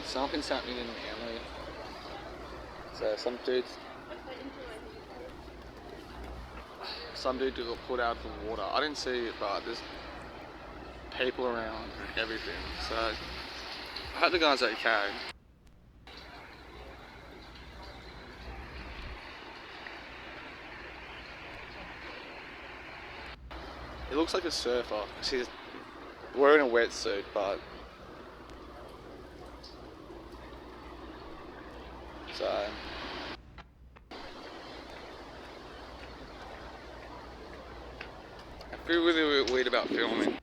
Something's happening in Manly. So some dude got pulled out of the water. I didn't see it, but there's people around and everything. So I hope the guy's okay. He looks like a surfer. He's wearing a wetsuit, but so I feel really weird about filming.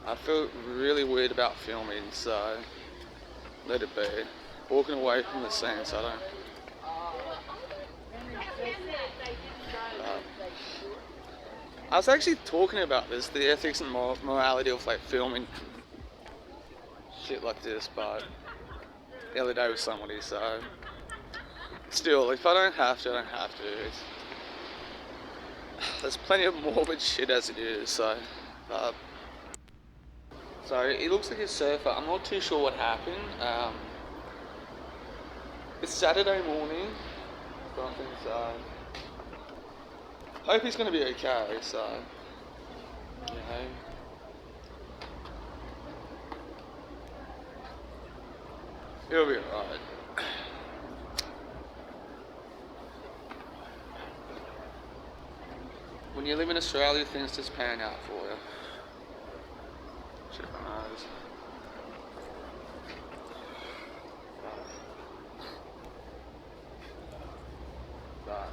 I feel really weird about filming, so let it be. Walking away from the scene, so I don't. I was actually talking about this, the ethics and morality of like filming shit like this, but the other day with somebody, so still, if I don't have to, I don't have to. There's plenty of morbid shit as it is, so. So he looks like a surfer. I'm not too sure what happened. It's Saturday morning, something, so hope he's gonna be okay. So, you know, he'll be alright. When you live in Australia, things just pan out for you. Shit, my nose. But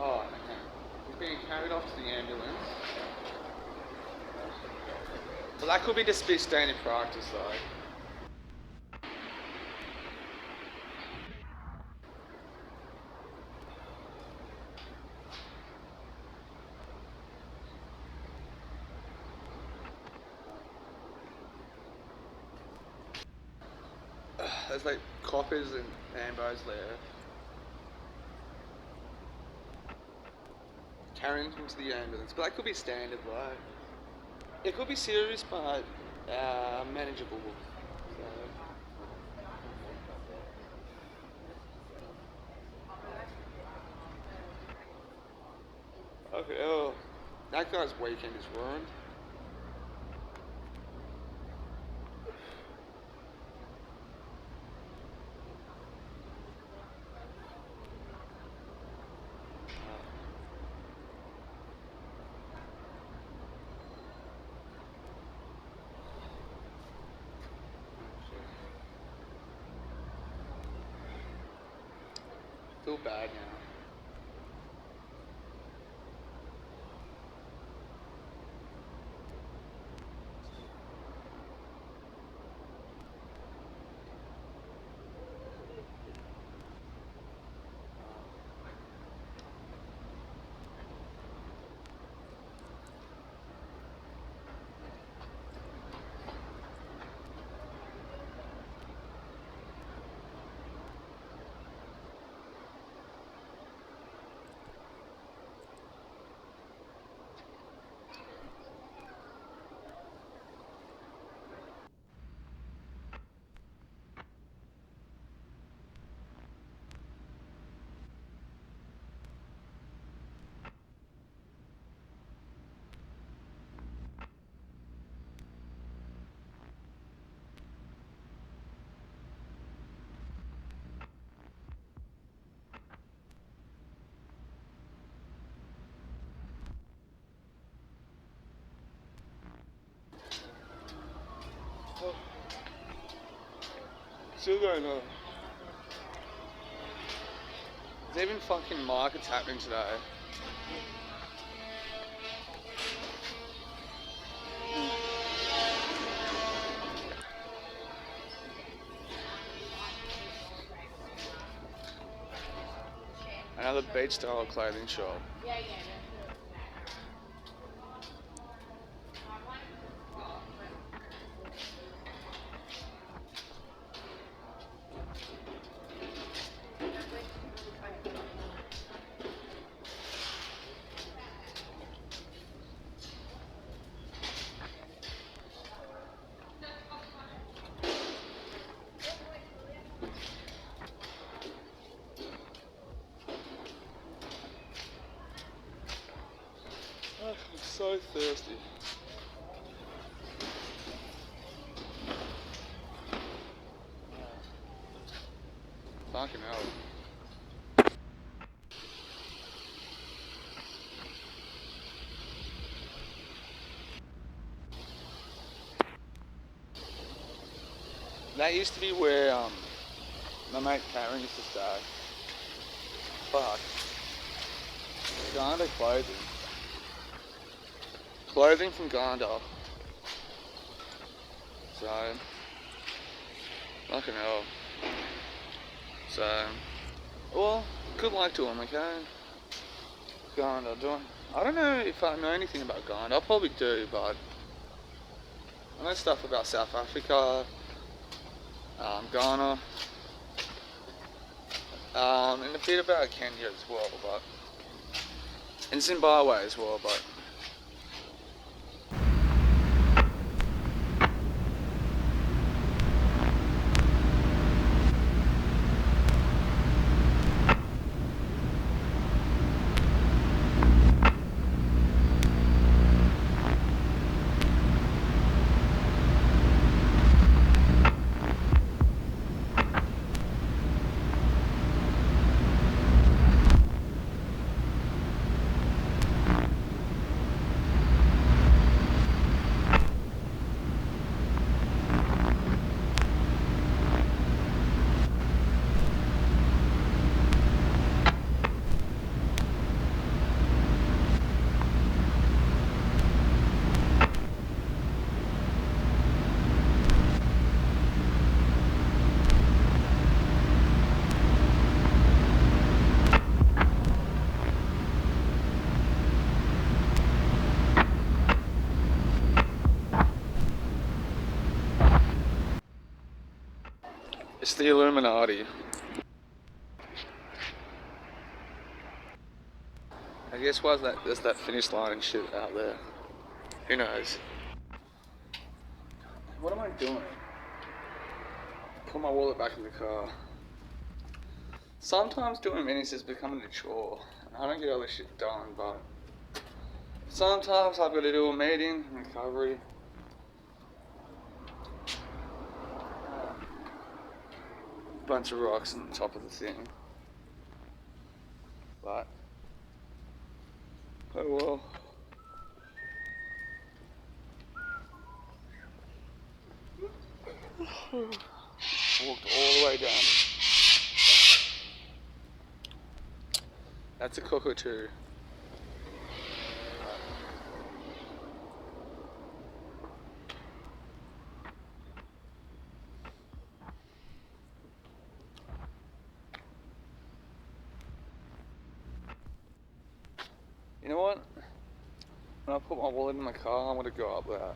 oh, okay. He's being carried off to the ambulance. Well, that could be just be standard practice, though. There's like coppers and ambos there. Carrying him to the ambulance, but that could be standard though. It could be serious, but manageable. So. Okay, oh, that guy's weekend is ruined. Feel bad now. Still going on. There's even fucking markets happening today. another beach style clothing shop. Oh, I'm so thirsty. Fucking hell. That used to be where my mate Karen used to stay. Fuck. Gander clothing. Clothing from Gander. So, fucking hell. So, well, good luck to him, okay? Gander, I don't know if I know anything about Gander. I probably do, but I know stuff about South Africa, Ghana, and a bit about Kenya as well, but and Zimbabwe as well, but. It's the Illuminati. I guess why there's that finish line and shit out there. Who knows? What am I doing? Put my wallet back in the car. Sometimes doing minis is becoming a chore. I don't get all this shit done, but sometimes I've got to do a meeting, recovery. Bunch of rocks on the top of the thing. But oh well. Walked all the way down. That's a cockatoo. You know what? When I put my wallet in my car, I'm gonna go up there.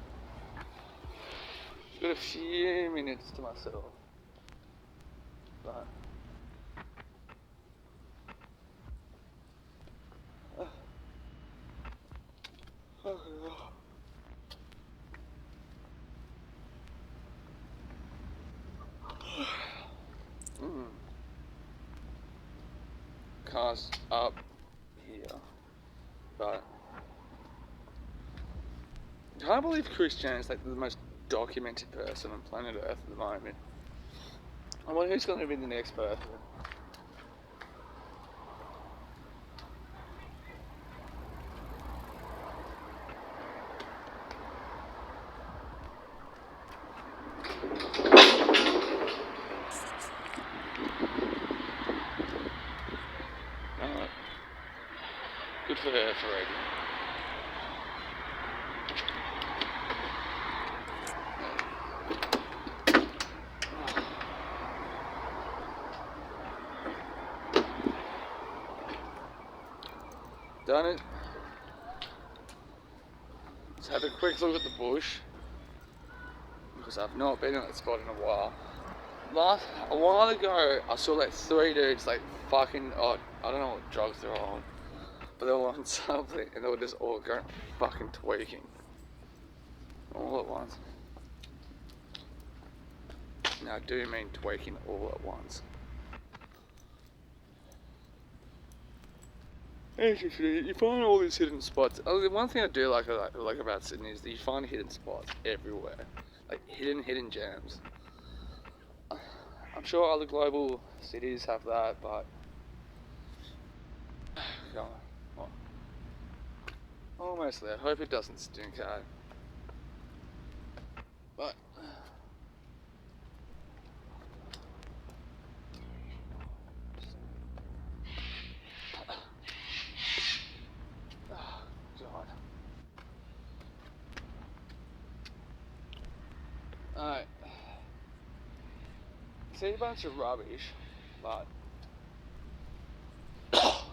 Got a few minutes to myself. But Car's up here, but I can't believe Chris Jenner's like the most documented person on planet Earth at the moment. I wonder who's going to be the next person. Good for her for reading. done it. Just had a quick look at the bush because I've not been in that spot in a while. A while ago, I saw like 3 dudes like fucking, I don't know what drugs they're on, but they were on something and they were just all going fucking tweaking all at once. Now I do mean tweaking all at once. Interesting. You find all these hidden spots. Oh, the one thing I do like about Sydney is that you find hidden spots everywhere, like hidden gems. I'm sure other global cities have that, but oh, almost there. Hope it doesn't stink out. But oh, God. Alright. See a bunch of rubbish, but well,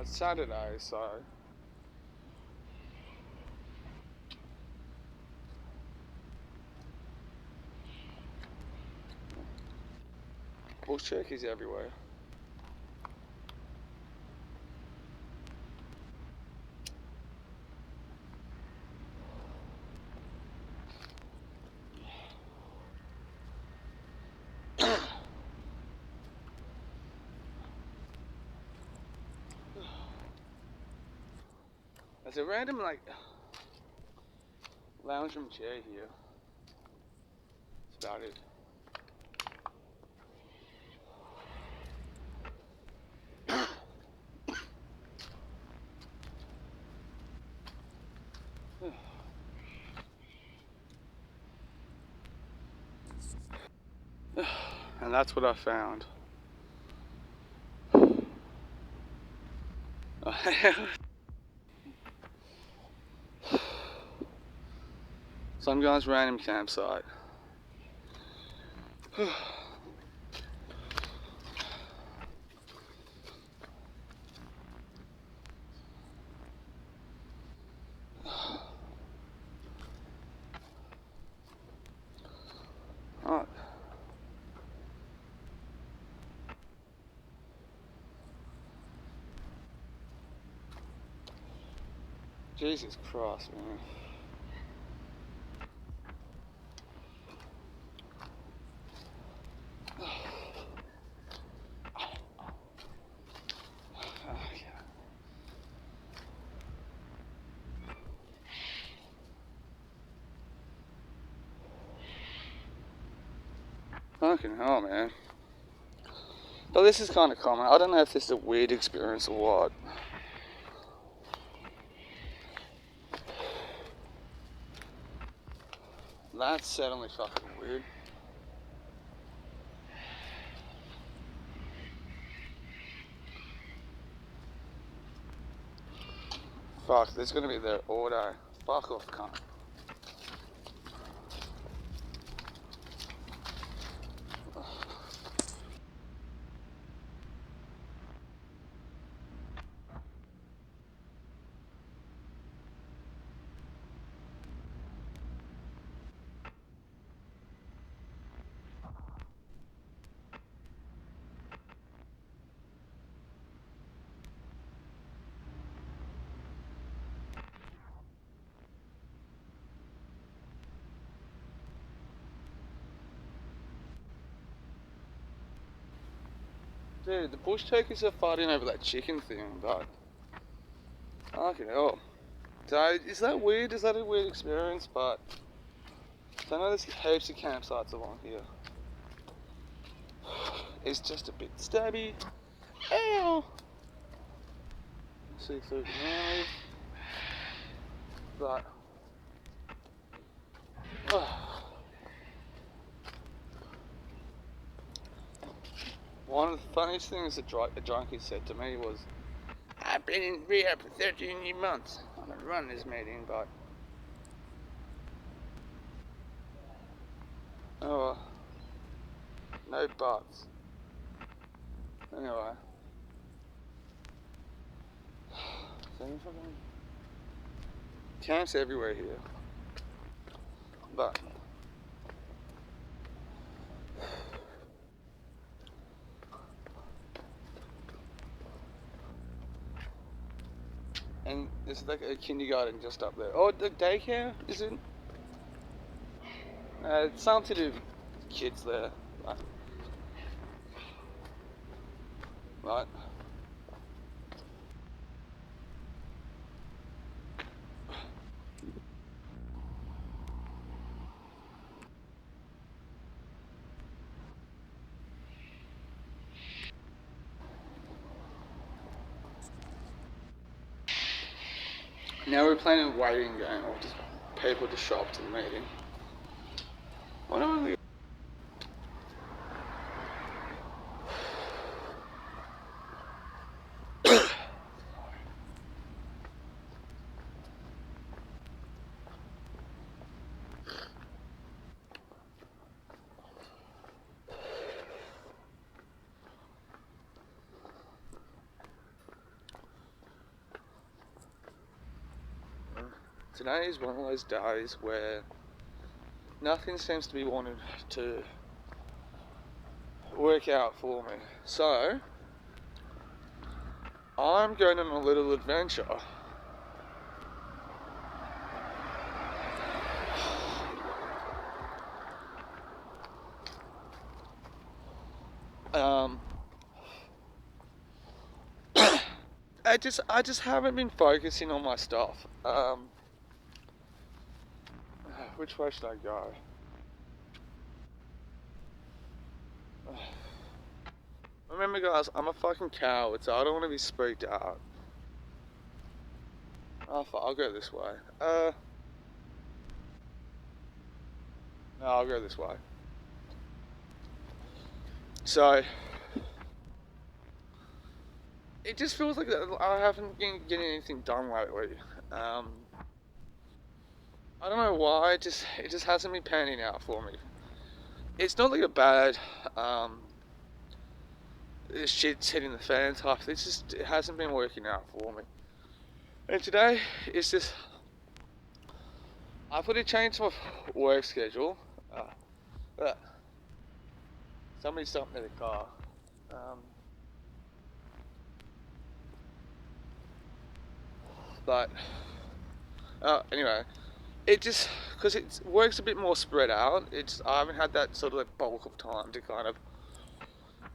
it's Saturday, so bush turkeys everywhere. There's a random like lounge room chair here. That's about it. And that's what I found. Some guy's random campsite. Alright. Jesus Christ, man. Fucking hell, man. But this is kind of common. I don't know if this is a weird experience or what. That's certainly fucking weird. Fuck, there's gonna be there all day. Fuck off, cunt. Dude, the bush turkeys are fighting over that chicken thing, but fucking hell. So, is that weird? Is that a weird experience? But I know there's heaps of campsites along here. It's just a bit stabby. Ow! See through the alley. But one of the funniest things a junkie said to me was, I've been in rehab for 13 months. I'm gonna run this meeting, but oh, no buts. Anyway, There's fucking camps everywhere here. But and there's like a kindergarten just up there. Oh, the daycare, is it? It's something to do with kids there. Right. Now we're playing a waiting game, or just people to show up to the meeting. What am I? Today is one of those days where nothing seems to be wanted to work out for me. So, I'm going on a little adventure. I just haven't been focusing on my stuff. Which way should I go? Remember guys, I'm a fucking coward, so I don't want to be spooked out. Oh fuck, I'll go this way. No, I'll go this way. So, it just feels like I haven't been getting anything done lately. I don't know why, it just hasn't been panning out for me. It's not like a bad, this shit's hitting the fan type, it hasn't been working out for me. And today, it's just, I put a change to my work schedule. Somebody stopped me in the car. But, anyway. It just, because it works a bit more spread out, I haven't had that sort of like bulk of time to kind of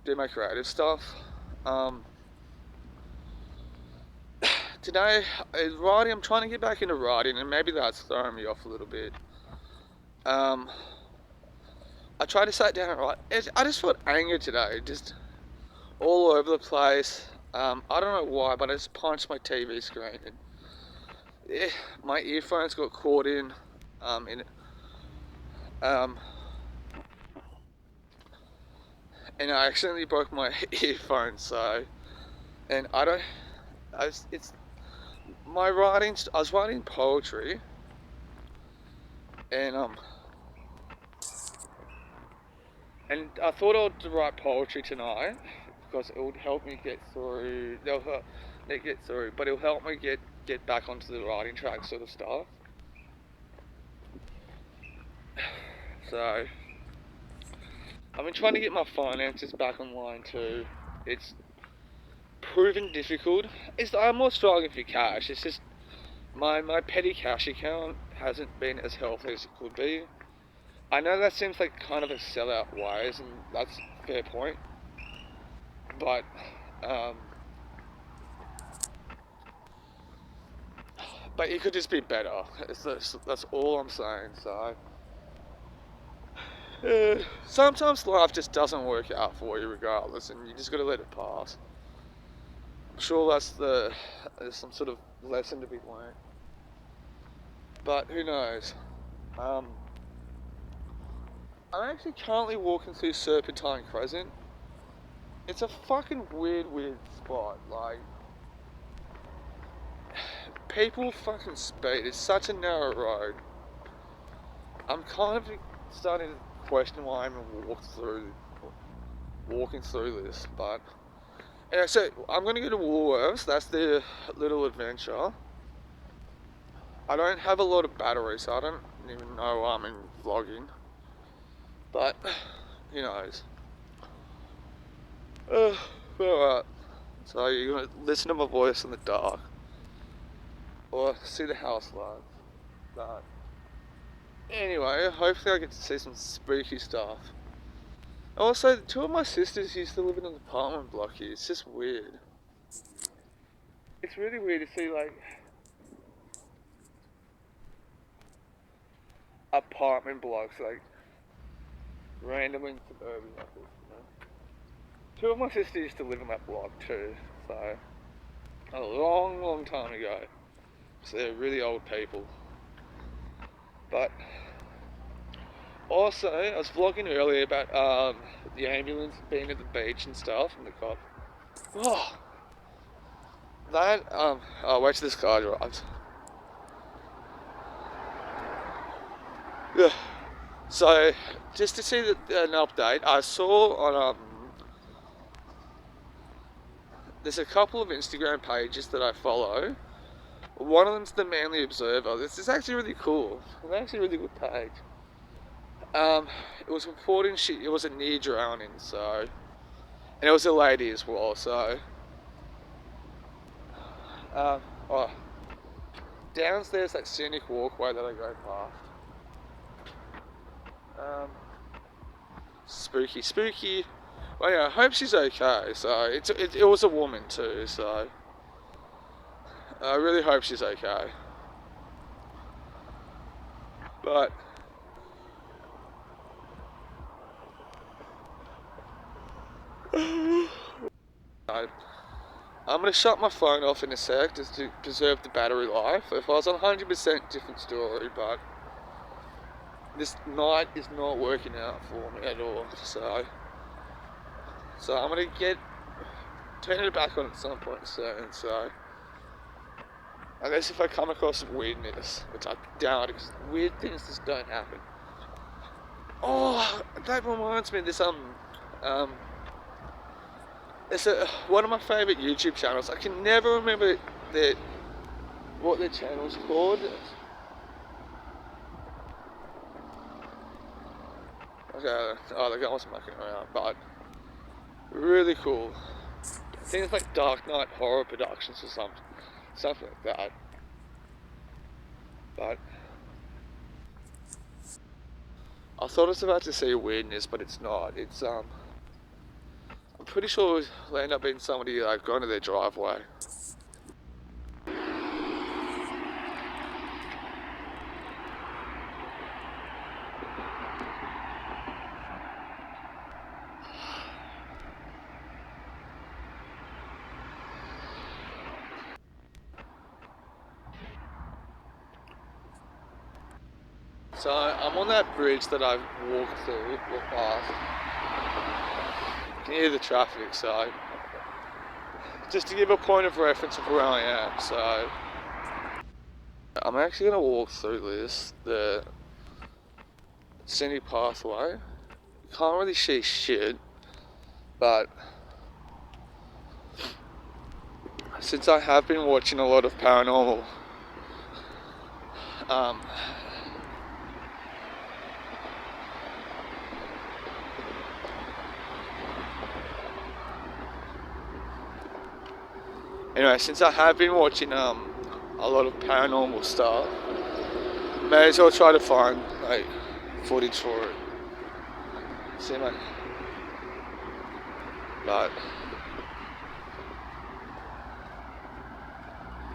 do my creative stuff. Today, writing, I'm trying to get back into writing, and maybe that's throwing me off a little bit. I tried to sit down and write. I just felt anger today, just all over the place. I don't know why, but I just punched my TV screen. And my earphones got caught in it. And I accidentally broke my earphones, so, and it's my writing, I was writing poetry, and I thought I'd write poetry tonight, because it would help me get through, but it'll help me get back onto the writing track sort of stuff. So, I've been trying to get my finances back online too. It's proven difficult. I'm more struggling for cash. It's just my petty cash account hasn't been as healthy as it could be. I know that seems like kind of a sellout wise, and that's a fair point. But it could just be better. That's all I'm saying. So sometimes life just doesn't work out for you regardless, and you just got to let it pass. I'm sure there's some sort of lesson to be learned, but who knows. I'm actually currently walking through Serpentine Crescent. It's a fucking weird spot. Like, people fucking speed. It's such a narrow road. I'm kind of starting to question why I'm walking through this, but Yeah, so I'm gonna go to Woolworths. That's the little adventure. I don't have a lot of battery, so I don't even know I'm in vlogging. But who knows? Alright. So you're gonna listen to my voice in the dark, or see the house lights. But anyway, hopefully I get to see some spooky stuff. Also, two of my sisters used to live in an apartment block here. It's just weird. It's really weird to see like apartment blocks like random in suburban like this. You know? Two of my sisters used to live in that block too, so a long, long time ago. So they're really old people. But also, I was vlogging earlier about the ambulance being at the beach and stuff, and the cop. Oh, that oh, wait till this car drives. Yeah. So, just to see an update, I saw on there's a couple of Instagram pages that I follow. One of them's the Manly Observer. This is actually really cool. It's actually a really good page. It was reporting it was a near drowning, so, and it was a lady as well. So, oh, downstairs that scenic walkway that I go past. Spooky, spooky. Well, yeah, I hope she's okay. So it was a woman too. So I really hope she's okay. But I'm gonna shut my phone off in a sec just to preserve the battery life. If I was on 100%, different story, but this night is not working out for me at all. So I'm gonna turn it back on at some point soon. So unless if I come across some weirdness, which I doubt, because weird things just don't happen. Oh, that reminds me of this it's one of my favourite YouTube channels. I can never remember what their channel's called. Okay, oh, the guy was mucking around, but really cool. I think it's like Dark Knight Horror Productions or something like that. But I thought I was about to see weirdness, but it's not. It's I'm pretty sure it'll end up being somebody like going to their driveway. So I'm on that bridge that I've walked past. You can hear the traffic, so just to give a point of reference of where I am. So I'm actually going to walk through the scenic pathway. Can't really see shit, but since I have been watching a lot of paranormal, anyway, since I have been watching a lot of paranormal stuff, may as well try to find like footage for it. See my, but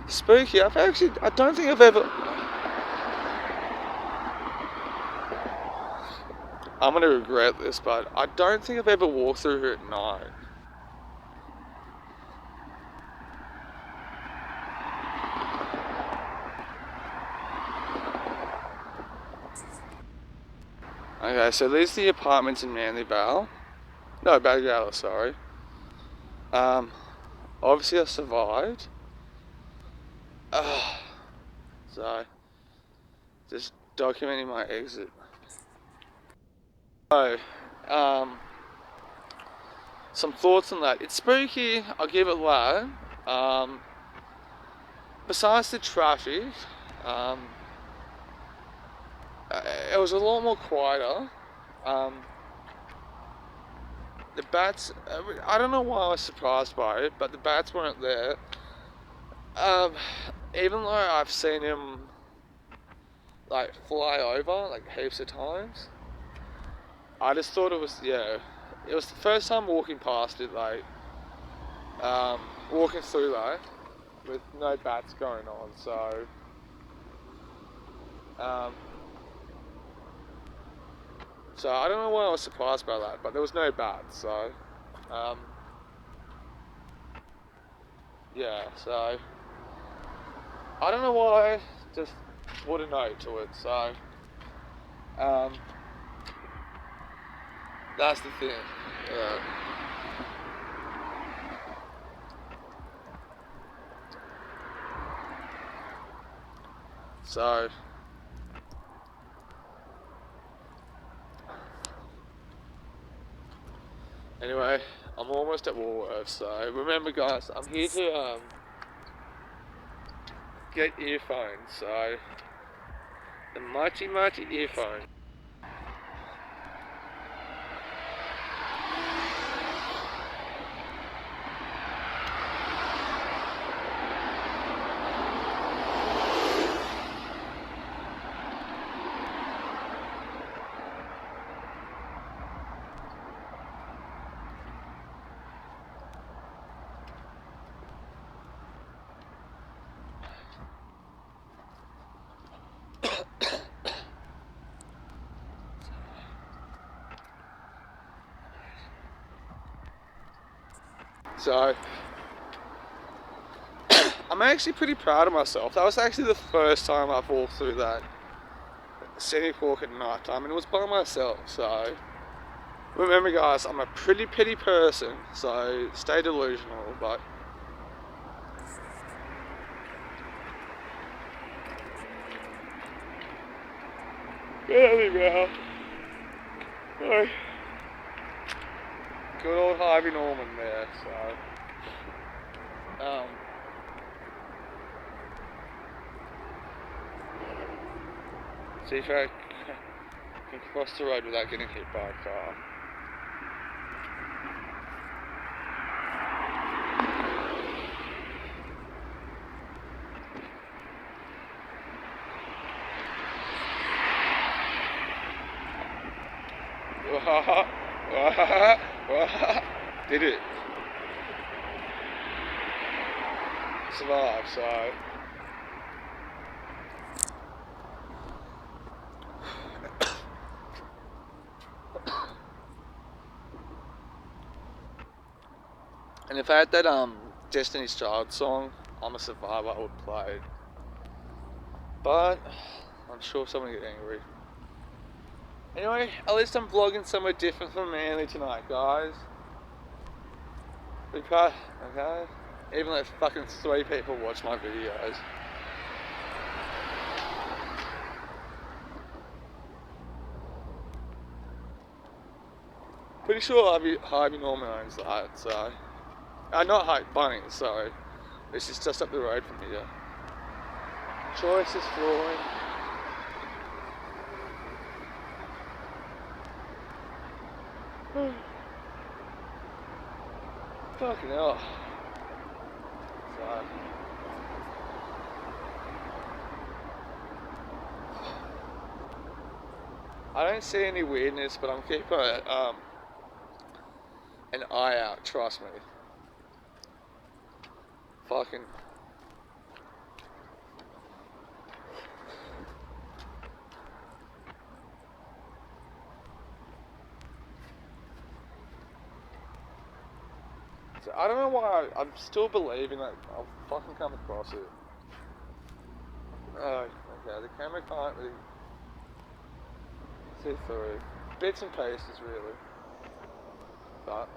spooky. I don't think I've ever. I'm gonna regret this, but I don't think I've ever walked through here at night. Okay, so these are the apartments in Manly Vale. No, Baggala, sorry. Obviously I survived. So, just documenting my exit. So, some thoughts on that. It's spooky, I'll give it that. Besides the traffic, um, it was a lot more quieter. Um, the bats, I don't know why I was surprised by it, but the bats weren't there. Um, even though I've seen him like fly over like heaps of times, I just thought it was, yeah, it was the first time walking past it, like walking through that with no bats going on. So um, so I don't know why I was surprised by that, but there was no bats. So um, yeah, so I don't know why, just put a note to it. So um, that's the thing. Yeah. So anyway, I'm almost at Woolworths. So remember, guys, I'm here to get earphones. So the mighty earphones. So I'm actually pretty proud of myself. That was actually the first time I've walked through that scenic walk at night time, and it was by myself. So remember, guys, I'm a pretty petty person, so stay delusional. But there we go. Oh, good old Harvey Norman there. So see if I can cross the road without getting hit by a car. Did it survive? So and if I had that Destiny's Child song, I'm a Survivor, I would play it. But I'm sure someone will get angry. Anyway, at least I'm vlogging somewhere different from Manly tonight, guys. Okay, even though fucking 3 people watch my videos. Pretty sure Harvey Norman owns that, so... not Hyde Bunny, sorry. This is just up the road from here. Choice is flooring. Fucking hell. So, I don't see any weirdness, but I'm keeping an eye out, trust me. Fucking... So, I don't know why I'm still believing that I'll fucking come across it. Oh, okay, the camera can't really see through. Bits and pieces, really. But...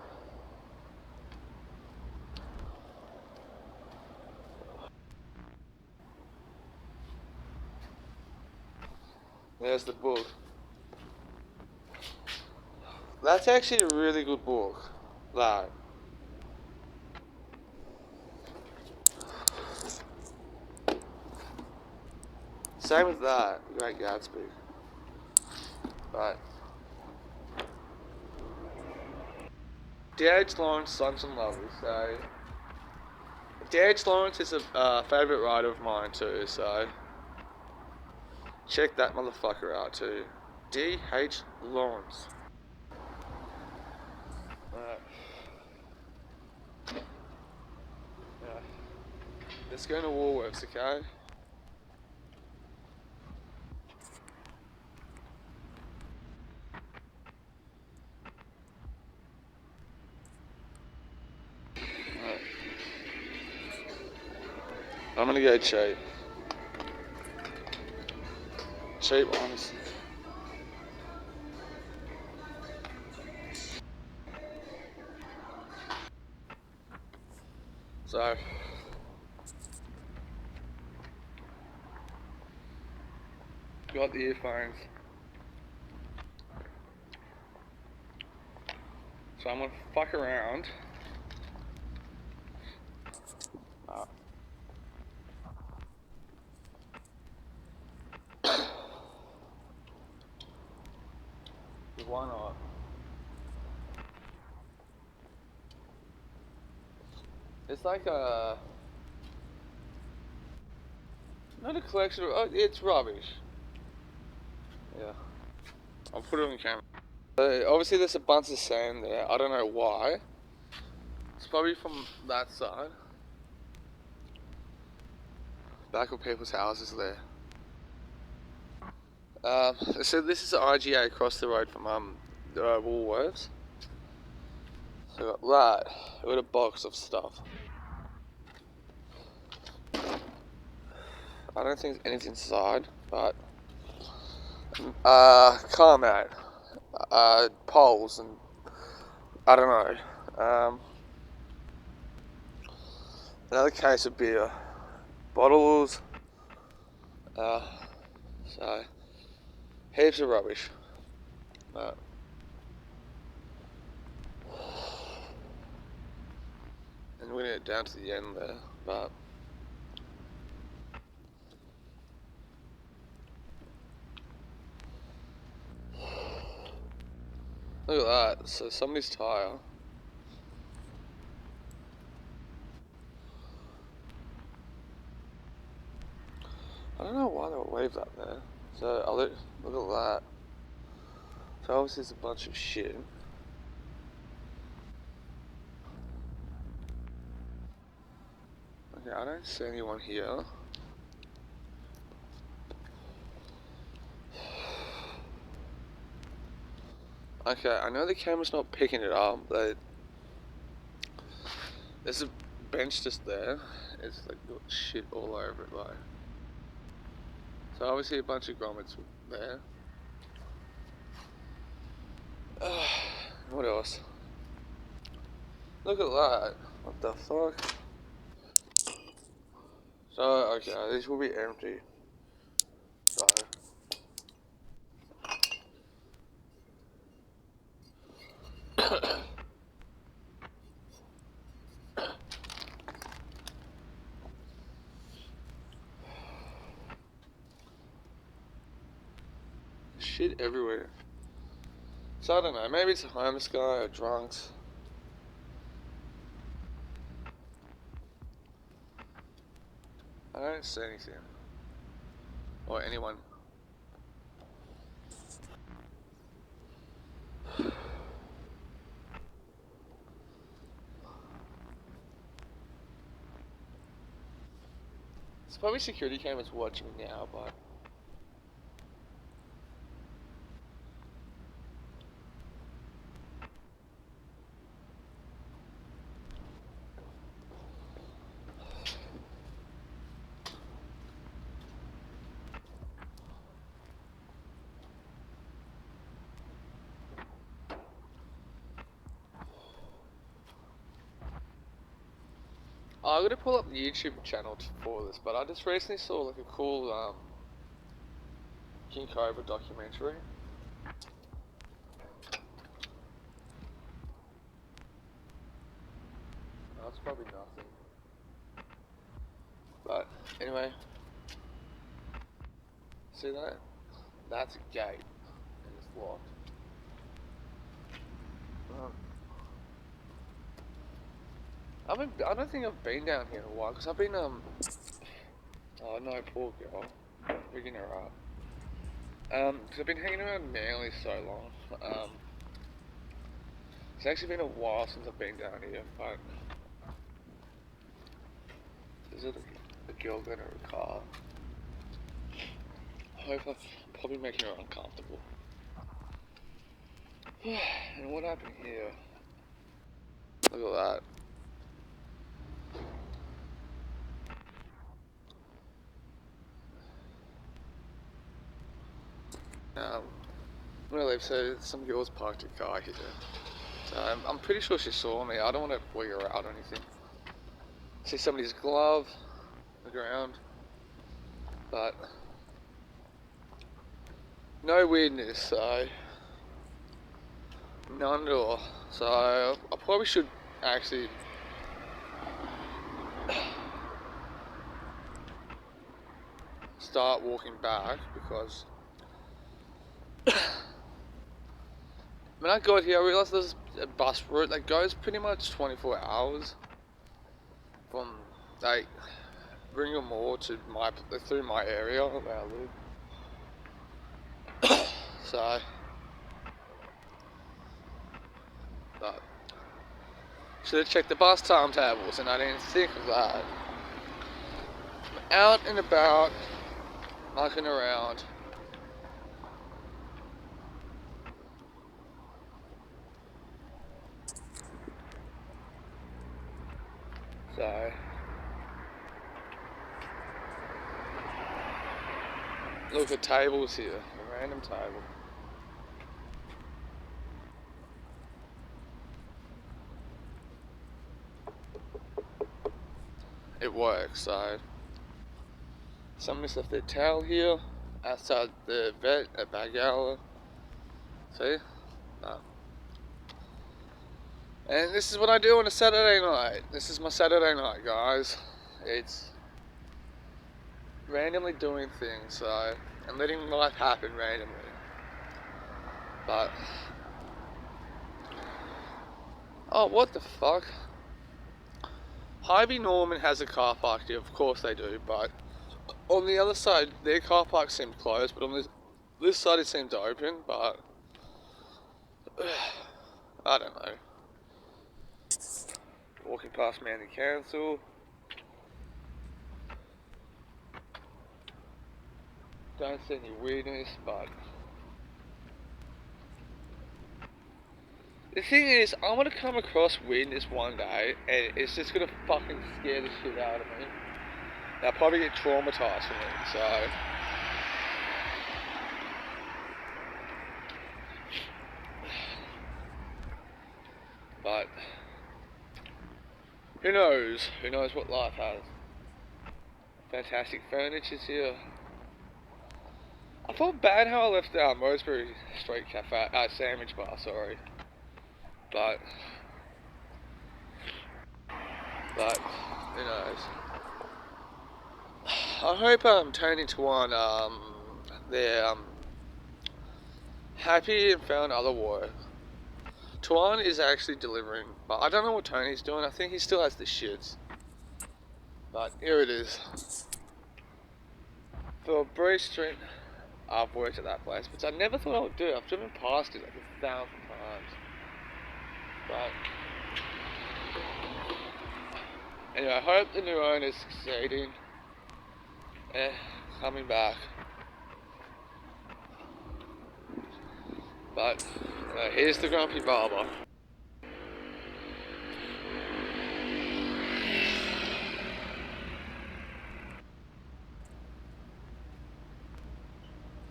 there's the book. That's actually a really good book. That. Same with that, Great Gatsby. But D.H. Lawrence, Sons and Lovers. So D.H. Lawrence is a favourite writer of mine too. So check that motherfucker out too. D.H. Lawrence. Alright. Yeah. Let's go to Woolworths, okay? Alright. I'm gonna go cheap. Cheap ones. So got the earphones. So I'm gonna fuck around. Uh, why not? It's like a not a collection of. Oh, it's rubbish. Yeah, I'll put it on camera. Obviously, there's a bunch of sand there. I don't know why. It's probably from that side. Back of people's houses there. So this is IGA across the road from Woolworths. So I got that. I got a box of stuff. I don't think there's anything inside, but car mat, poles, and I don't know. Another case of beer, bottles. So heaps of rubbish. And we're gonna get down to the end there, but look at that. So somebody's tyre. I don't know why they would leave that there. So look at that. So obviously it's a bunch of shit. Okay, I don't see anyone here. Okay, I know the camera's not picking it up, but there's a bench just there. It's like got shit all over it, like. So obviously a bunch of grommets there. What else? Look at that. What the fuck? So, okay, this will be empty. So. Shit everywhere. So I don't know, maybe it's a homeless guy or drunks. I don't see anything. Or anyone. It's probably security cameras watching me now, but I'm gonna pull up the YouTube channel for this, but I just recently saw like a cool King Cobra documentary. it's probably nothing. But anyway, see that? That's a gate, and it's locked. I don't think I've been down here in a while because I've been oh no, poor girl, rigging her up. Because I've been hanging around Manly so long. It's actually been a while since I've been down here, but is it a girl going to her car? I hope I'm probably making her uncomfortable. And what happened here? Look at that. I'm gonna leave, so some girls parked a car here. So I'm pretty sure she saw me. I don't want to wig her out or anything. See somebody's glove on the ground, but no weirdness, so none at all. So I probably should actually start walking back because when I got here I realised there's a bus route that goes pretty much 24 hours from like Ringamore to through my area where I live. So, but should have checked the bus timetables and I didn't think of that. I'm out and about, mucking around. So, look at tables here, a random table. It works, so somebody's left their towel here outside the vet at Bagala. See? No. And this is what I do on a Saturday night. This is my Saturday night, guys. It's randomly doing things, so, and letting life happen randomly. But, oh, what the fuck? Harvey Norman has a car park here, of course they do, but on the other side, their car park seemed closed, but on this side it seemed open, but I don't know. Walking past Manly Council. Don't see any weirdness, but the thing is, I'm gonna come across weirdness one day, and it's just gonna fucking scare the shit out of me. I'll probably get traumatized from it, so. But who knows? Who knows what life has? Fantastic furniture's here. I felt bad how I left Rosebery Street Cafe, sandwich bar, sorry. But who knows? I hope Tony and Tawan they're happy and found other work. Tawan is actually delivering, but I don't know what Tony's doing. I think he still has the shits. But here it is. For Bree Street, I've worked at that place, which I never thought I would do. I've driven past it like 1,000 times. But anyway, I hope the new owner's succeeding. Coming back. But here's the grumpy barber.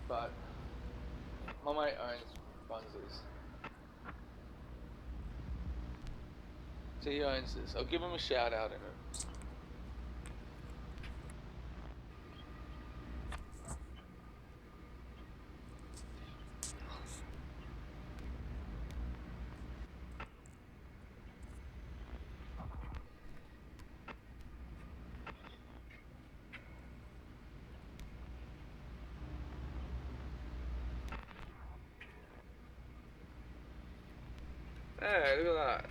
But my mate runs this. So he owns this. I'll give him a shout out in it. Hey, look at that.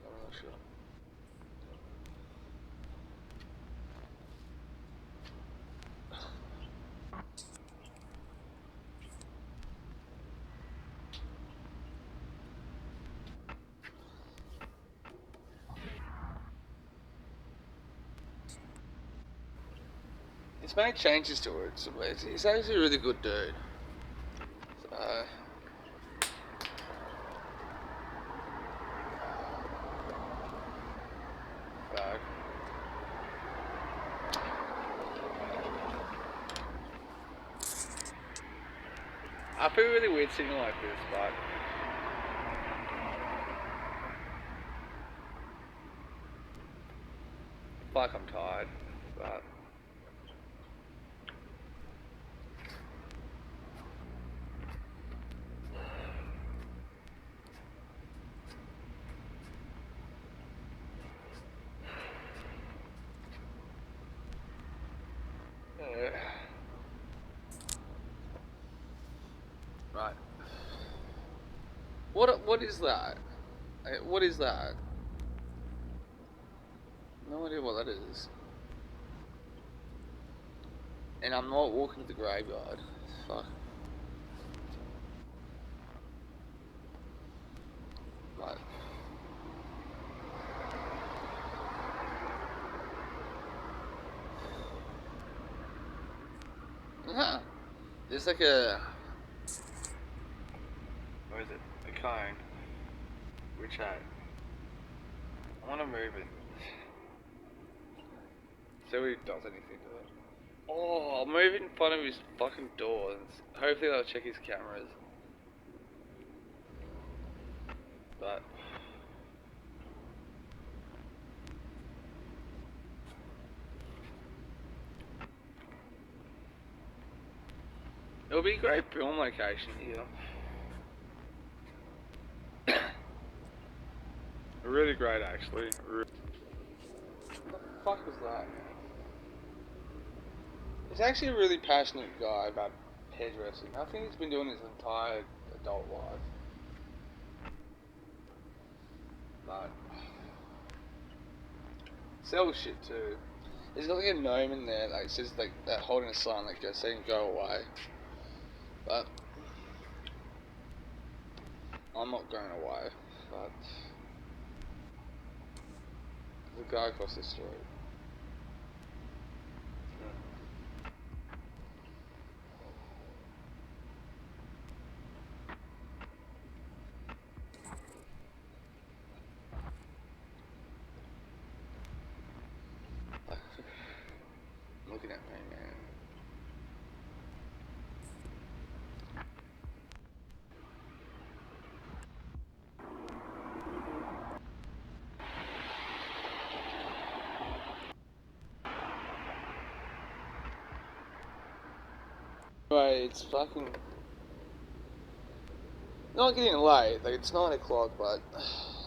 I'm not sure. He's made changes to it, so he's actually a really good dude. So, I feel really weird sitting like this, but fuck, I'm tired. But right. What is that? What is that? No idea what that is. And I'm not walking to the graveyard. Fuck. Right. Huh. There's like a... Where is it? A cone. Which I want to move it. See if he does anything to it. Oh, I'll move it in front of his fucking door. Hopefully they'll check his cameras. But... it'll be a great film location here. Really great, actually. What the fuck was that? He's actually a really passionate guy about hairdressing. I think he's been doing his entire adult life. But sells shit too. There's got like a gnome in there, like it says like that holding a sign like just saying go away. But I'm not going away. But there's a guy across the street. Looking at me, man. Anyway, it's fucking not getting late. Like it's 9 o'clock, but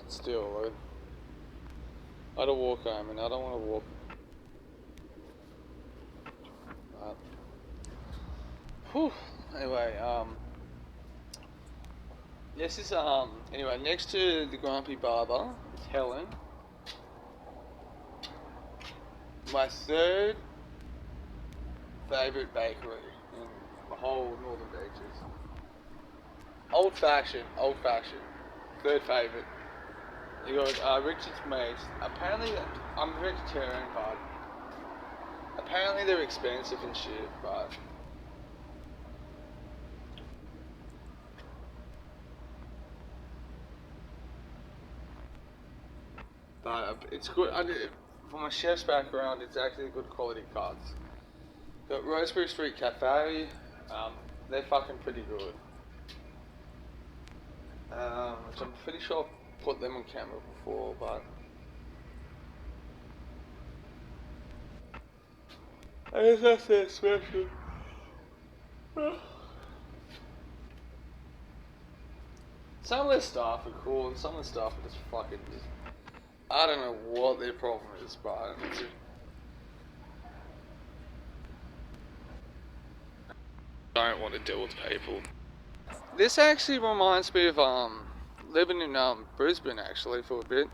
still, like, I had to walk home, and I don't want to walk. Whew. Anyway, this is anyway, next to the Grumpy Barber is Helen. My third favourite bakery in the whole Northern Beaches. Old fashioned. Third favourite. You got Richard's Meats. Apparently, I'm a vegetarian, but apparently they're expensive and shit, but it's good. From a chef's background, it's actually good quality cuts. Got Rosebery Street Cafe. They're fucking pretty good. Which I'm pretty sure I've put them on camera before, but I guess that's their special. Some of their staff are cool, and some of the staff are just fucking I don't know what their problem is, but I don't want to deal with people. This actually reminds me of living in Brisbane actually for a bit.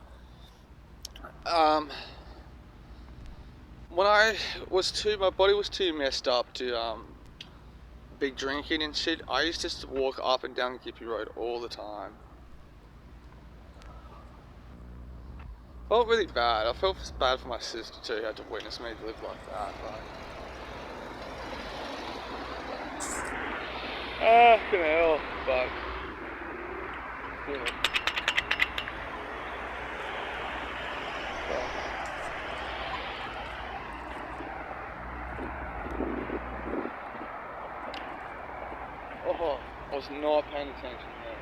When my body was too messed up to be drinking and shit. I used to just walk up and down Gippy Road all the time. Felt really bad. I felt bad for my sister too, who had to witness me live like that. Fucking hell, but yeah. Oh, I was not paying attention there.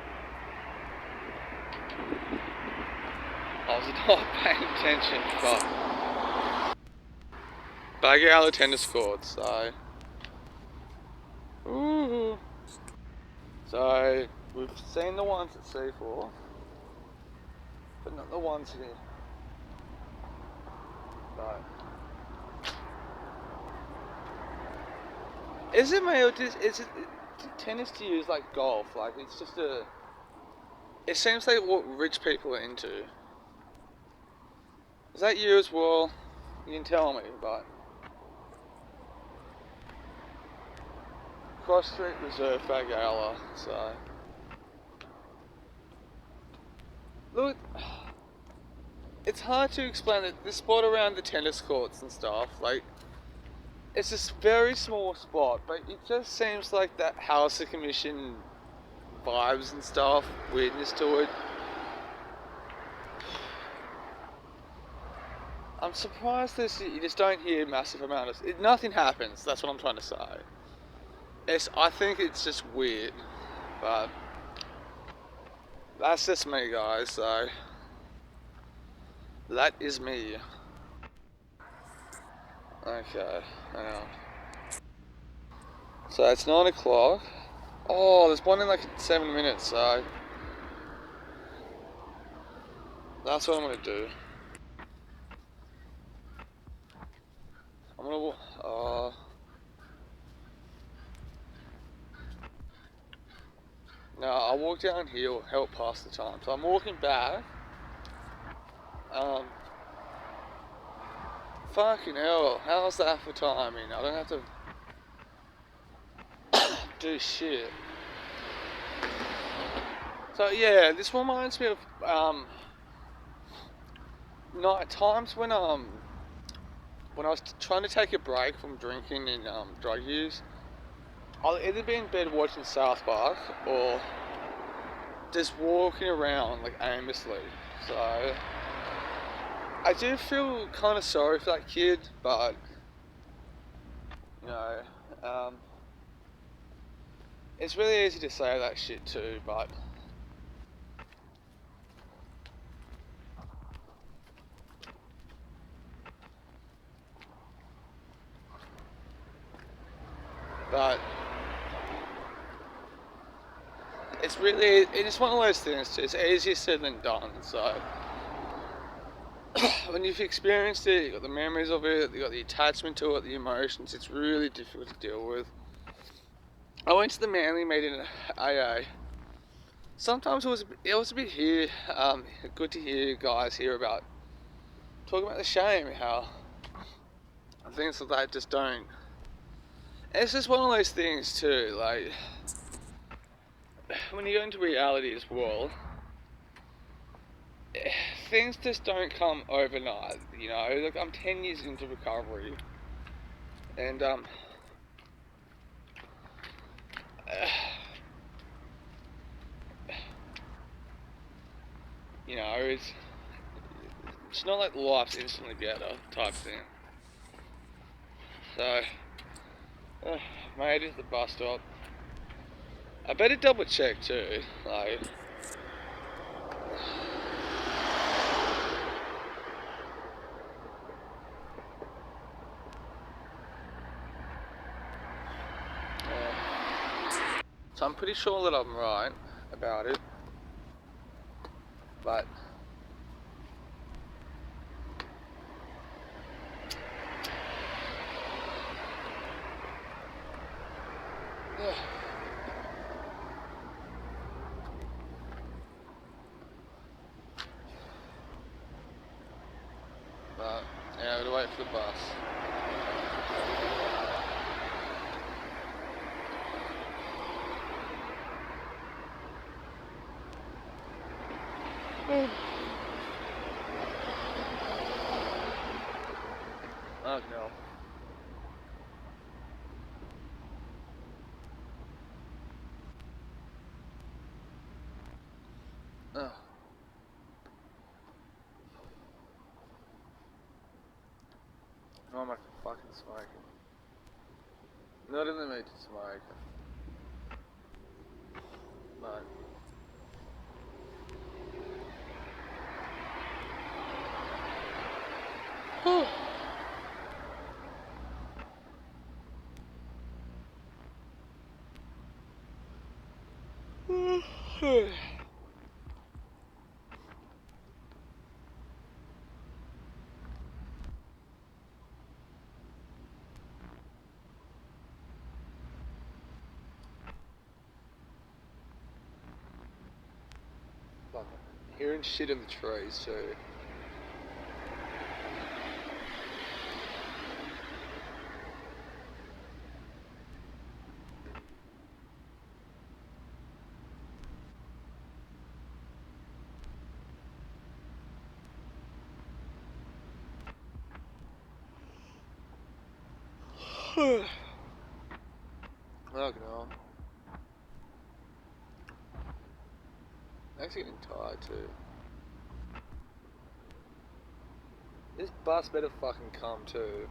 I was not paying attention, but baggy out of tennis courts, so. Ooh. So, we've seen the ones at C4, but not the ones here. No. Is it me or is it tennis to you is like golf? Like it's just it seems like what rich people are into. Is that you as well? You can tell me, but Cross Street Reserve Fagala, so look, it's hard to explain it. This spot around the tennis courts and stuff, like it's this very small spot, but it just seems like that housing commission vibes and stuff, weirdness to it. I'm surprised you just don't hear massive amount of nothing happens. That's what I'm trying to say. I think it's just weird, but that's just me, guys. So that is me. Okay, hang on. So it's 9 o'clock. Oh, there's one in like 7 minutes. So that's what I'm gonna do. I'm gonna no, I'll walk down here, help pass the time. So I'm walking back. Fucking hell, how's that for timing? I don't have to do shit. So yeah, this reminds me of night times when I was trying to take a break from drinking and drug use. I'll either be in bed watching South Park or just walking around like aimlessly. So I do feel kind of sorry for that kid, but you know, it's really easy to say that shit too, but it's one of those things too. It's easier said than done. So when you've experienced it, you've got the memories of it, you've got the attachment to it, the emotions, it's really difficult to deal with. I went to the Manly meeting at AA. Sometimes it was a bit good to hear guys talking about the shame, how things like that just don't. It's just one of those things too, like when you go into reality as well, things just don't come overnight, you know. Like I'm 10 years into recovery, and you know, it's not like life's instantly better type thing. So, mate, is the bus stop. I better double check too, like. So I'm pretty sure that I'm right about it, but Yeah, we'll wait for the bus. Oh no. Oh. No, I'm like fucking smoking. Not in the mood to smoke. No. Fuck. Hearing shit in the trees too. Fucking hell. I'm actually getting tired too. This bus better fucking come too.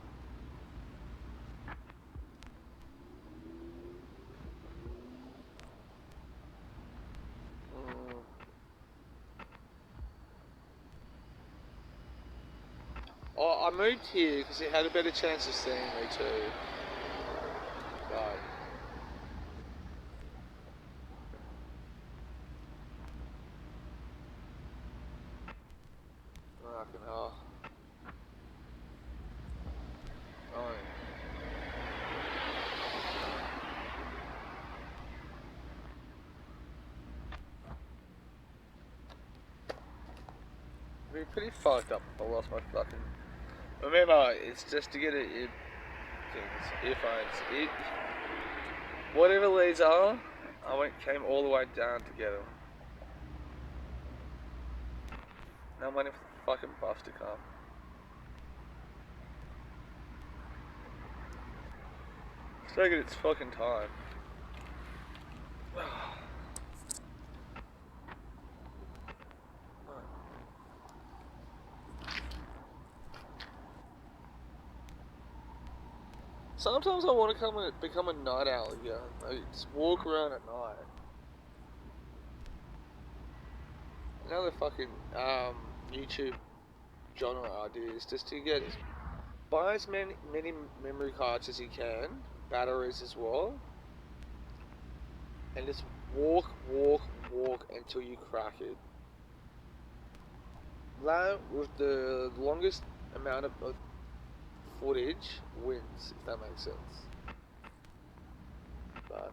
Oh, I moved here because it had a better chance of seeing me too. But fucking hell. Oh. I'd be pretty fucked up if I lost my fucking. Remember, it's just to get it. Earphones. Whatever these are, came all the way down to get them. Now I'm waiting for the fucking bus to come. It's taking its fucking time. Sometimes I want to become a night owl again. I just walk around at night. Another fucking YouTube genre idea is just to buy as many memory cards as you can, batteries as well, and just walk until you crack it. That with the longest amount of footage wins, if that makes sense. But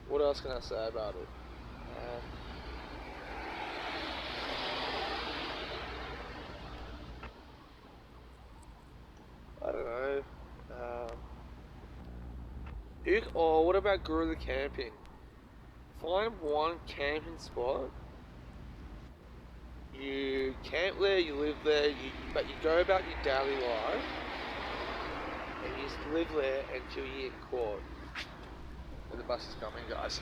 what else can I say about it? I don't know. What about guerrilla camping? Find one camping spot. You camp there, you live there, but you go about your daily life, and you just live there until you get caught. And the bus is coming, guys.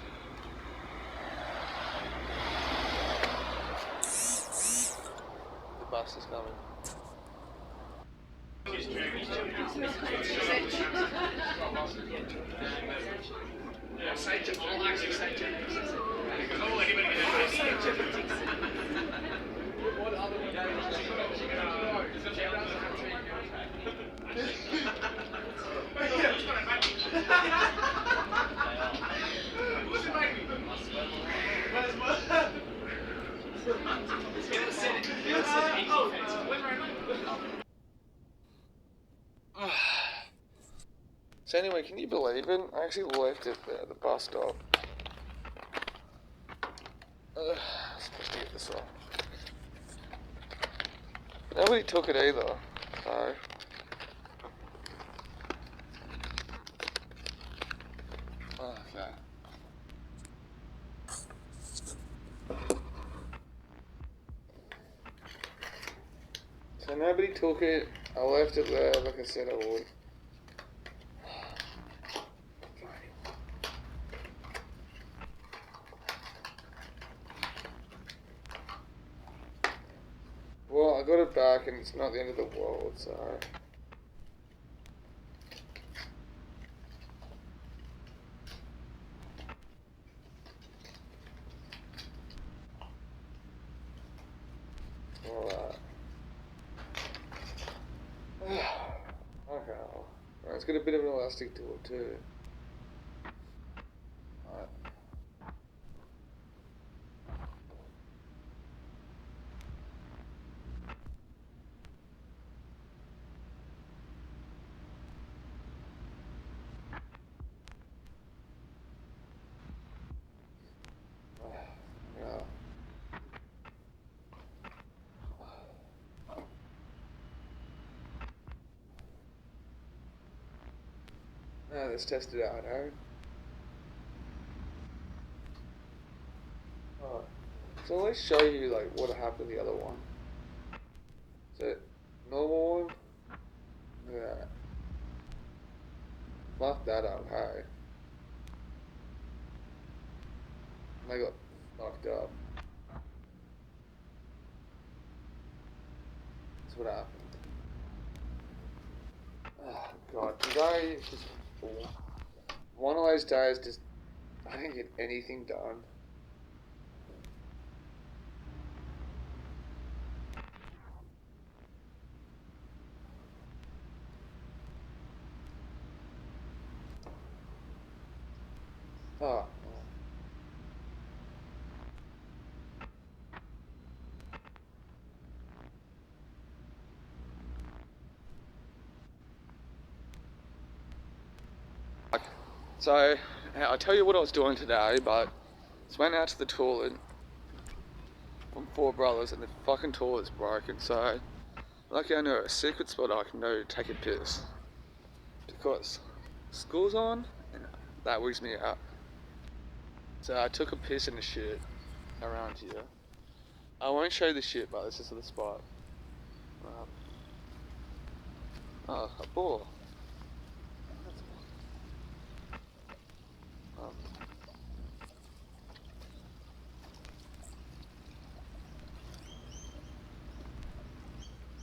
The bus is coming. So anyway, can you believe it? I actually left it there at the bus stop. supposed to get this off. Nobody took it either, so. Okay. So nobody took it. I left it there like I said I would. Well, I got it back and it's not the end of the world, so. Alright. Okay. Right, it's got a bit of an elastic to it too. Alright. Yeah. Now let's test it out, eh? Alright. So let's show you like what happened to the other one. So normal one. Yeah. Fuck that up, hey. I got fucked up. That's what happened. Oh god, today is just one of those days just I didn't get anything done. Oh. So, I'll tell you what I was doing today, but I just went out to the toilet from Four Brothers and the fucking toilet's broken, so lucky I know a secret spot I can go take a piss. Because school's on and that wigs me out. So I took a piss in the shit around here. I won't show you the shit, but this is the spot. Oh, a ball.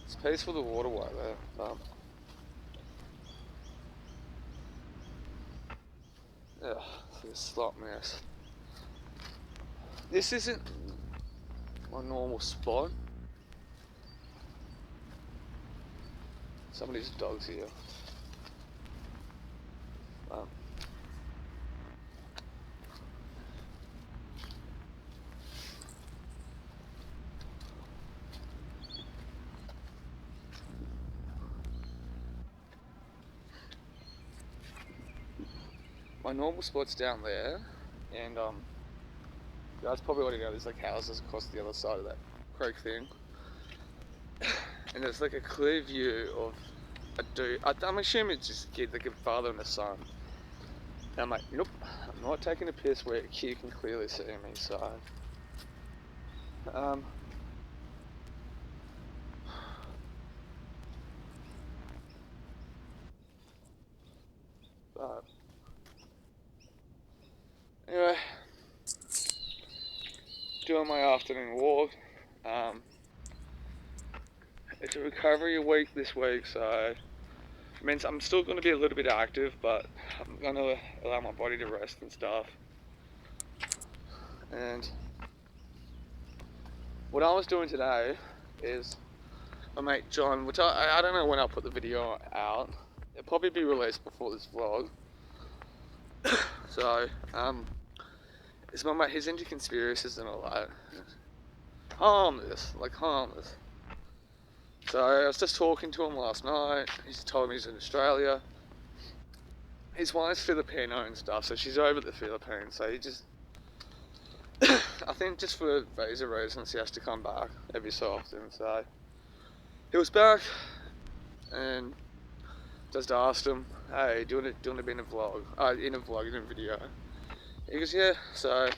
It's pays for the waterway there. Yeah, it's a slot mess. This isn't my normal spot. Somebody's dog's here. My normal spot's down there, and you guys probably already know there's like houses across the other side of that creek thing, and there's like a clear view of a dude. I'm assuming it's just like a father and a son. And I'm like, nope, I'm not taking a piss where a kid can clearly see me. So, but anyway, doing my afternoon walk. It's a recovery week this week, so it means I'm still going to be a little bit active, but I'm going to allow my body to rest and stuff. And what I was doing today is my mate John, which I don't know when I'll put the video out. It'll probably be released before this vlog. So, it's my mate, he's into conspiracies and all that. Harmless. So I was just talking to him last night. He's told me he's in Australia. His wife's Filipino and stuff, so she's over the Philippines. So he just I think just for visa reasons he has to come back every so often, so he was back and just asked him, hey, do you want to be in a vlog? In a video. He goes, yeah, so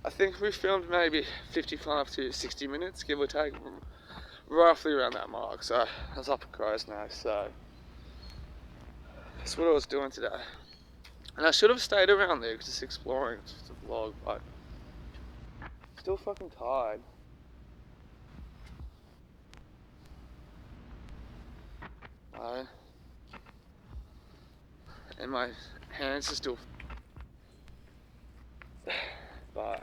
I think we filmed maybe 55 to 60 minutes, give or take, roughly around that mark, so I was up at crow's nest, so that's what I was doing today. And I should have stayed around there, just exploring, just a vlog, but still fucking tired. And my hands are still, but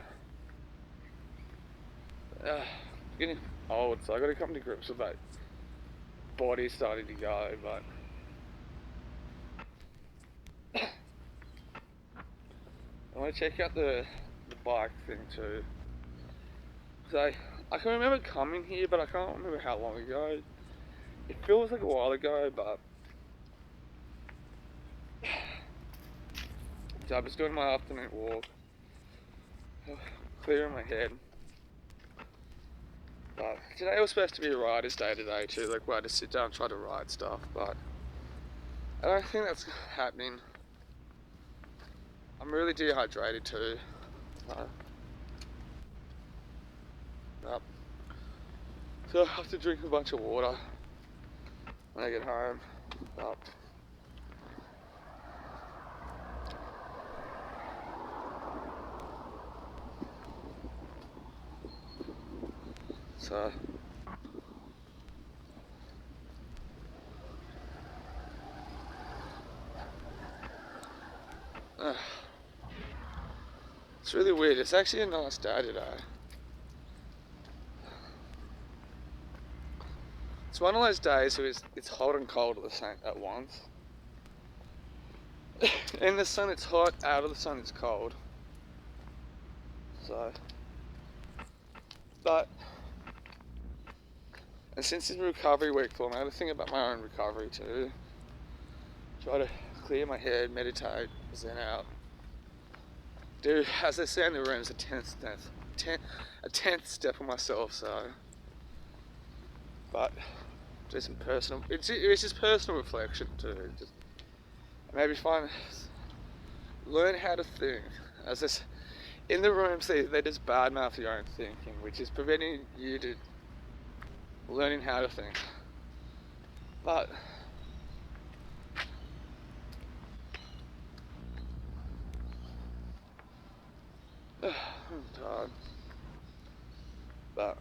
getting old, so I got to come to grips with that body starting to go, but I want to check out the bike thing too. So I can remember coming here, but I can't remember how long ago. It feels like a while ago, but so I was doing my afternoon walk, clearing my head. But today was supposed to be a rider's day today too, like where I had to sit down and try to ride stuff, but I don't think that's happening. I'm really dehydrated too. So I have to drink a bunch of water when I get home. So it's really weird. It's actually a nice day today. It's one of those days where it's hot and cold at once. In the sun it's hot, out of the sun it's cold. So, but, and since it's recovery week for me, I have to think about my own recovery too. Try to clear my head, meditate, zen out. Do, as they say in the rooms, a 10th step for myself, so. But, do some personal, it's just personal reflection too. Just maybe learn how to think. As this, in the rooms, they just badmouth your own thinking, which is preventing you to learning how to think. But I'm tired. But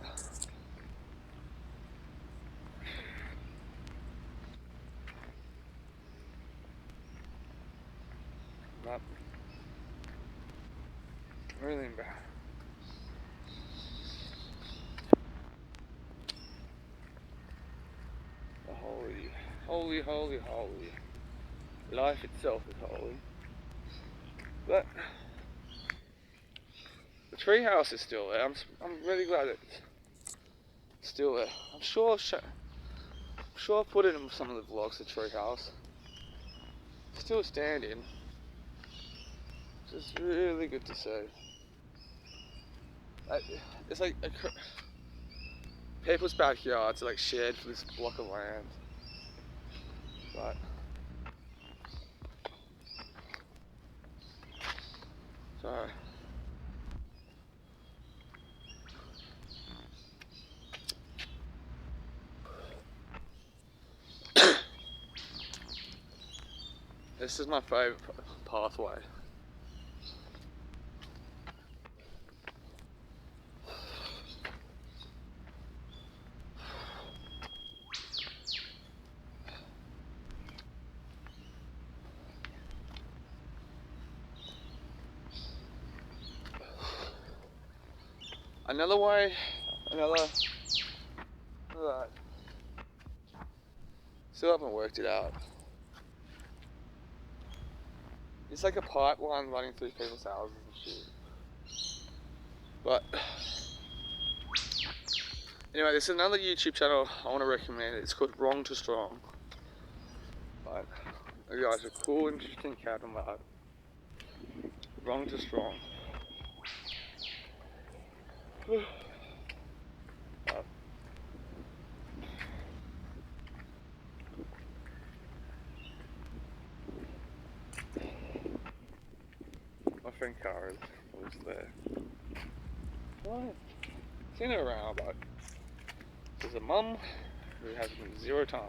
really bad. Holy. Life itself is holy. But the treehouse is still there. I'm really glad it's still there. I'm sure I put it in some of the vlogs, the treehouse. Still standing. It's really good to see. It's like people's backyards are like shared for this block of land. But so this is my favourite pathway. Another way, still haven't worked it out. It's like a pipeline running through people's houses and shit. But anyway, there's another YouTube channel I want to recommend. It's called Wrong to Strong. But you guys are cool, interesting cat and that. Wrong to Strong. My friend Cara was there. Well, seen her around, but there's a mum who has zero time.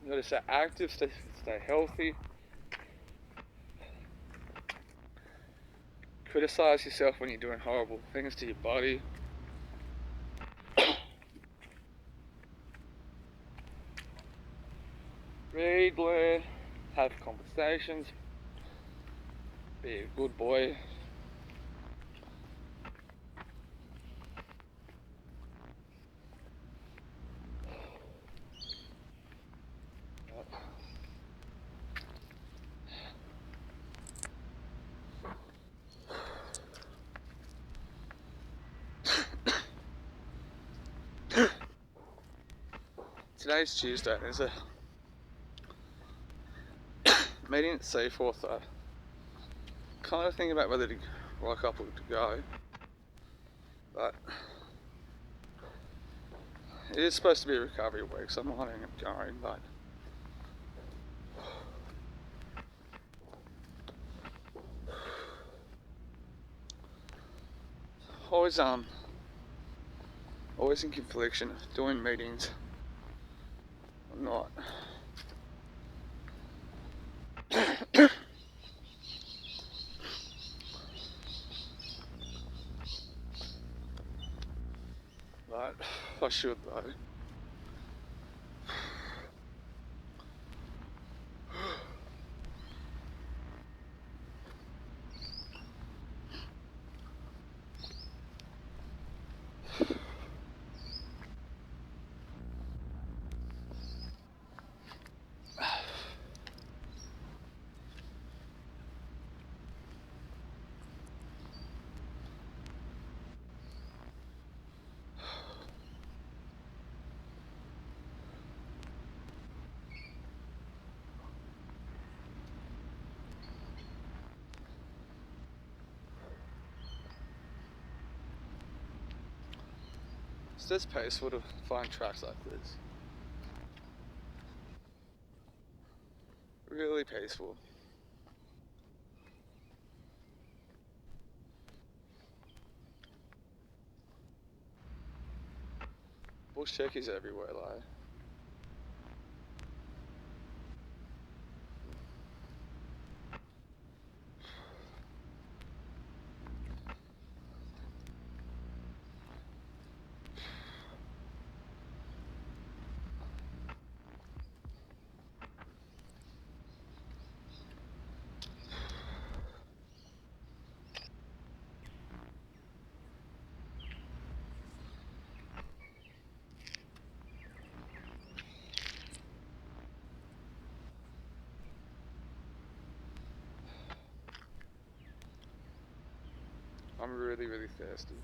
You gotta stay active, stay healthy. Criticize yourself when you're doing horrible things to your body. Read, learn, have conversations. Be a good boy. Today's Tuesday. There's a meeting at Seaforth. Kind of thinking about whether to rock up or to go, but it is supposed to be a recovery week, so I might end up going. But always in confliction doing meetings or not. But I should though. It's just peaceful to find tracks like this. Really peaceful. Bush turkeys everywhere, like. I'm really, really thirsty.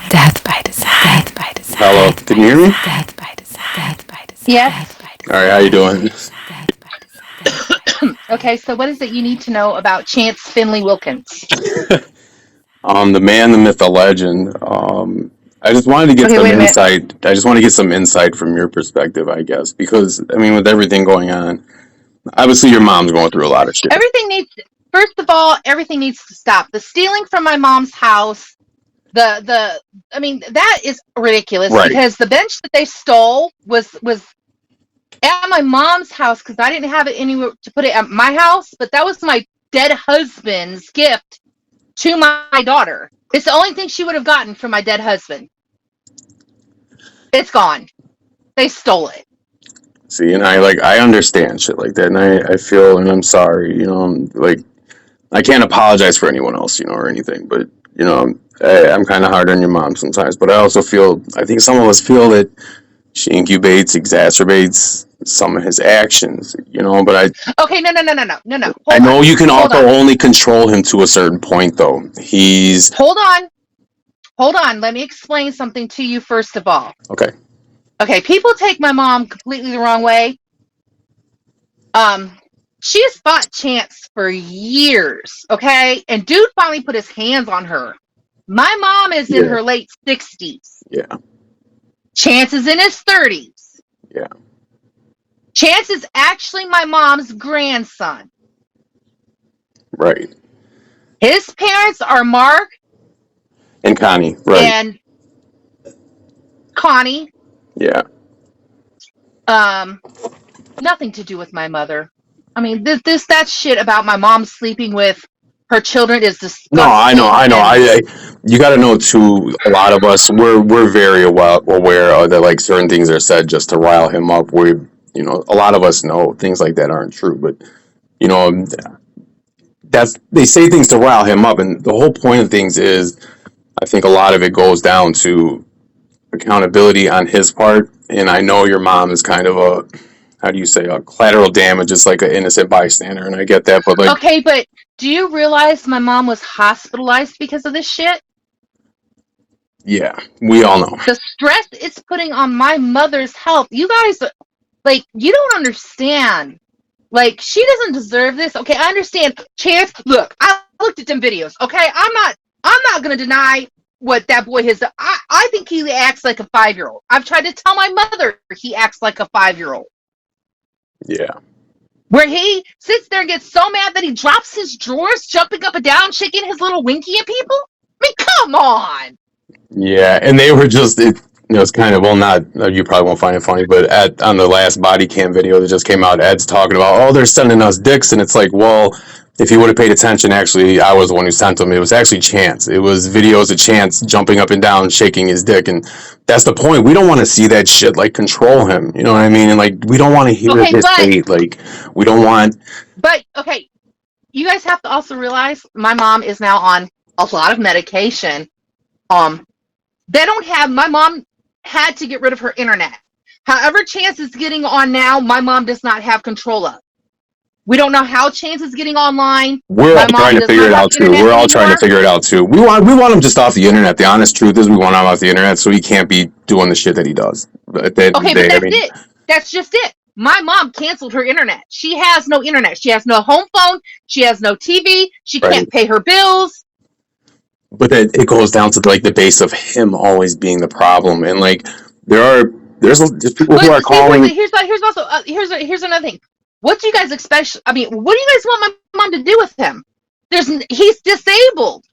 Death by design. Death by design. Hello, can you hear me? Death by design. Death by design. Yes. All right, how you doing? Okay, so what is it you need to know about Chance Finley Wilkins? The man, the myth, the legend. I just wanted to get Okay, some wait a minute. insight. I just want to get some insight from your perspective, I guess, because I mean, with everything going on, obviously your mom's going through a lot of shit. First of all, everything needs to stop. The stealing from my mom's house, I mean, that is ridiculous Right. because the bench that they stole was at my mom's house because I didn't have it anywhere to put it at my house, but that was my dead husband's gift to my daughter. It's the only thing she would have gotten from my dead husband. It's gone. They stole it. See, and I understand shit like that, and I feel, and I'm sorry, like I can't apologize for anyone else, or anything, but I'm kind of hard on your mom sometimes, but I also feel, I think some of us feel that she incubates, exacerbates some of his actions, but Okay, no. I know you can also on. only control him to a certain point, though. Hold on. Let me explain something to you first of all. Okay, people take my mom completely the wrong way. She has fought Chance for years, okay? And dude finally put his hands on her. My mom is in her late 60s. Yeah. Chance is in his 30s. Yeah. Chance is actually my mom's grandson. Right. His parents are Mark and Connie, right? And Connie. Yeah. Nothing to do with my mother. I mean, that shit about my mom sleeping with her children is disgusting. No, I know. You got to know too. A lot of us, we're very aware that like certain things are said just to rile him up. A lot of us know things like that aren't true, but they say things to rile him up, and the whole point of things is, I think a lot of it goes down to accountability on his part. And I know your mom is kind of a collateral damage. It's like an innocent bystander, and I get that, but like, okay, but do you realize my mom was hospitalized because of this shit? Yeah, we all know the stress it's putting on my mother's health. You guys, like, you don't understand. Like, she doesn't deserve this. Okay, I understand. Chance, look, I looked at them videos. Okay, I'm not gonna deny what that boy has done. I think he acts like a 5-year-old. I've tried to tell my mother he acts like a 5-year-old. Yeah. Where he sits there and gets so mad that he drops his drawers, jumping up and down, shaking his little winky at people. I mean, come on. Yeah, and they were just, it's kind of, well, not, you probably won't find it funny, but on the last body cam video that just came out, Ed's talking about, oh, they're sending us dicks, and it's like, well, if you would have paid attention, actually, I was the one who sent them. It was actually Chance. It was videos of Chance jumping up and down, shaking his dick, and that's the point. We don't want to see that shit, like, control him, you know what I mean? And, like, we don't want to hear his hate, like, we don't want... But, okay, you guys have to also realize my mom is now on a lot of medication. My mom had to get rid of her internet. However Chance is getting on now, my mom does not have control of. We don't know how Chance is getting online. We're all trying to figure it out too. We're all trying to figure it out too. We want him just off the internet. The honest truth is we want him off the internet so he can't be doing the shit that he does. But that's it. That's just it. My mom canceled her internet. She has no internet. She has no home phone. She has no TV. She can't pay her bills. But it goes down to like the base of him always being the problem, and like there's just people who are calling. Here's another thing. What do you guys expect? I mean, what do you guys want my mom to do with him? He's disabled.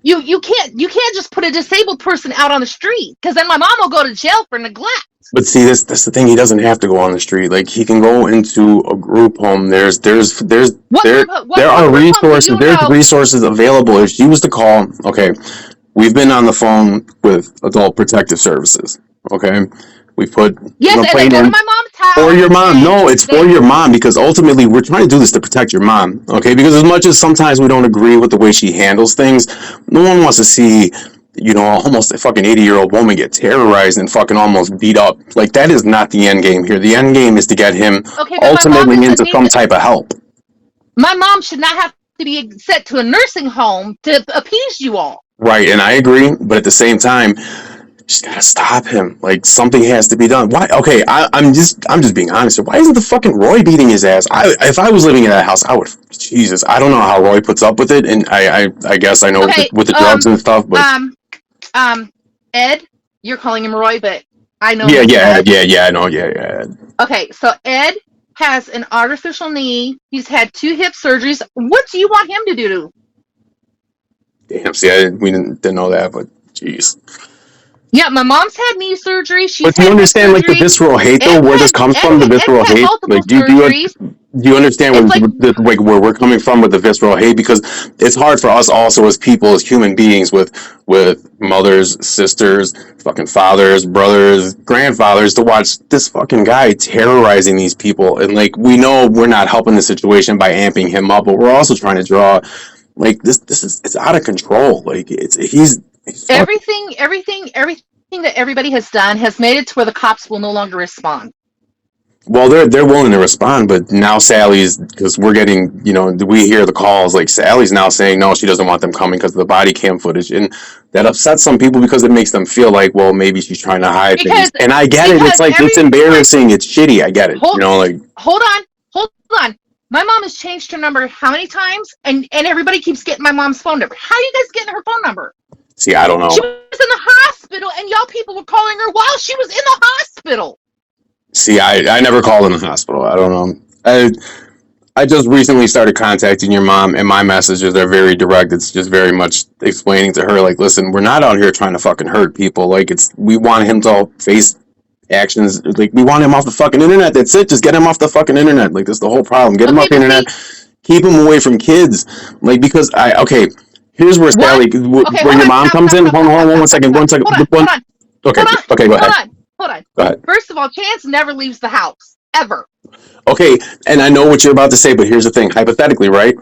You can't just put a disabled person out on the street, because then my mom will go to jail for neglect. But see, that's the thing. He doesn't have to go on the street. Like, he can go into a group home. There are resources. There's resources available. If she was to call, okay, we've been on the phone with Adult Protective Services. Okay, we put complaint in my mom's house. For your mom. No, it's for your mom, because ultimately we're trying to do this to protect your mom. Okay, because as much as sometimes we don't agree with the way she handles things, no one wants to see, almost a fucking 80-year-old woman get terrorized and fucking almost beat up. Like, that is not the end game here. The end game is to get him ultimately into some type of help. My mom should not have to be sent to a nursing home to appease you all. Right, and I agree, but at the same time, just gotta stop him. Like something has to be done. Why? Okay, I'm just being honest here. Why isn't the fucking Roy beating his ass? If I was living in that house, I would. Jesus, I don't know how Roy puts up with it, and I guess I know Okay, with the drugs and stuff, but Ed, you're calling him Roy, but I know him yeah, as yeah, Ed. yeah, I know, yeah. Okay, so Ed has an artificial knee. He's had 2 hip surgeries. What do you want him to do? Damn, see, we didn't know that, but jeez. Yeah, my mom's had knee surgery. She's But do you had hip understand, like, the surgery. visceral hate, though, where this comes from? The visceral Ed's had hate, multiple like, surgeries. do you understand It's like where we're coming from with the visceral hate? Because it's hard for us also as people, as human beings, with mothers, sisters, fucking fathers, brothers, grandfathers, to watch this fucking guy terrorizing these people, and like we know we're not helping the situation by amping him up, but we're also trying to draw like this is it's out of control. Like he's everything that everybody has done has made it to where the cops will no longer respond. Well, they're willing to respond, but now Sally's, because we're getting, we hear the calls, like Sally's now saying no, she doesn't want them coming because of the body cam footage, and that upsets some people because it makes them feel like, well, maybe she's trying to hide things. And I get it. It's like it's embarrassing. It's shitty. I get it. Hold on. My mom has changed her number how many times, and everybody keeps getting my mom's phone number. How are you guys getting her phone number? See, I don't know. She was in the hospital, and y'all people were calling her while she was in the hospital. See, I never called in the hospital. I don't know. I just recently started contacting your mom, and my messages are very direct. It's just very much explaining to her, like, listen, we're not out here trying to fucking hurt people. Like, we want him to face actions. Like, we want him off the fucking internet. That's it. Just get him off the fucking internet. Like, that's the whole problem. Get him off the internet. Keep him away from kids. Like, because here's where Sally, where your mom comes in. Hold on, one second. Hold on. Okay, go ahead. Hold on. Go ahead. First of all, Chance never leaves the house, ever. Okay, and I know what you're about to say, but here's the thing. Hypothetically, right?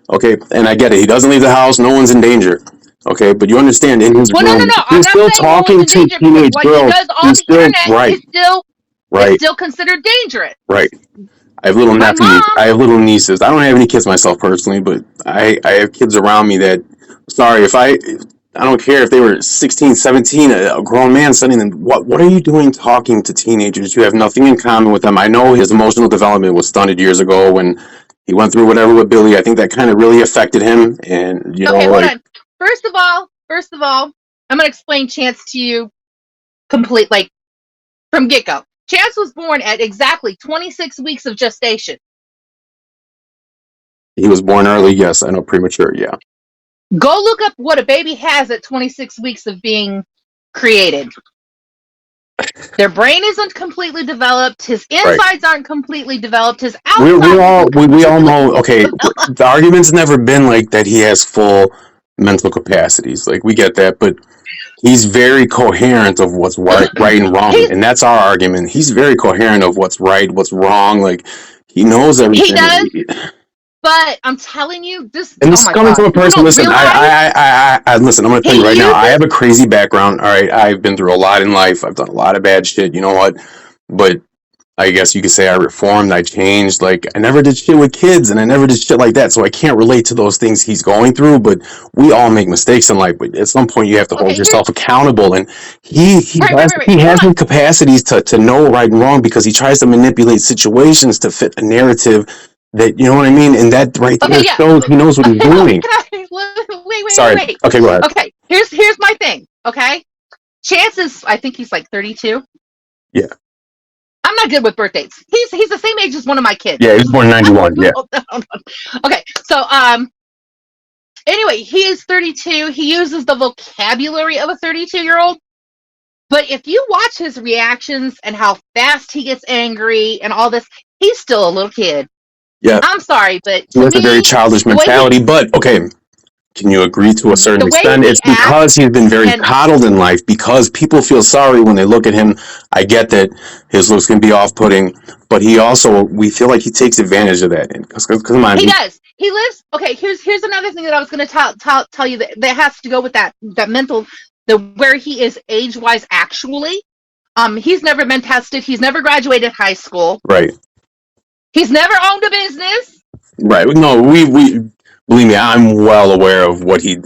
Okay, and I get it. He doesn't leave the house. No one's in danger. Okay, but you understand, in his room, No. he's still talking to teenage girls. He's still, right. It's still considered dangerous. Right. I have little nephews. I have little nieces. I don't have any kids myself personally, but I have kids around me that, sorry, if I don't care if they were 16, 17, a grown man sending them, what are you doing talking to teenagers? You have nothing in common with them. I know his emotional development was stunted years ago when he went through whatever with Billy. I think that kind of really affected him. And, hold on. First of all, I'm going to explain Chance to you complete, like, from get-go. Chance was born at exactly 26 weeks of gestation. He was born early, yes. I know, premature, yeah. Go look up what a baby has at 26 weeks of being created. Their brain isn't completely developed. His insides aren't completely developed. His outsides we all know. Okay, the argument's never been like that. He has full mental capacities. Like we get that, but he's very coherent of what's right and wrong, and that's our argument. He's very coherent of what's right, what's wrong. Like he knows everything. He does. But I'm telling you, this. And this is coming from a person. Listen, I listen. I'm going to tell you right now. I have a crazy background. All right, I've been through a lot in life. I've done a lot of bad shit. You know what? But I guess you could say I reformed. I changed. Like I never did shit with kids, and I never did shit like that. So I can't relate to those things he's going through. But we all make mistakes in life. But at some point, you have to hold yourself accountable. And he has the capacities to know right and wrong because he tries to manipulate situations to fit a narrative. That, you know what I mean? And that right there shows he knows what he's doing. Wait. Sorry. Okay, go ahead. Okay, here's my thing, okay? Chance is, I think he's like 32. Yeah. I'm not good with birth dates. He's the same age as one of my kids. Yeah, he's born in 91, yeah. Okay, so, anyway, he is 32. He uses the vocabulary of a 32-year-old. But if you watch his reactions and how fast he gets angry and all this, he's still a little kid. Yeah, I'm sorry, but he has a very childish mentality. But okay, can you agree to a certain extent? It's because he's been very coddled in life. Because people feel sorry when they look at him. I get that his looks can be off-putting, but we feel like he takes advantage of that. Come on, he does. He lives. Okay, here's another thing that I was going to tell you that has to go with that mental, where he is age-wise. Actually, he's never been tested. He's never graduated high school. Right. He's never owned a business. Right. No, we believe me, I'm well aware of what he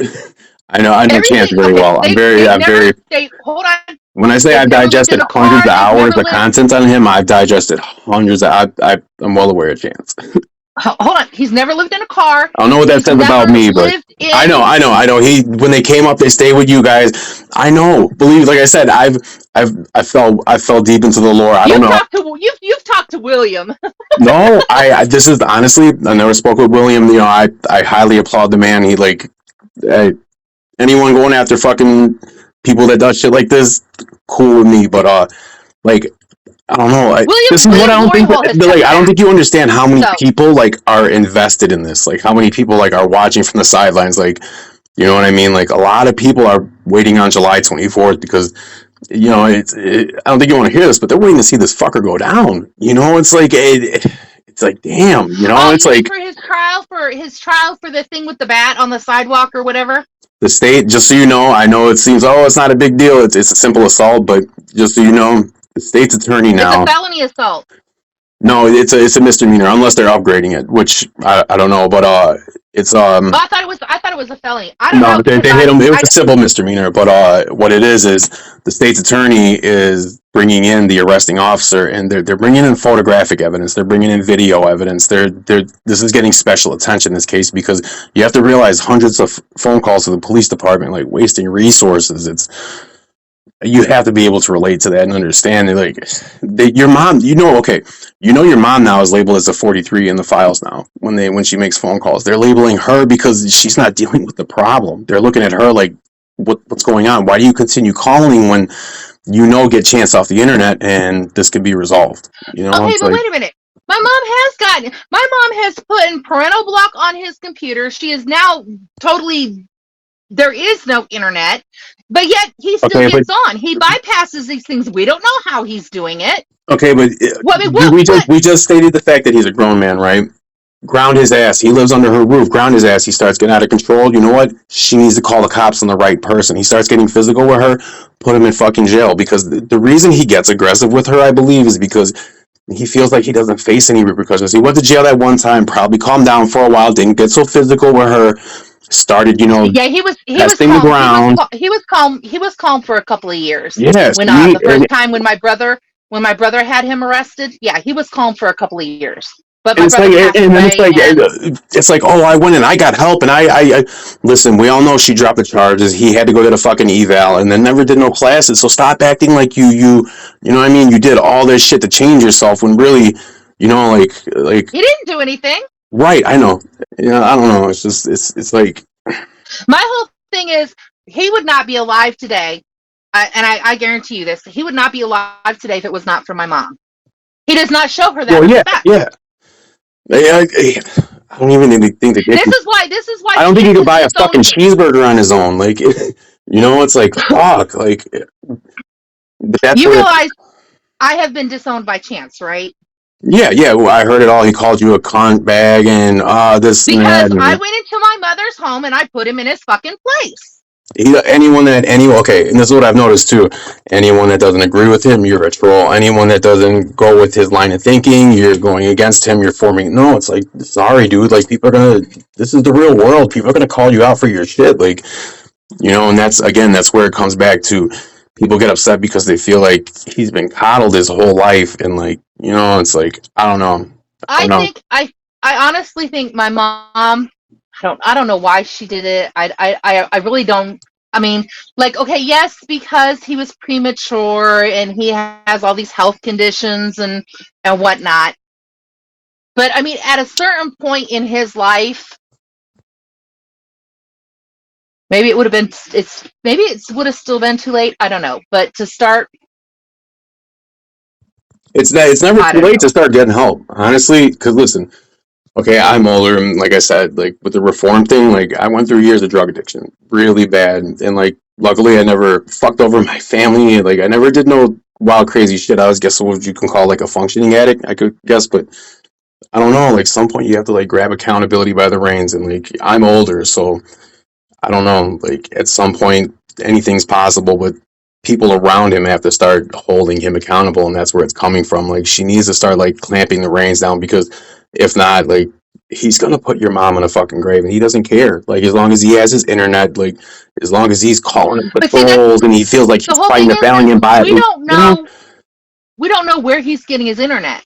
I know Chance Everything. very Okay, well. they've I'm never. very. They hold on. When I say They've I've never lived digested in a hundreds car. of They've hours never of lived. content on him, I've digested hundreds of. I'm well aware of Chance. Hold on. He's never lived in a car. I don't know what that He's says about never me, but lived in. I know. He when they came up, they stayed with you guys. I know. Believe, like I said, I fell deep into the lore. I don't know. You've talked to William. No, this is honestly, I never spoke with William. You know, I highly applaud the man. He like, I, anyone going after fucking people that does shit like this, cool with me. But like I don't know. This is what I William don't Glory think. Hole has Like kept I don't back. think you understand how many So people like are invested in this. Like how many people like are watching from the sidelines. Like you know what I mean. Like a lot of people are waiting on July 24th because you know I don't think you want to hear this, but they're waiting to see this fucker go down. You know, it's like it's like damn. You know, oh, it's you mean like for his trial for the thing with the bat on the sidewalk or whatever? the state. Just so you know, I know it seems it's not a big deal. It's a simple assault, but just so you know, the state's attorney It's a now. felony assault. No, it's a misdemeanor unless they're upgrading it, which I don't know, but it's Oh, I thought it was a felony. I don't no, know because they hit him. It was a civil misdemeanor, but what it is the state's attorney is bringing in the arresting officer, and they're bringing in photographic evidence, they're bringing in video evidence. They're this is getting special attention in this case because you have to realize hundreds of phone calls to the police department, like wasting resources. You have to be able to relate to that and understand it. Like your mom, okay, your mom now is labeled as a 43 in the files now. When she makes phone calls, they're labeling her because she's not dealing with the problem. They're looking at her like, what's going on? Why do you continue calling when get chance off the internet and this can be resolved? Okay, It's but like wait a minute. My mom has put in parental block on his computer. She is now totally, there is no internet, but yet he still okay, but gets on. He bypasses these things. We don't know how he's doing it. okay, but What, I mean, we just stated the fact that he's a grown man, right? Ground his ass. He lives under her roof. Ground his ass. He starts getting out of control. You know what? She needs to call the cops on the right person. He starts getting physical with her. Put him in fucking jail because the reason he gets aggressive with her, I believe, is because he feels like he doesn't face any repercussions. He went to jail that one time, probably calmed down for a while, didn't get so physical with her, started, yeah, he was testing the calm. ground. He was calm. He was calm for a couple of years. Yes, When the first time when my brother had him arrested, yeah, he was calm for a couple of years. But and my it's brother like, passed and then away, and it's like, oh, I went and I got help, and I listen. We all know she dropped the charges. He had to go to the fucking eval, and then never did no classes. So stop acting like you know what I mean. You did all this shit to change yourself when really, like he didn't do anything. right. I know. I don't know. It's just it's like My whole thing is he would not be alive today, and I guarantee you this: he would not be alive today if it was not for my mom. He does not show her that respect. yeah. I don't even think that This is why. I don't think he could buy a fucking disowned me. cheeseburger on his own. Like, it's like fuck. Like, but that's You what. realize I have been disowned by Chance, right? Yeah. Well, I heard it all. He called you a cunt bag and this and Because that. I And went into my mother's home and I put him in his fucking place. okay, and this is what I've noticed too. Anyone that doesn't agree with him, you're a troll. Anyone that doesn't go with his line of thinking, you're going against him. You're forming. No, it's like sorry, dude. Like people are gonna. This is the real world. People are gonna call you out for your shit. Like and that's where it comes back to. People get upset because they feel like he's been coddled his whole life, and like it's like I don't know. I honestly think my mom. I don't know why she did it. I really don't. I mean, like, okay, yes, because he was premature and he has all these health conditions and whatnot. But I mean, at a certain point in his life, maybe it would have been. Maybe it would have still been too late. I don't know. But to start, It's never too late to start getting help, honestly. Because listen, okay, I'm older, and like I said, like with the reform thing, like I went through years of drug addiction, really bad, and like luckily I never fucked over my family. Like I never did no wild crazy shit. I was guess what you can call like a functioning addict, I could guess, but I don't know. Like some point you have to like grab accountability by the reins, and like I'm older, so I don't know. Like at some point anything's possible, but people around him have to start holding him accountable, and that's where it's coming from. Like she needs to start like clamping the reins down because if not, like he's gonna put your mom in a fucking grave, and he doesn't care. Like as long as he has his internet, like as long as he's calling the But see, that's patrols and he feels like the he's whole fighting thing a is valiant we battle. don't You know, know. We don't know where he's getting his internet.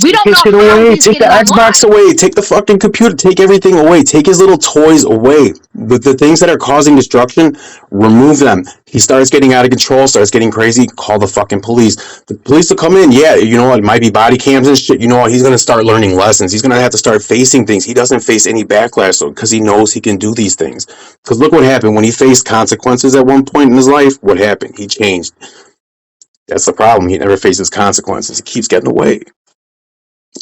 We take don't his know shit how away. he's Take the getting Xbox online. away. Take the fucking computer. Take everything away. Take his little toys away. The things that are causing destruction, remove them. He starts getting out of control, starts getting crazy, call the fucking police. The police will come in. Yeah, you know what? It might be body cams and shit. You know what? He's going to start learning lessons. He's going to have to start facing things. He doesn't face any backlash because he knows he can do these things. Because look what happened when he faced consequences at one point in his life. What happened? He changed. That's the problem. He never faces consequences. He keeps getting away.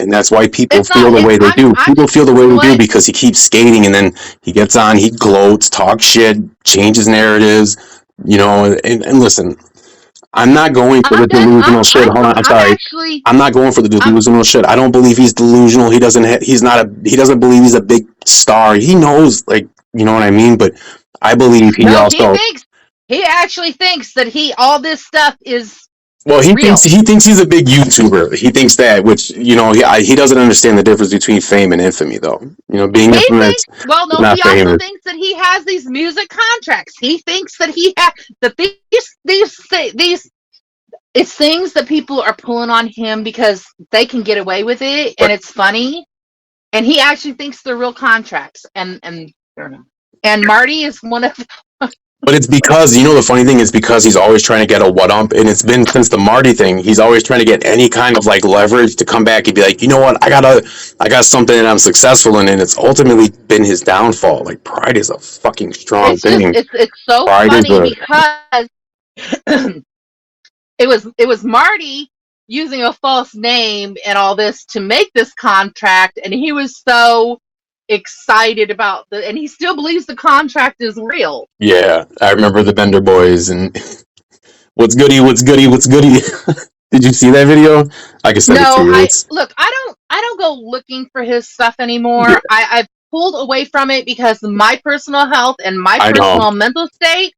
And that's why people It's feel not. the way they do. I'm People just. feel the way You know they do what? because he keeps skating and then he gets on, he gloats, talks shit, changes narratives, you know. And listen, I'm not going for the I'm done. delusional shit. Hold on, I'm I'm sorry. actually. I'm not going for the I'm delusional shit. I don't believe he's delusional. He doesn't. He's not a. He doesn't believe he's a big star. He knows, like, you know what I mean. But I believe he no. also. He actually thinks that all this stuff is Well, real. he thinks he's a big YouTuber. He thinks that, which you know, he doesn't understand the difference between fame and infamy, though. You know, being He infamous thinks. Well, is no. not He also famous. thinks that he has these music contracts. He thinks that that these it's things that people are pulling on him because they can get away with it and But it's funny. And he actually thinks they're real contracts. And I don't know. And Marty is one of. but it's because you know the funny thing is because he's always trying to get a what up, and it's been since the Marty thing. He's always trying to get any kind of like leverage to come back and be like, you know what, I got something that I'm successful in, and it's ultimately been his downfall. Like pride is a fucking strong It's just thing. it's so Pride is funny a because it was Marty using a false name and all this to make this contract, and he was so excited about and he still believes the contract is real. yeah. I remember the Bender Boys and what's goody, what's goody, what's goody. Did you see that video? I can send it to No, you. I It's look, I don't go looking for his stuff yeah, anymore. I've pulled away from it because my personal health and my I know. personal mental state,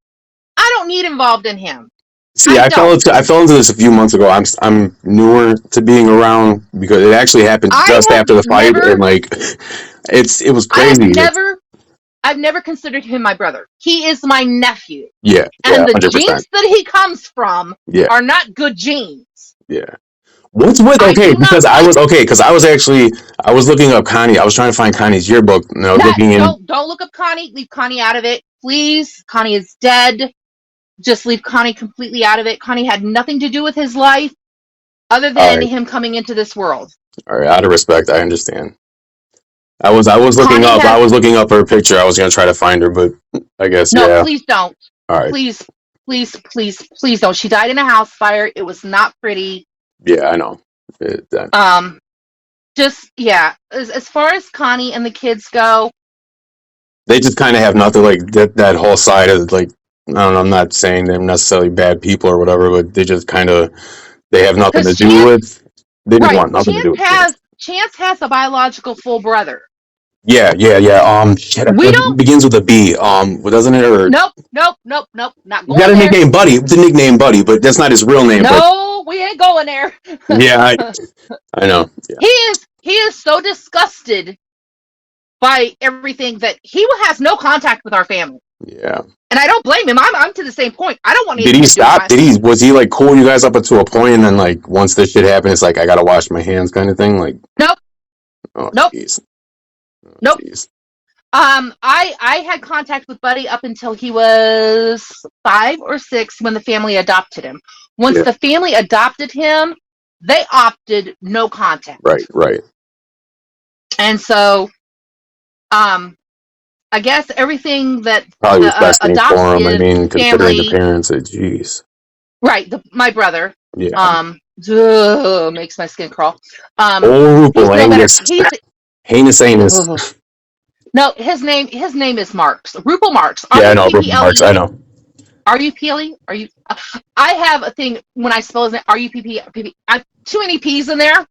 I don't need involved in him. See, I don't. I fell into this a few months ago. I'm newer to being around because it actually happened I just have after the fight, and never like it was I have crazy. I've never considered him my brother. He is my nephew. Yeah, yeah, And the 100%. genes that he comes from Yeah, are not good genes. yeah. What's with I okay? do not Because I like was okay. Because I was looking up Connie. I was trying to find Connie's yearbook, and I was that. looking in. Don't look up Connie. Leave Connie out of it. Please. Connie is dead. Just leave Connie completely out of it. Connie had nothing to do with his life other All than right, him coming into this world. all right. Out of respect, I understand. Connie I has was looking up her picture. I was gonna try to find her, but I guess no, yeah. please don't. All right. Please, please don't. She died in a house fire. It was not pretty. Yeah, I know. Um, just yeah. As far as Connie and the kids go, They just kind of have nothing like that whole side of like I don't know. I'm not saying they're necessarily bad people or whatever, but they just kind of they have nothing to because do with. They just right, want nothing to do with kids. Chance has a biological full brother. Yeah, yeah, yeah. Shit, I feel We like it don't. begins with a B. Doesn't it? Or Nope. Not he's got going a there. nickname Buddy. It's a nickname Buddy, but that's not his real name. But No, we ain't going there. yeah, I know. Yeah, He is so disgusted by everything that he has no contact with our family. yeah. And I don't blame him. I'm to the same point. I don't want Did anything he to do with stop? my. Was he like cool you guys up to a point, and then like once this shit happened, it's like I gotta wash my hands kind of thing? Like, Nope. oh Nope. jeez, oh Nope. jeez. I had contact with Buddy up until he was 5 or 6 when the family adopted him. Once Yeah, the family adopted him, they opted no contact. right, right. And so, I guess everything that Probably was the best thing for him. I adoptive mean, considering the family, parents, jeez. right? My brother, Yeah. makes my skin crawl. Oh, He's no better. Angus. He's Heinous anus. ugh. No. His name is Marks. Rupel Marks. Yeah, I know. Rupert Marks. RUPPLE. I know. Are you Peely? Are you? I have a thing when I spell his name. RUPP. I too many P's in there.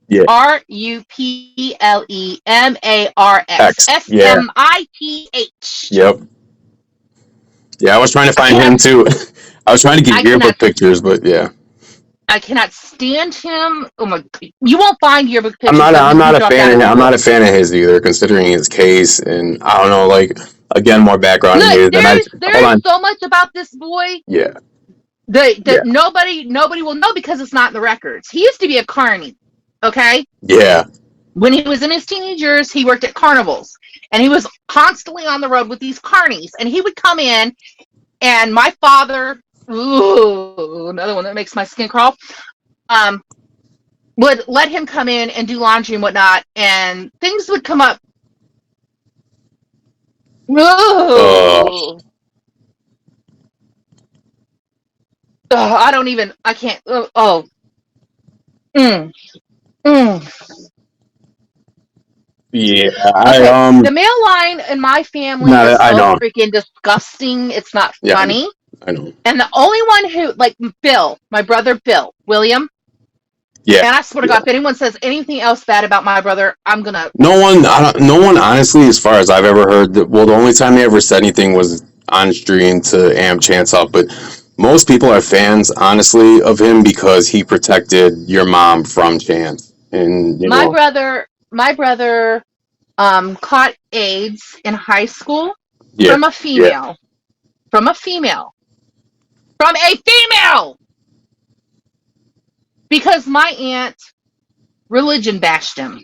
Yeah. RUPLEMARX. X. Yeah. SMITH. Yep. Yeah, I was trying to find him too. I was trying to I get yearbook cannot. pictures, but yeah. I cannot stand him. Oh my! You won't find yearbook I'm pictures not. of I'm him. He not a dropped fan out of. of I'm not Google. a fan of his either, considering his case. And I don't know. Like again, more background on Look, you. Then I there hold is on. so much about this boy Yeah. that Yeah. nobody will know because it's not in the records. He used to be a carny. Okay, Yeah. when he was in his teenage years, he worked at carnivals, and he was constantly on the road with these carnies. And he would come in, and my father, ooh, another one that makes my skin crawl, um, would let him come in and do laundry and whatnot, and things would come up. Oh. Ooh, I don't even. I can't. Oh. Mm, mm. Yeah. Okay, I. the male line in my family Not. is I so know. freaking disgusting. It's not Yeah. funny. I know. And the only one who, like Bill, my brother Bill, William, Yeah. and I swear to Yeah. God, if anyone says anything else bad about my brother, I'm gonna. No one. I don't, no one. Honestly, as far as I've ever heard, that. Well, the only time they ever said anything was on stream to amp Chance up, but. Most people are fans, honestly, of him because he protected your mom from Chance, and you My know, brother, caught AIDS in high school yeah, from a yeah, female, from a female, from a female, because my aunt religion bashed him.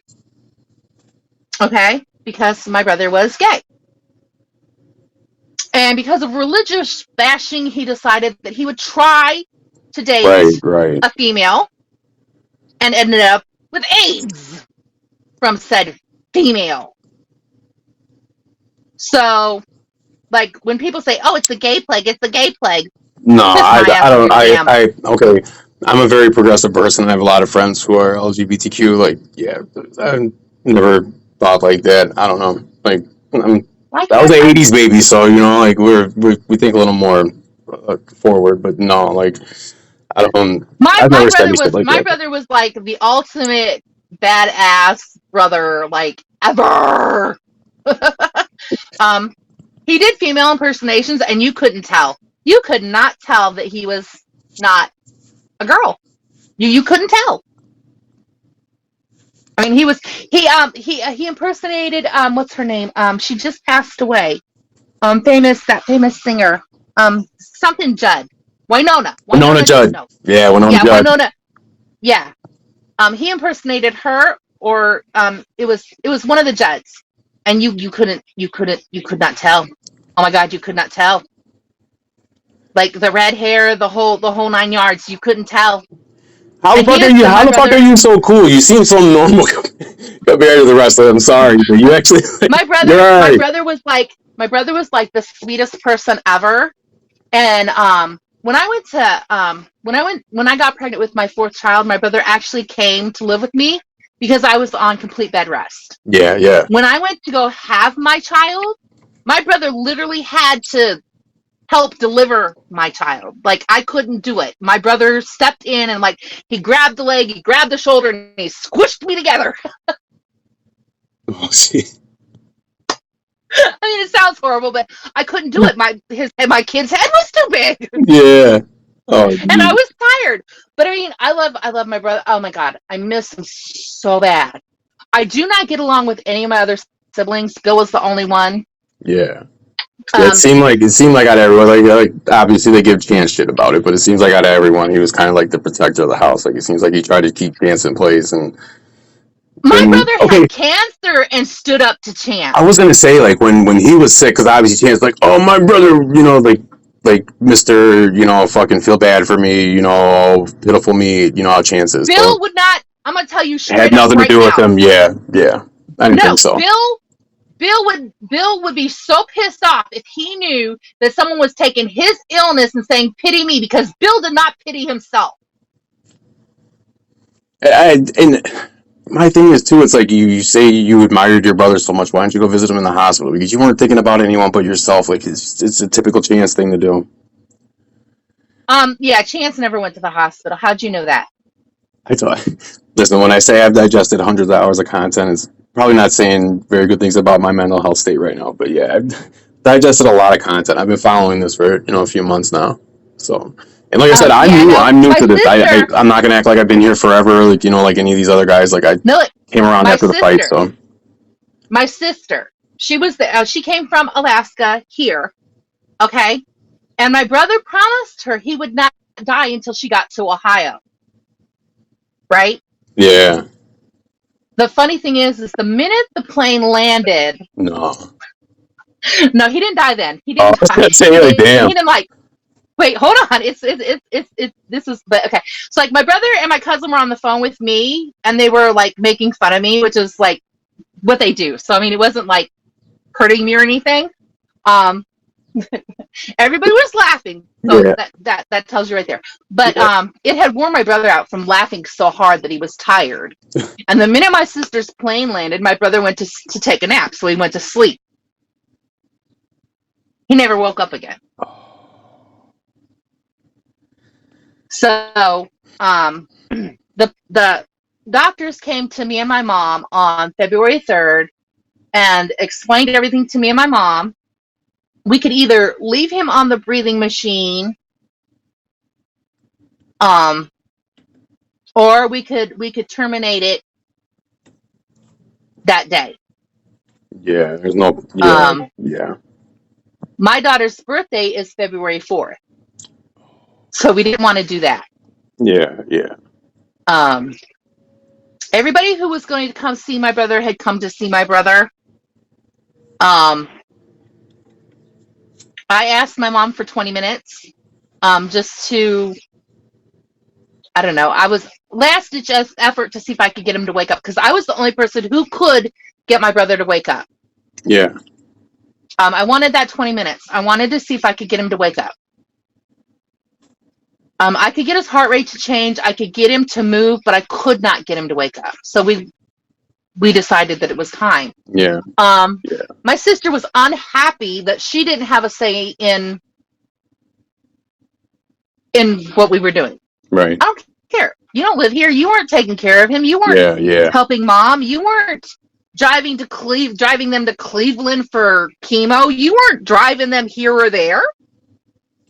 Okay, because my brother was gay. And because of religious bashing, he decided that he would try to date right, right. a female and ended up with AIDS from said female. So, like, when people say, oh, it's the gay plague, it's the gay plague, No, kiss my I ass under don't. your damn. Okay. I'm a very progressive person. I have a lot of friends who are LGBTQ. Like, yeah, I never thought like that. I don't know. Like, I'm, Why I was can't an I? '80s baby, so you know, like we think a little more forward. But no, like I don't. My I've my never said brother any shit was like my that. brother was like the ultimate badass brother, like ever. um, he did female impersonations, and you couldn't tell. You could not tell that he was not a girl. You couldn't tell. I mean, he impersonated what's her name? She just passed away. Famous singer. Something Judd. Winona Winona Judd. no. Yeah, Winona Yeah, Judd. Winona. Yeah. He impersonated her, or it was one of the Judds, and you could not tell. Oh my God, you could not tell. Like the red hair, the whole 9 yards. You couldn't tell. How the And fuck are you? How my the fuck are brother, you so cool? You seem so normal compared to the rest of them. Sorry, but you actually like, my you're brother, my alright. brother was like my brother was like the sweetest person ever. And when I got pregnant with my fourth child, my brother actually came to live with me because I was on complete bed rest. Yeah, yeah. When I went to go have my child, my brother literally had to help deliver my child. Like I couldn't do it. My brother stepped in and like he grabbed the leg, he grabbed the shoulder, and he squished me together. Oh, see. I mean, it sounds horrible, but I couldn't do it. My kid's head was too big, Yeah. Oh, and I geez. was tired. But I mean, I love my brother. Oh my God, I miss him so bad. I do not get along with any of my other siblings. Bill was the only one. Yeah. Yeah, Um, it seemed like out of everyone, like obviously they give Chance shit about it, but it seems like out of everyone, he was kind of like the protector of the house. Like it seems like he tried to keep Chance in place, and my when brother okay, had cancer and stood up to I Chance. was gonna say like when he was sick, because obviously Chance like, oh my brother, like Mister, fucking feel bad for me, oh pitiful me, how Chance is, but Bill would not. I'm gonna tell you it had straight up nothing to right do with now. him. Yeah, yeah, I didn't think No, so. Bill would be so pissed off if he knew that someone was taking his illness and saying pity me, because Bill did not pity himself. And my thing is too, it's like you say you admired your brother so much. Why don't you go visit him in the hospital? Because you weren't thinking about anyone but yourself. Like it's a typical Chance thing to do. Yeah, Chance never went to the hospital. How'd you know that? I thought, listen, when I say I've digested hundreds of hours of content, it's probably not saying very good things about my mental health state right now. But yeah, I've digested a lot of content. I've been following this for a few months now. So And like I said, Yeah, no, I'm new my to this. sister. I'm not gonna act like I've been here forever, like like any of these other guys. Like I No, came around my after the fight, sister. so My sister. She came from Alaska here. Okay, and my brother promised her he would not die until she got to Ohio. Right. yeah, The funny thing is the minute the plane landed, no. no, he didn't die then. He Oh, I didn't was die. gonna say, like, He damn. didn't like. Wait, hold on. It's this is but okay. So like my brother and my cousin were on the phone with me and they were like making fun of me, which is like what they do. So I mean it wasn't like hurting me or anything. Um Everybody was laughing. So Yeah, that tells you right there. But yeah. it had worn my brother out from laughing so hard that he was tired. And the minute my sister's plane landed, my brother went to take a nap, so he went to sleep. He never woke up again. So the doctors came to me and my mom on February 3rd and explained everything to me and my mom. We could either leave him on the breathing machine, or we could terminate it that day. Yeah, there's no. Yeah, Um, yeah, my daughter's birthday is February 4th, so we didn't want to do that. yeah, yeah. Um, Everybody who was going to come see my brother had come to see my brother. I asked my mom for 20 minutes, just to, I don't know. I was last ditch effort to see if I could get him to wake up because I was the only person who could get my brother to wake up. Yeah. I wanted that 20 minutes. I wanted to see if I could get him to wake up. I could get his heart rate to change. I could get him to move, but I could not get him to wake up. So we decided that it was time. Yeah. Yeah. My sister was unhappy that she didn't have a say in what we were doing. Right. I don't care. You don't live here. You weren't taking care of him. You weren't helping mom. You weren't driving them to Cleveland for chemo. You weren't driving them here or there.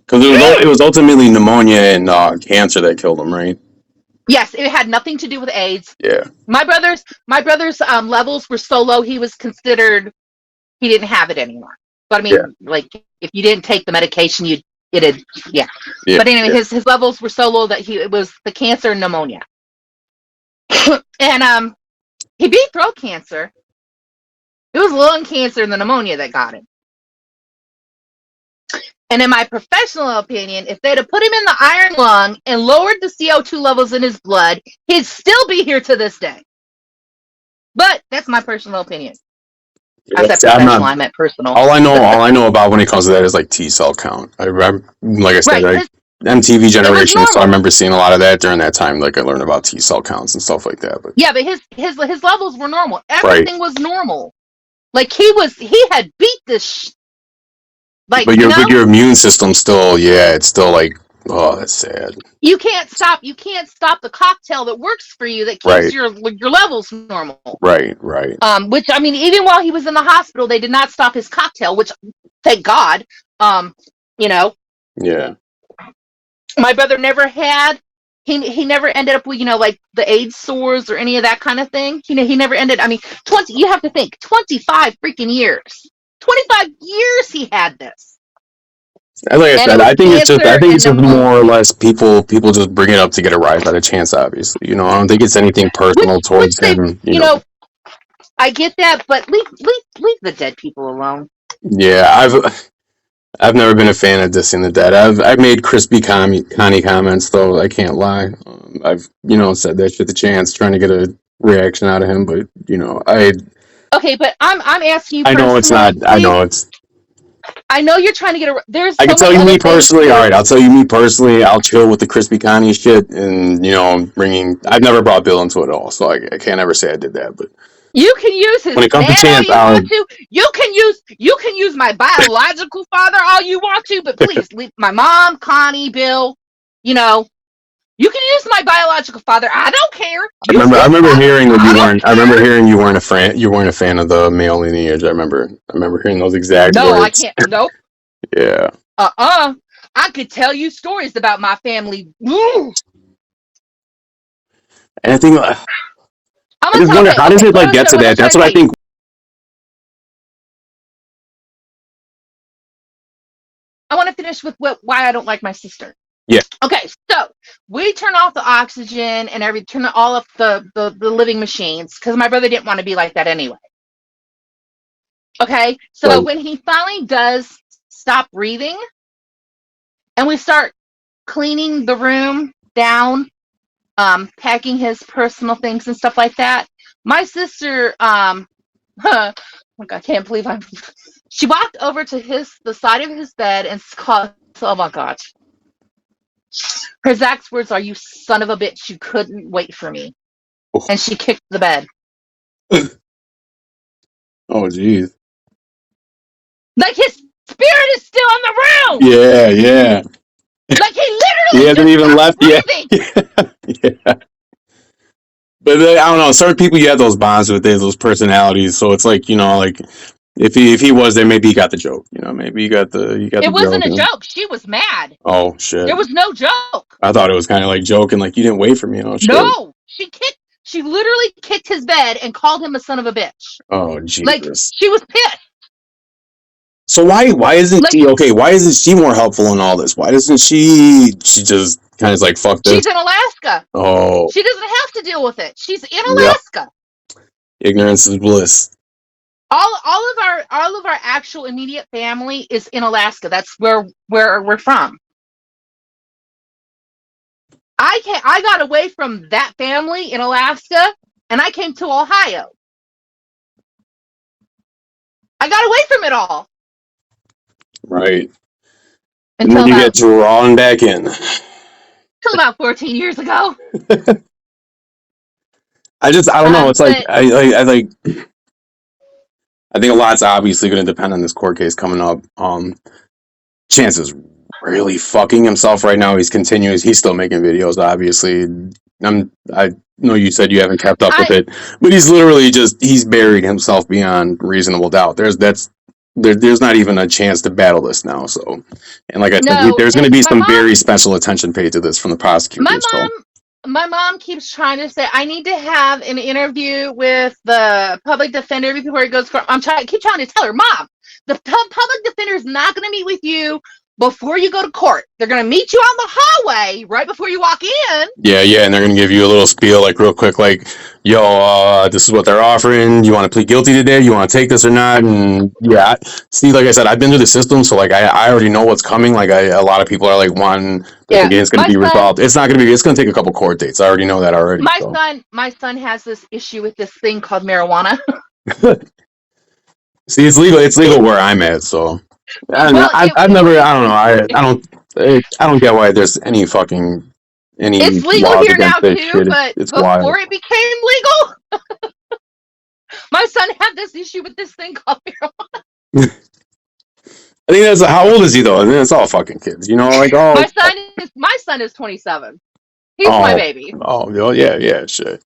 Because it was ultimately pneumonia and cancer that killed him, right? Yes, it had nothing to do with AIDS. Yeah. My brother's levels were so low he was considered he didn't have it anymore. But I mean, like if you didn't take the medication, yeah. But anyway, his levels were so low that it was the cancer and pneumonia. And he beat throat cancer. It was lung cancer and the pneumonia that got him. And in my professional opinion, if they'd have put him in the iron lung and lowered the CO2 levels in his blood, he'd still be here to this day. But that's my personal opinion. I said professional, I meant personal. All I know about when it comes to that is like T cell count. Like I said, MTV generation, so I remember seeing a lot of that during that time. Like I learned about T cell counts and stuff like that. But yeah, but his levels were normal. Everything was normal. Like he had beat this. Like, but your immune system still, it's still like, oh, that's sad. You can't stop the cocktail that works for you that keeps your levels normal. Right. Which I mean, even while he was in the hospital, they did not stop his cocktail, which thank God. Yeah. My brother never had. He never ended up with like the AIDS sores or any of that kind of thing. He never ended. I mean, 20. You have to think 25 freaking years. 25 years he had this. Like I said, I think it's just more or less people just bring it up to get a rise out of chance. Obviously, I don't think it's anything personal towards him. I get that, but leave the dead people alone. Yeah, I've never been a fan of dissing the dead. I've made crispy Connie comments though. I can't lie. I've said that shit to Chance, trying to get a reaction out of him, but Okay, but I'm asking you. I know it's not. I know it's. I know you're trying to get a. There's. I can tell you me personally. All right, I'll tell you me personally. I'll chill with the crispy Connie shit, and bringing. I've never brought Bill into it at all, so I can't ever say I did that. But you can use his. When it comes to Chance, you can use my biological father all you want to, but please leave my mom, Connie, Bill. You can use my biological father. I don't care. I remember hearing that you weren't. I remember hearing you weren't a fan. You weren't a fan of the male lineage. I remember hearing those exact words. No, I can't. Nope. Yeah. I could tell you stories about my family. Ooh. And I think I'm I gonna just tell. wonder Okay, how does okay. it like get to What I'm that? trying That's to what I tell you. think. I want to finish with why I don't like my sister. Yeah. Okay, so we turn off the oxygen and turn all of the living machines because my brother didn't want to be like that anyway. Okay, so Right. when he finally does stop breathing, and we start cleaning the room down, packing his personal things and stuff like that. My sister, like I can't believe I'm. She walked over to the side of his bed and called. Oh my god. Her exact words are, "You son of a bitch! You couldn't wait for me," Oh, and she kicked the bed. oh, geez. Like his spirit is still in the room. Yeah, yeah. Like he He literally hasn't just even stopped left yet. breathing. Yeah. But I don't know. Certain people, you have those bonds with those personalities. So it's like, like if he was there, maybe he got the joke. Maybe you got the It wasn't joke. a joke. She was mad. Oh shit! There was no joke. I thought it was kind of like joking, like you didn't wait for me. Oh shit! No, she literally kicked his bed and called him a son of a bitch. Oh Like Jesus! she was pissed. So why isn't Like she okay? Why isn't she more helpful in all this? Why doesn't she just kind of like fuck this? she's in Alaska. Oh She doesn't have to deal with it. She's in yep, Alaska. ignorance is bliss. All of our actual immediate family is in Alaska. That's where we're from. I got away from that family in Alaska and I came to Ohio. I got away from it all Right, and until then you get about drawn back in. 14 years ago. I don't know. It's like But I think a lot's obviously going to depend on this court case coming up. Chance is really fucking himself right now. He's still making videos, obviously. I know you said you haven't kept up with I it, but he's buried himself beyond reasonable doubt. There's not even a chance to battle this now. So, and like I said, no, there's going and to be some very special attention paid to this from the my prosecutors. So, my mom keeps trying to say I need to have an interview with the public defender before he goes for. Keep trying to tell her, Mom, the public defender is not going to meet with you before you go to court. They're going to meet you on the hallway right before you walk in. yeah, and they're going to give you a little spiel, like real quick, like, yo, this is what they're offering. You want to plead guilty today? You want to take this or not? And yeah, see, like I said, I've been through the system, so like I already know what's coming. Like a lot of people are like wanting they're Yeah, thinking it's going to be resolved. It's not going to be. It's going to take a couple court dates. I already know that already. So. My son has this issue with this thing called marijuana. See, it's legal. It's legal where I'm at. So Well, I've never. I don't know. I don't get why there's any it's legal laws here now against this too, shit. but It's wild. before it became legal, my son had this issue with this thing called marijuana. I think that's how old is he though? I mean, it's all fucking kids, like My son is 27. He's my baby. oh yeah, shit.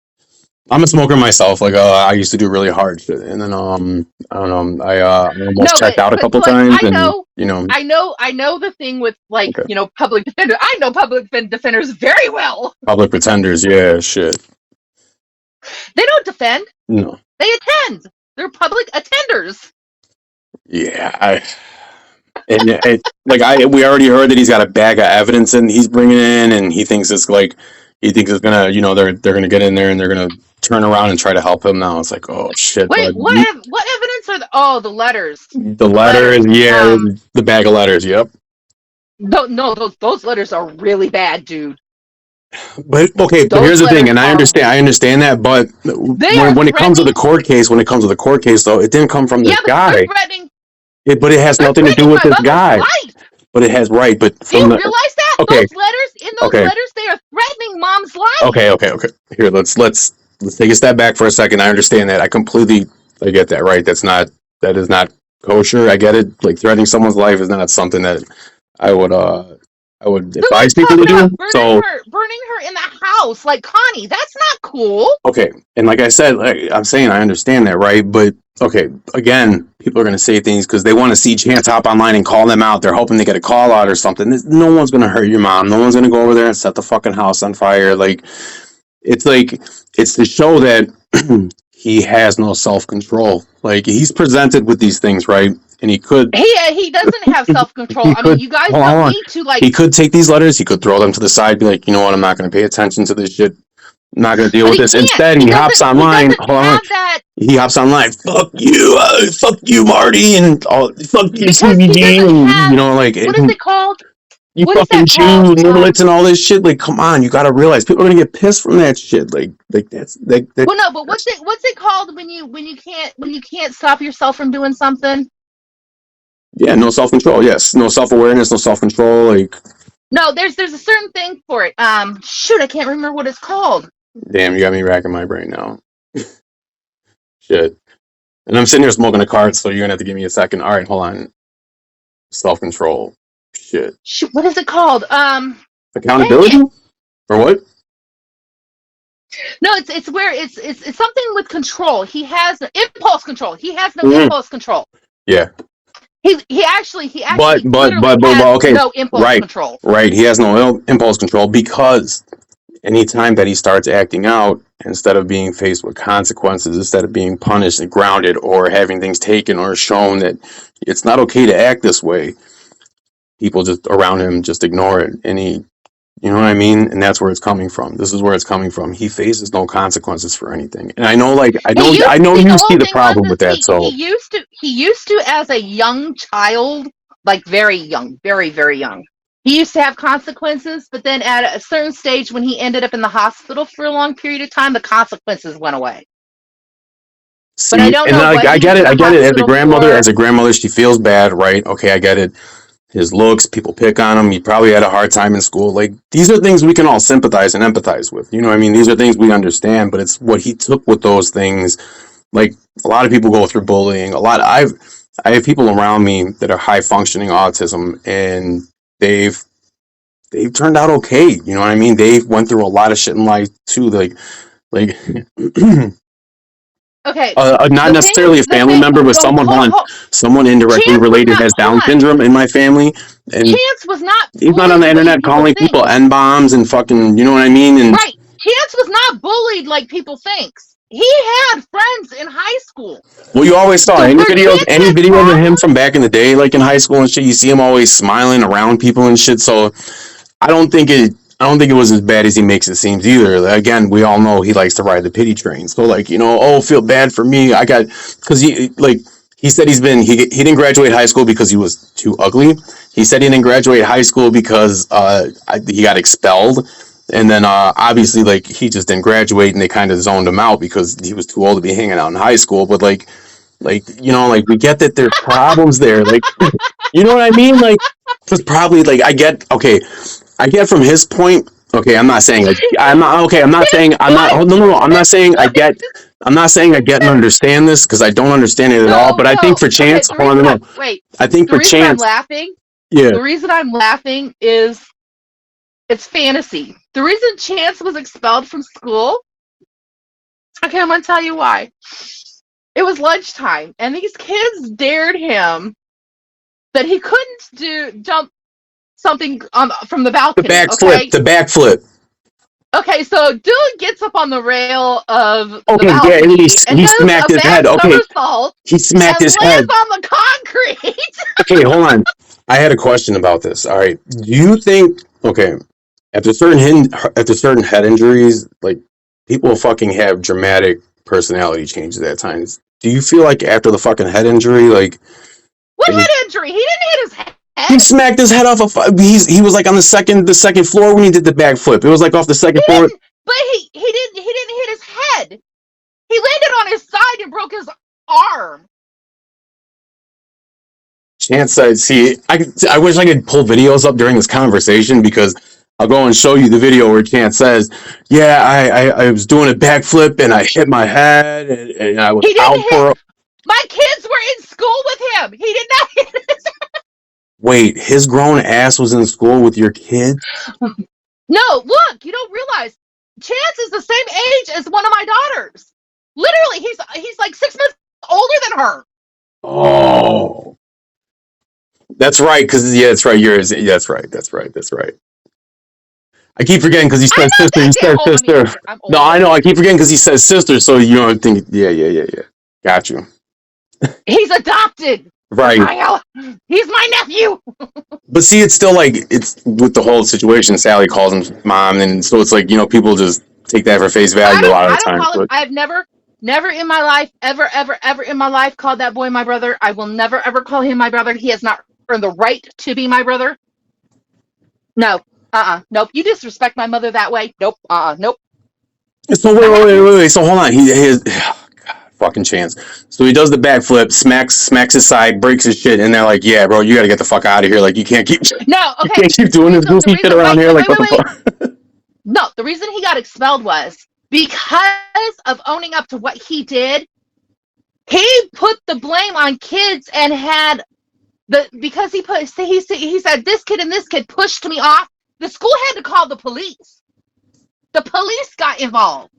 I'm a smoker myself. Like I used to do really hard shit, and then I don't know. I almost No, checked out a couple like times, I and know, I know the thing with like okay. public defender. I know public defenders very well. Public pretenders, yeah, shit. They don't defend. No. They attend. They're public attenders. Yeah, we already heard that he's got a bag of evidence and he's bringing in, and he thinks it's gonna, they're gonna get in there and they're gonna turn around and try to help him. Now it's like, oh shit, Wait, bud. what evidence are the letters? The letters, yeah, the bag of letters, yep. No, those letters are really bad, dude. But okay, but here's the thing, and I understand that, but when it comes to the court case, though, it didn't come from this guy. But it has nothing to do with this guy. But it has but do you realize that? Okay. Those letters, they are threatening mom's life. Okay. Here, let's take a step back for a second. I understand that. I get that, right? That is not kosher. I get it. Like threatening someone's life is not something that I would I would Who advise is people to talking do. about So burning her in the house? Like, Connie, that's not cool. okay, and like I said, like I'm saying, I understand that, right? But okay, again, people are going to say things because they want to see Chance hop online and call them out. They're hoping they get a call out or something. No one's going to hurt your mom. No one's going to go over there and set the fucking house on fire. Like it's to show that he has no self control. Like he's presented with these things, right? And He doesn't have self control. he I mean, could you guys hold don't on. need to like. He could take these letters. He could throw them to the side. Be like, you know what? I'm not going to pay attention to this shit. I'm not going to deal But with he this. can't. Instead, he hops He online. doesn't Hold on. have that He hops online. Fuck you, Marty, and all. Fuck you, because he CBG, doesn't and have. you know, like What is it called? you What is fucking that Jew, called? Niblets, and all this shit. Like, come on, you got to realize people are gonna get pissed from that shit. Like that's like that. Well, no, but what's it called when you can't stop yourself from doing something? Yeah, no self control. Yes, no self awareness, no self control. Like, No, there's a certain thing for it. Shoot, I can't remember what it's called. damn, you got me racking my brain now. Shit. And I'm sitting here smoking a card, so you're gonna have to give me a second. All right, hold on. Self control. Shit. Shoot, what is it called? Accountability or what? No, it's where it's something with control. He has impulse control. He has no impulse control. Yeah. He actually But has okay, no impulse right, control. right. He has no impulse control because anytime that he starts acting out, instead of being faced with consequences, instead of being punished and grounded or having things taken or shown that it's not okay to act this way, people just around him just ignore it, and you know what I mean? And that's where it's coming from. This is where it's coming from. He faces no consequences for anything. And I know, like, I know The you see whole the thing problem was with that. So he used to as a young child, like very young, very very young. He used to have consequences, but then at a certain stage, when he ended up in the hospital for a long period of time, the consequences went away. see, But I don't and know like what I he get was it. in I the get it. hospital for. As a grandmother, she feels bad, right? Okay, I get it. His looks, people pick on him. He probably had a hard time in school. Like these are things we can all sympathize and empathize with. You know what I mean? These are things we understand, but it's what he took with those things. Like a lot of people go through bullying. I have people around me that are high functioning autism, and they've turned out okay. You know what I mean? They went through a lot of shit in life too. Like Okay, not necessarily a family member, but someone indirectly Chance was related not. has Hold Down on, syndrome in my family, and Chance was not he's not on the bullied the way internet people calling think. people N bombs and fucking, you know what I mean? And Right, Chance was not bullied like people thinks. He had friends in high school. well, you always saw So where Chance any had videos of him problems, from back in the day, like in high school and shit. You see him always smiling around people and shit. So I don't think it. I don't think it was as bad as he makes it seem either. Again, we all know he likes to ride the pity train. So like, you know, oh, feel bad for me. I got because he said he didn't graduate high school because he was too ugly. He said he didn't graduate high school because he got expelled. And then obviously like he just didn't graduate and they kind of zoned him out because he was too old to be hanging out in high school. But like you know, like we get that there's problems there. Like you know what I mean? Like because probably like I get from his point. Okay, I'm not saying I'm not okay. I'm not saying I'm not. Oh, no. I'm not saying I get. I'm not saying I get and understand this because I don't understand it at all. But I think for Okay, Chance, hold on, no. I think the for reason I'm Chance, laughing, yeah, the reason I'm laughing is it's fantasy. The reason Chance was expelled from school, okay, I'm gonna tell you why. It was lunchtime, and these kids dared him that he couldn't jump something from the balcony. the backflip. Okay, so Dylan gets up on the rail of the Okay, yeah, balcony and he does smacked a his back head. Okay, somersault he smacked and his lands head. on the concrete. Okay, hold on. I had a question about this. All right, do you think after certain head injuries, like people fucking have dramatic personality changes at times? Do you feel like after the fucking head injury, like What head injury? He didn't hit his head. he smacked his head off he was like on the second floor when he did the backflip. It was like off the second floor. But he didn't hit his head. He landed on his side and broke his arm. Chance said, "See, I wish I could pull videos up during this conversation because I'll go and show you the video where Chance says, yeah, I was doing a backflip and I hit my head and I was out for." My kids were in school with him. He did not hit his head. Wait, his grown ass was in school with your kid? No, look, you don't realize Chance is the same age as one of my daughters. Literally, he's like 6 months older than her. Oh, that's right. Because yeah, that's right. Yours. Yeah, that's right. That's right. That's right. I keep forgetting because he I'm says not sister. that He damn says old. I mean, sister. I'm No, I older. know. I keep forgetting because he says sister. So you don't think. Yeah, yeah, yeah, yeah. Got you. He's adopted. Right. He's my nephew. But see, it's still like it's with the whole situation. Sally calls him mom, and so it's like people just take that for face value a lot of I the don't time. call him. But I've never in my life, ever in my life called that boy my brother. I will never ever call him my brother. He has not earned the right to be my brother. No. Nope. You disrespect my mother that way. Nope. Nope. so wait. So hold on. He his fucking Chance. So he does the backflip, smacks his side, breaks his shit, and they're like, "Yeah, bro, you got to get the fuck out of here. Like you can't keep No. you Okay. can't keep doing this So the goofy shit reason, around here. Like what the wait. fuck?" No, the reason he got expelled was because of owning up to what he did. He put the blame on kids and had because he said this kid and this kid pushed me off. The school had to call the police. The police got involved.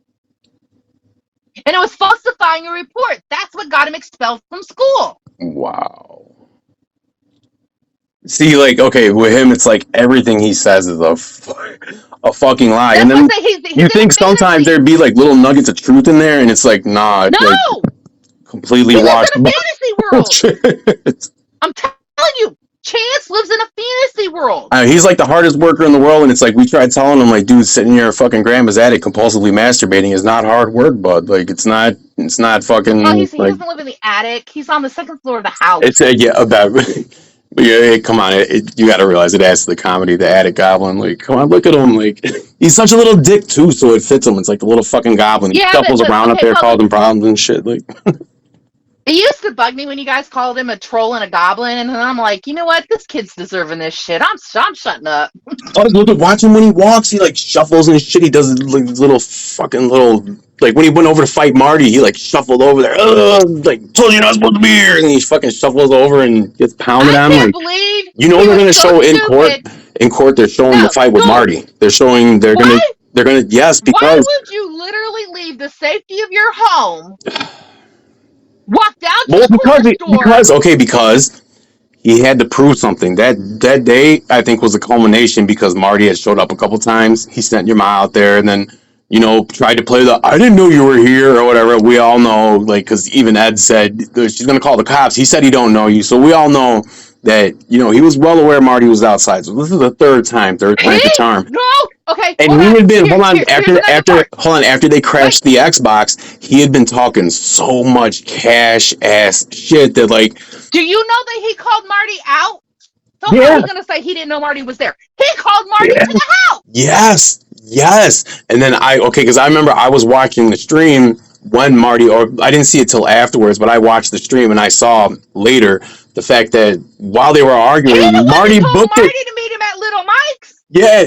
And it was falsifying a report. That's what got him expelled from school. Wow. See, like, okay, with him, it's like everything he says is a fucking lie. And That's why then I say he's you in a think sometimes fantasy. there'd be like little nuggets of truth in there, and it's like, nah, it's like No! completely He lives washed in a fantasy world. bullshit. I'm telling you, Chance lives in a fantasy world. He's like the hardest worker in the world, and it's like we tried telling him, like, dude, sitting in your fucking grandma's attic compulsively masturbating is not hard work, bud. Like, it's not fucking Well, he like doesn't live in the attic. He's on the second floor of the house. it's yeah about. But yeah, come on, you got to realize it adds to the comedy. The attic goblin, like, come on, look at him, like he's such a little dick too, so it fits him. It's like the little fucking goblin. He Yeah, shuffles but around up okay, there, well, causing problems and shit. Like, it used to bug me when you guys called him a troll and a goblin, and I'm like, you know what? This kid's deserving this shit. I'm shutting up. watch him when he walks. He like shuffles and shit. He does like little fucking little. Like when he went over to fight Marty, he like shuffled over there. Like told you you're not supposed to be here, and he fucking shuffles over and gets pounded I on. can't Like believe they're gonna so show in court. stupid. In court, they're showing the No, fight with no. Marty. They're showing they're Why? gonna yes Why because would you literally leave the safety of your home, walk down to well the corner store? because he had to prove something. That day, I think, was a culmination because Marty had showed up a couple times. He sent your mom out there, and then tried to play the "I didn't know you were here" or whatever. We all know, like, because even Ed said she's gonna call the cops. He said he don't know you, so we all know that he was well aware Marty was outside. So this is the third time's the charm. No. Okay. And Hold he on. had been after they crashed the Xbox, he had been talking so much cash ass shit that like. Do you know that he called Marty out? So Yeah. how are you gonna say he didn't know Marty was there? He called Marty to the house. Yes. And then because I remember I was watching the stream when Marty, or I didn't see it till afterwards, but I watched the stream and I saw later the fact that while they were arguing, Marty booked Marty it. to meet him at Little Mike's. Yeah.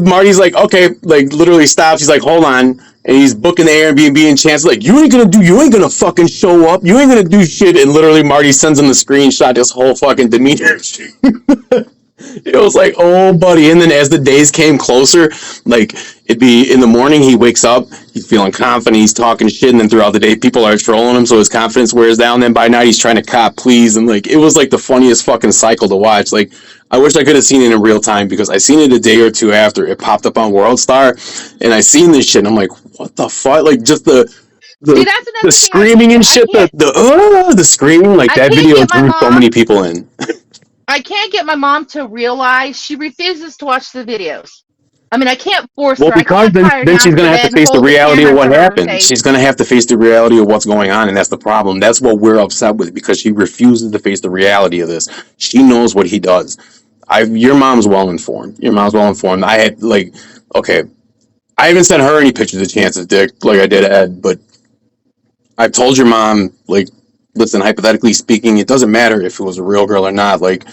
Marty's like, okay, like literally stops. He's like, hold on. And he's booking the Airbnb and Chance like, you ain't gonna fucking show up. You ain't gonna do shit. And literally Marty sends him the screenshot, this whole fucking demeanor. It was like, oh, buddy. And then as the days came closer, like it'd be in the morning, he wakes up, he's feeling confident, he's talking shit. And then throughout the day, people are trolling him. So his confidence wears down. Then by night, he's trying to cop please. And like, it was like the funniest fucking cycle to watch. Like, I wish I could have seen it in real time because I seen it a day or two after it popped up on World Star. And I seen this shit. And I'm like, what the fuck? Like, just the screaming and shit, the screaming, like that video drew so many people in. I can't get my mom to realize she refuses to watch the videos. I mean, I can't force her. Well, because then she's going to have to face the reality of what happened. She's going to have to face the reality of what's going on, and that's the problem. That's what we're upset with, because she refuses to face the reality of this. She knows what he does. Your mom's well informed. I had, I haven't sent her any pictures of Chance's dick like I did Ed, but I've told your mom, like, listen, hypothetically speaking, it doesn't matter if it was a real girl or not. Like,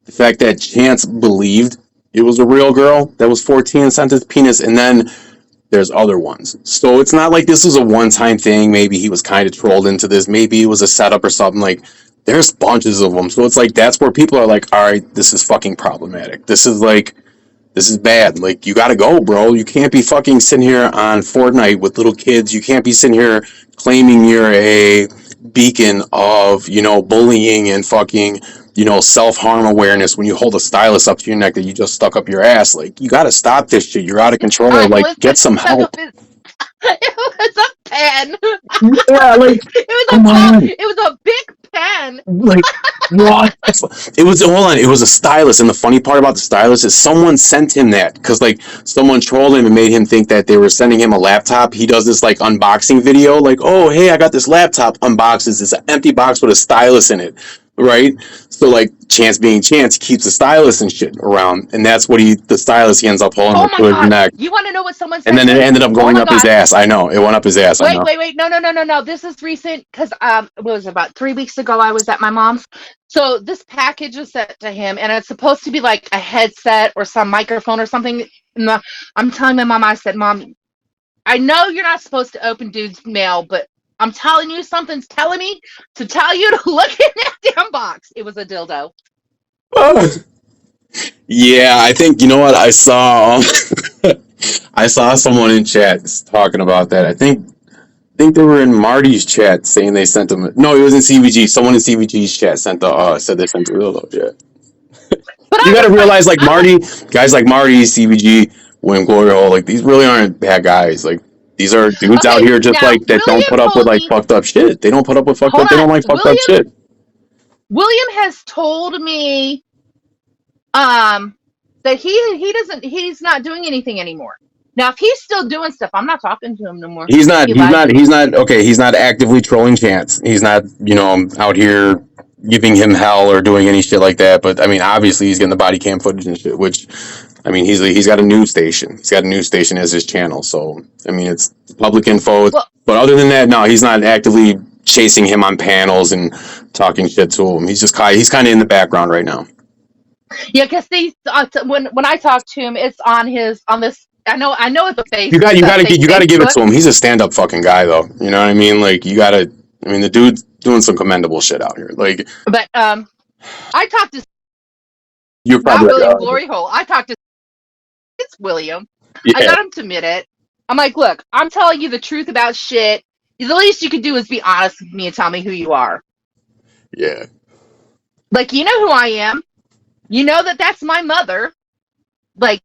the fact that Chance believed it was a real girl that was 14 and sent his penis, and then there's other ones. So it's not like this was a one-time thing. Maybe he was kind of trolled into this. Maybe it was a setup or something. Like, There's bunches of them. So it's like that's where people are like, all right, this is fucking problematic. This is bad. Like, you gotta go, bro. You can't be fucking sitting here on Fortnite with little kids. You can't be sitting here claiming you're a beacon of, bullying and fucking, self-harm awareness when you hold a stylus up to your neck that you just stuck up your ass. Like, you gotta stop this shit. You're out of control. All right, Like, listen, get some help. it was a pen. Yeah, like, come on. It was a big pen. Like, what? It was, hold on, it was a stylus, and the funny part about the stylus is someone sent him that because like someone trolled him and made him think that they were sending him a laptop. He does this like unboxing video, like, oh hey, I got this laptop, unboxes this empty box with a stylus in it, right? So like, chance being chance, he keeps the stylus and shit around, and that's what the stylus he ends up holding Oh up my to his god! neck, You want to know what someone said? and then it ended up going up his God. ass. I know it went up his ass. I know. Wait! No! This is recent because it was about 3 weeks ago. I was at my mom's. So this package was sent to him, and it's supposed to be like a headset or some microphone or something. And I'm telling my mom, I said, Mom, I know you're not supposed to open dude's mail, but I'm telling you, something's telling me to tell you to look in that damn box. It was a dildo. Yeah, I think you know what I saw. I saw someone in chat talking about that. I think they were in Marty's chat saying they sent them. No, it was in CVG. Someone in CVG's chat said they sent the dildo. Yeah, But you got to was realize like I was- Marty, guys like Marty, CVG, William Glory Hole, like these really aren't bad guys. Like these are dudes out Okay, here just now, like that don't William put up with told like me. fucked up shit. They don't put up with fucked Hold up. They don't on, like fucked up shit. William has told me that he's not doing anything anymore. Now if he's still doing stuff, I'm not talking to him no more. He's not. He He's lied not. to me. He's not. Okay. He's not actively trolling Chance. He's not. Out here giving him hell or doing any shit like that. But I mean, obviously, he's getting the body cam footage and shit. Which, I mean, he's got a news station. He's got a news station as his channel. So I mean, it's public info. Well, But other than that, no, he's not actively chasing him on panels and talking shit to him. He's kind of in the background right now. yeah, because when I talk to him, it's on this. I know it's a face. You got to give it Facebook. to him. He's a stand up fucking guy though. You know what I mean? Like you got to. I mean, the dude's doing some commendable shit out here. Like. But I talked to You're not probably William Glory Hole. I talked to it's William. yeah. I got him to admit it. I'm like, look, I'm telling you the truth about shit. The least you can do is be honest with me and tell me who you are. Yeah. Like, you know who I am. You know that's my mother. Like,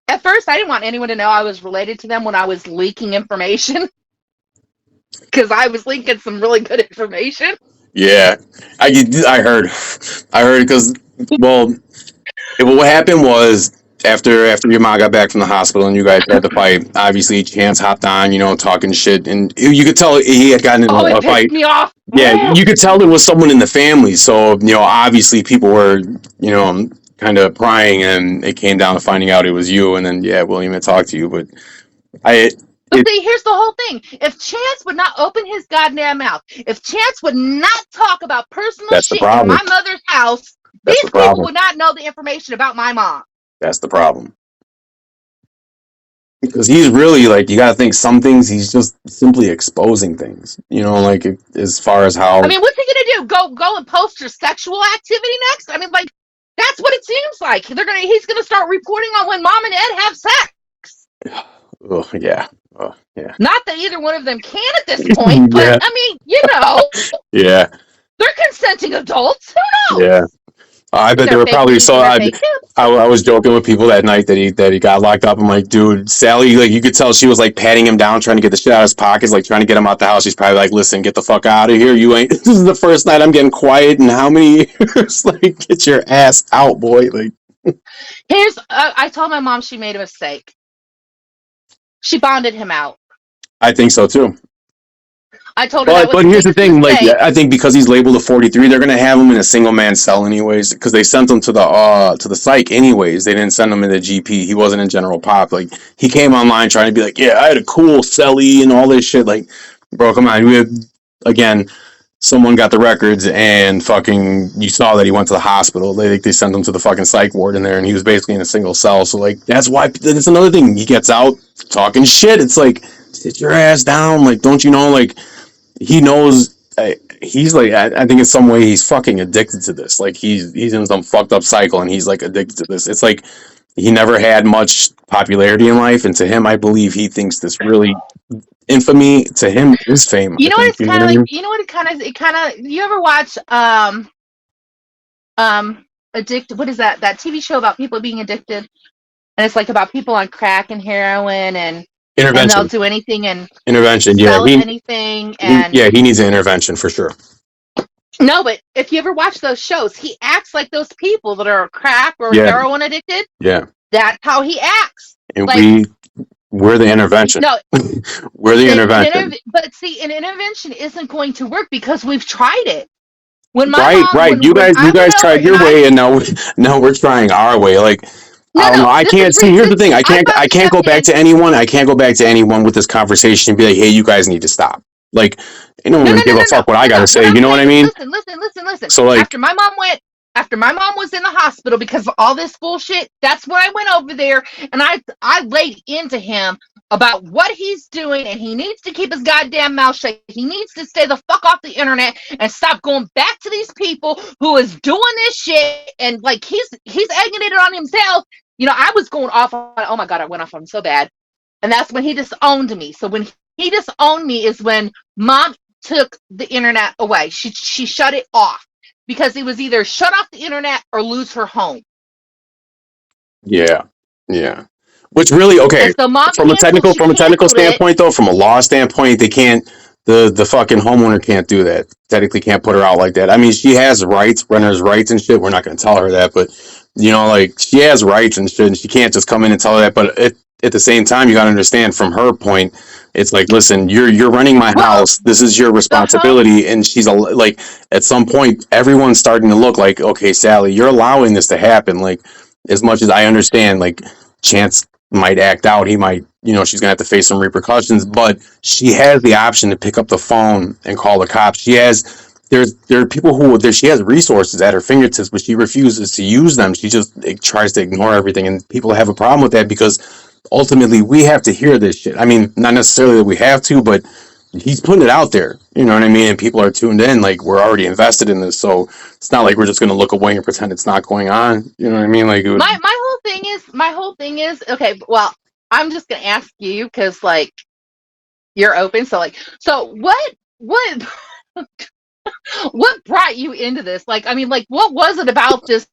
at first, I didn't want anyone to know I was related to them when I was leaking information. Because I was leaking some really good information. Yeah. I heard because, well, what happened was after your mom got back from the hospital and you guys had the fight, obviously Chance hopped on, talking shit, and you could tell he had gotten in a fight. Pissed me off. Yeah, you could tell there was someone in the family. So, obviously people were, kind of prying, and it came down to finding out it was you. And then, yeah, William had talked to you. But But see, here's the whole thing. If Chance would not open his goddamn mouth, if Chance would not talk about personal shit in my mother's house, these people would not know the information about my mom. That's the problem. Because he's really, like, you got to think some things, he's just simply exposing things. Like, as far as how... I mean, what's he going to do? Go and post your sexual activity next? I mean, like, that's what it seems like. He's going to start reporting on when Mom and Ed have sex. Oh, yeah. Oh, yeah. Not that either one of them can at this point, but, yeah. I mean, Yeah. They're consenting adults. Who knows? Yeah. I bet they were probably so. I was joking with people that night that he got locked up. I'm like, dude, Sally, like you could tell she was like patting him down, trying to get the shit out of his pockets, like trying to get him out the house. She's probably like, listen, get the fuck out of here. You ain't. This is the first night I'm getting quiet in how many years? Like, get your ass out, boy. Like, I told my mom she made a mistake. She bonded him out. I think so too. I told her but here's the thing, like I think because he's labeled a 43, they're gonna have him in a single man cell anyways, because they sent him to the psych anyways. They didn't send him in the GP. He wasn't in general pop. Like he came online trying to be like, yeah, I had a cool celly and all this shit. Like, bro, come on. Again, someone got the records and fucking you saw that he went to the hospital. They sent him to the fucking psych ward in there, and he was basically in a single cell. So like that's why that's another thing. He gets out talking shit. It's like sit your ass down. Like, don't you know? Like. He knows, he's like, I think in some way he's fucking addicted to this. Like he's in some fucked up cycle, and he's like addicted to this. It's like he never had much popularity in life, and to him, I believe he thinks this really infamy to him is fame. You I know what think it's you know kind what of I like. mean. You know what it kind of. You ever watch addicted? What is that? That TV show about people being addicted, and it's like about people on crack and heroin, and they'll Intervention, do anything and intervention. Yeah, sell anything. And yeah, he needs an intervention for sure. no, but if you ever watch those shows, he acts like those people that are crack or Yeah, heroin addicted. yeah, That's how he acts. and Like we're the intervention. no, We're the intervention. but see, an intervention isn't going to work because we've tried it. When my Right, mom, right. You when I went guys over tried and your way, and now we're trying our way. Like I don't know. no, I this can't is see. Here's the thing. I I finally can't go stepped back in. to anyone. I can't go back to anyone with this conversation and be like, "Hey, you guys need to stop." Like, no one No, gonna no, no, give a no, no, fuck what I no, gotta no. What say. I'm You know what I saying is, mean? listen. So like, After my mom was in the hospital because of all this bullshit, that's when I went over there and I laid into him about what he's doing, and he needs to keep his goddamn mouth shut. He needs to stay the fuck off the internet and stop going back to these people who is doing this shit, and like he's egging it on himself. You know, I was going off on, oh my god, I went off on him so bad. And that's when he disowned me. So when he disowned me is when mom took the internet away. She shut it off because it was either shut off the internet or lose her home. yeah, yeah. Which really okay And so mom from a technical canceled it. standpoint though, from a law standpoint, they can't. The fucking homeowner can't do that. Technically, can't put her out like that. I mean, she has rights, renters' rights and shit. We're not gonna tell her that, but you know, like she has rights and shit, and she can't just come in and tell her that. But at the same time, you gotta understand from her point, it's like, listen, you're running my Well, house. This is your the home responsibility. And she's like, at some point, everyone's starting to look like, okay, Sally, you're allowing this to happen. Like, as much as I understand, like Chance might act out. He might, you know, she's gonna have to face some repercussions. But she has the option to pick up the phone and call the cops. There are people who she has resources at her fingertips, but she refuses to use them. She just tries to ignore everything, and people have a problem with that because ultimately we have to hear this shit. I mean, not necessarily that we have to, but he's putting it out there. You know what I mean? And people are tuned in. Like we're already invested in this, so it's not like we're just gonna look away and pretend it's not going on. You know what I mean? Like it would, my whole thing is okay. Well, I'm just gonna ask you because like you're open. So what what brought you into this? Like, I mean, like, what was it about this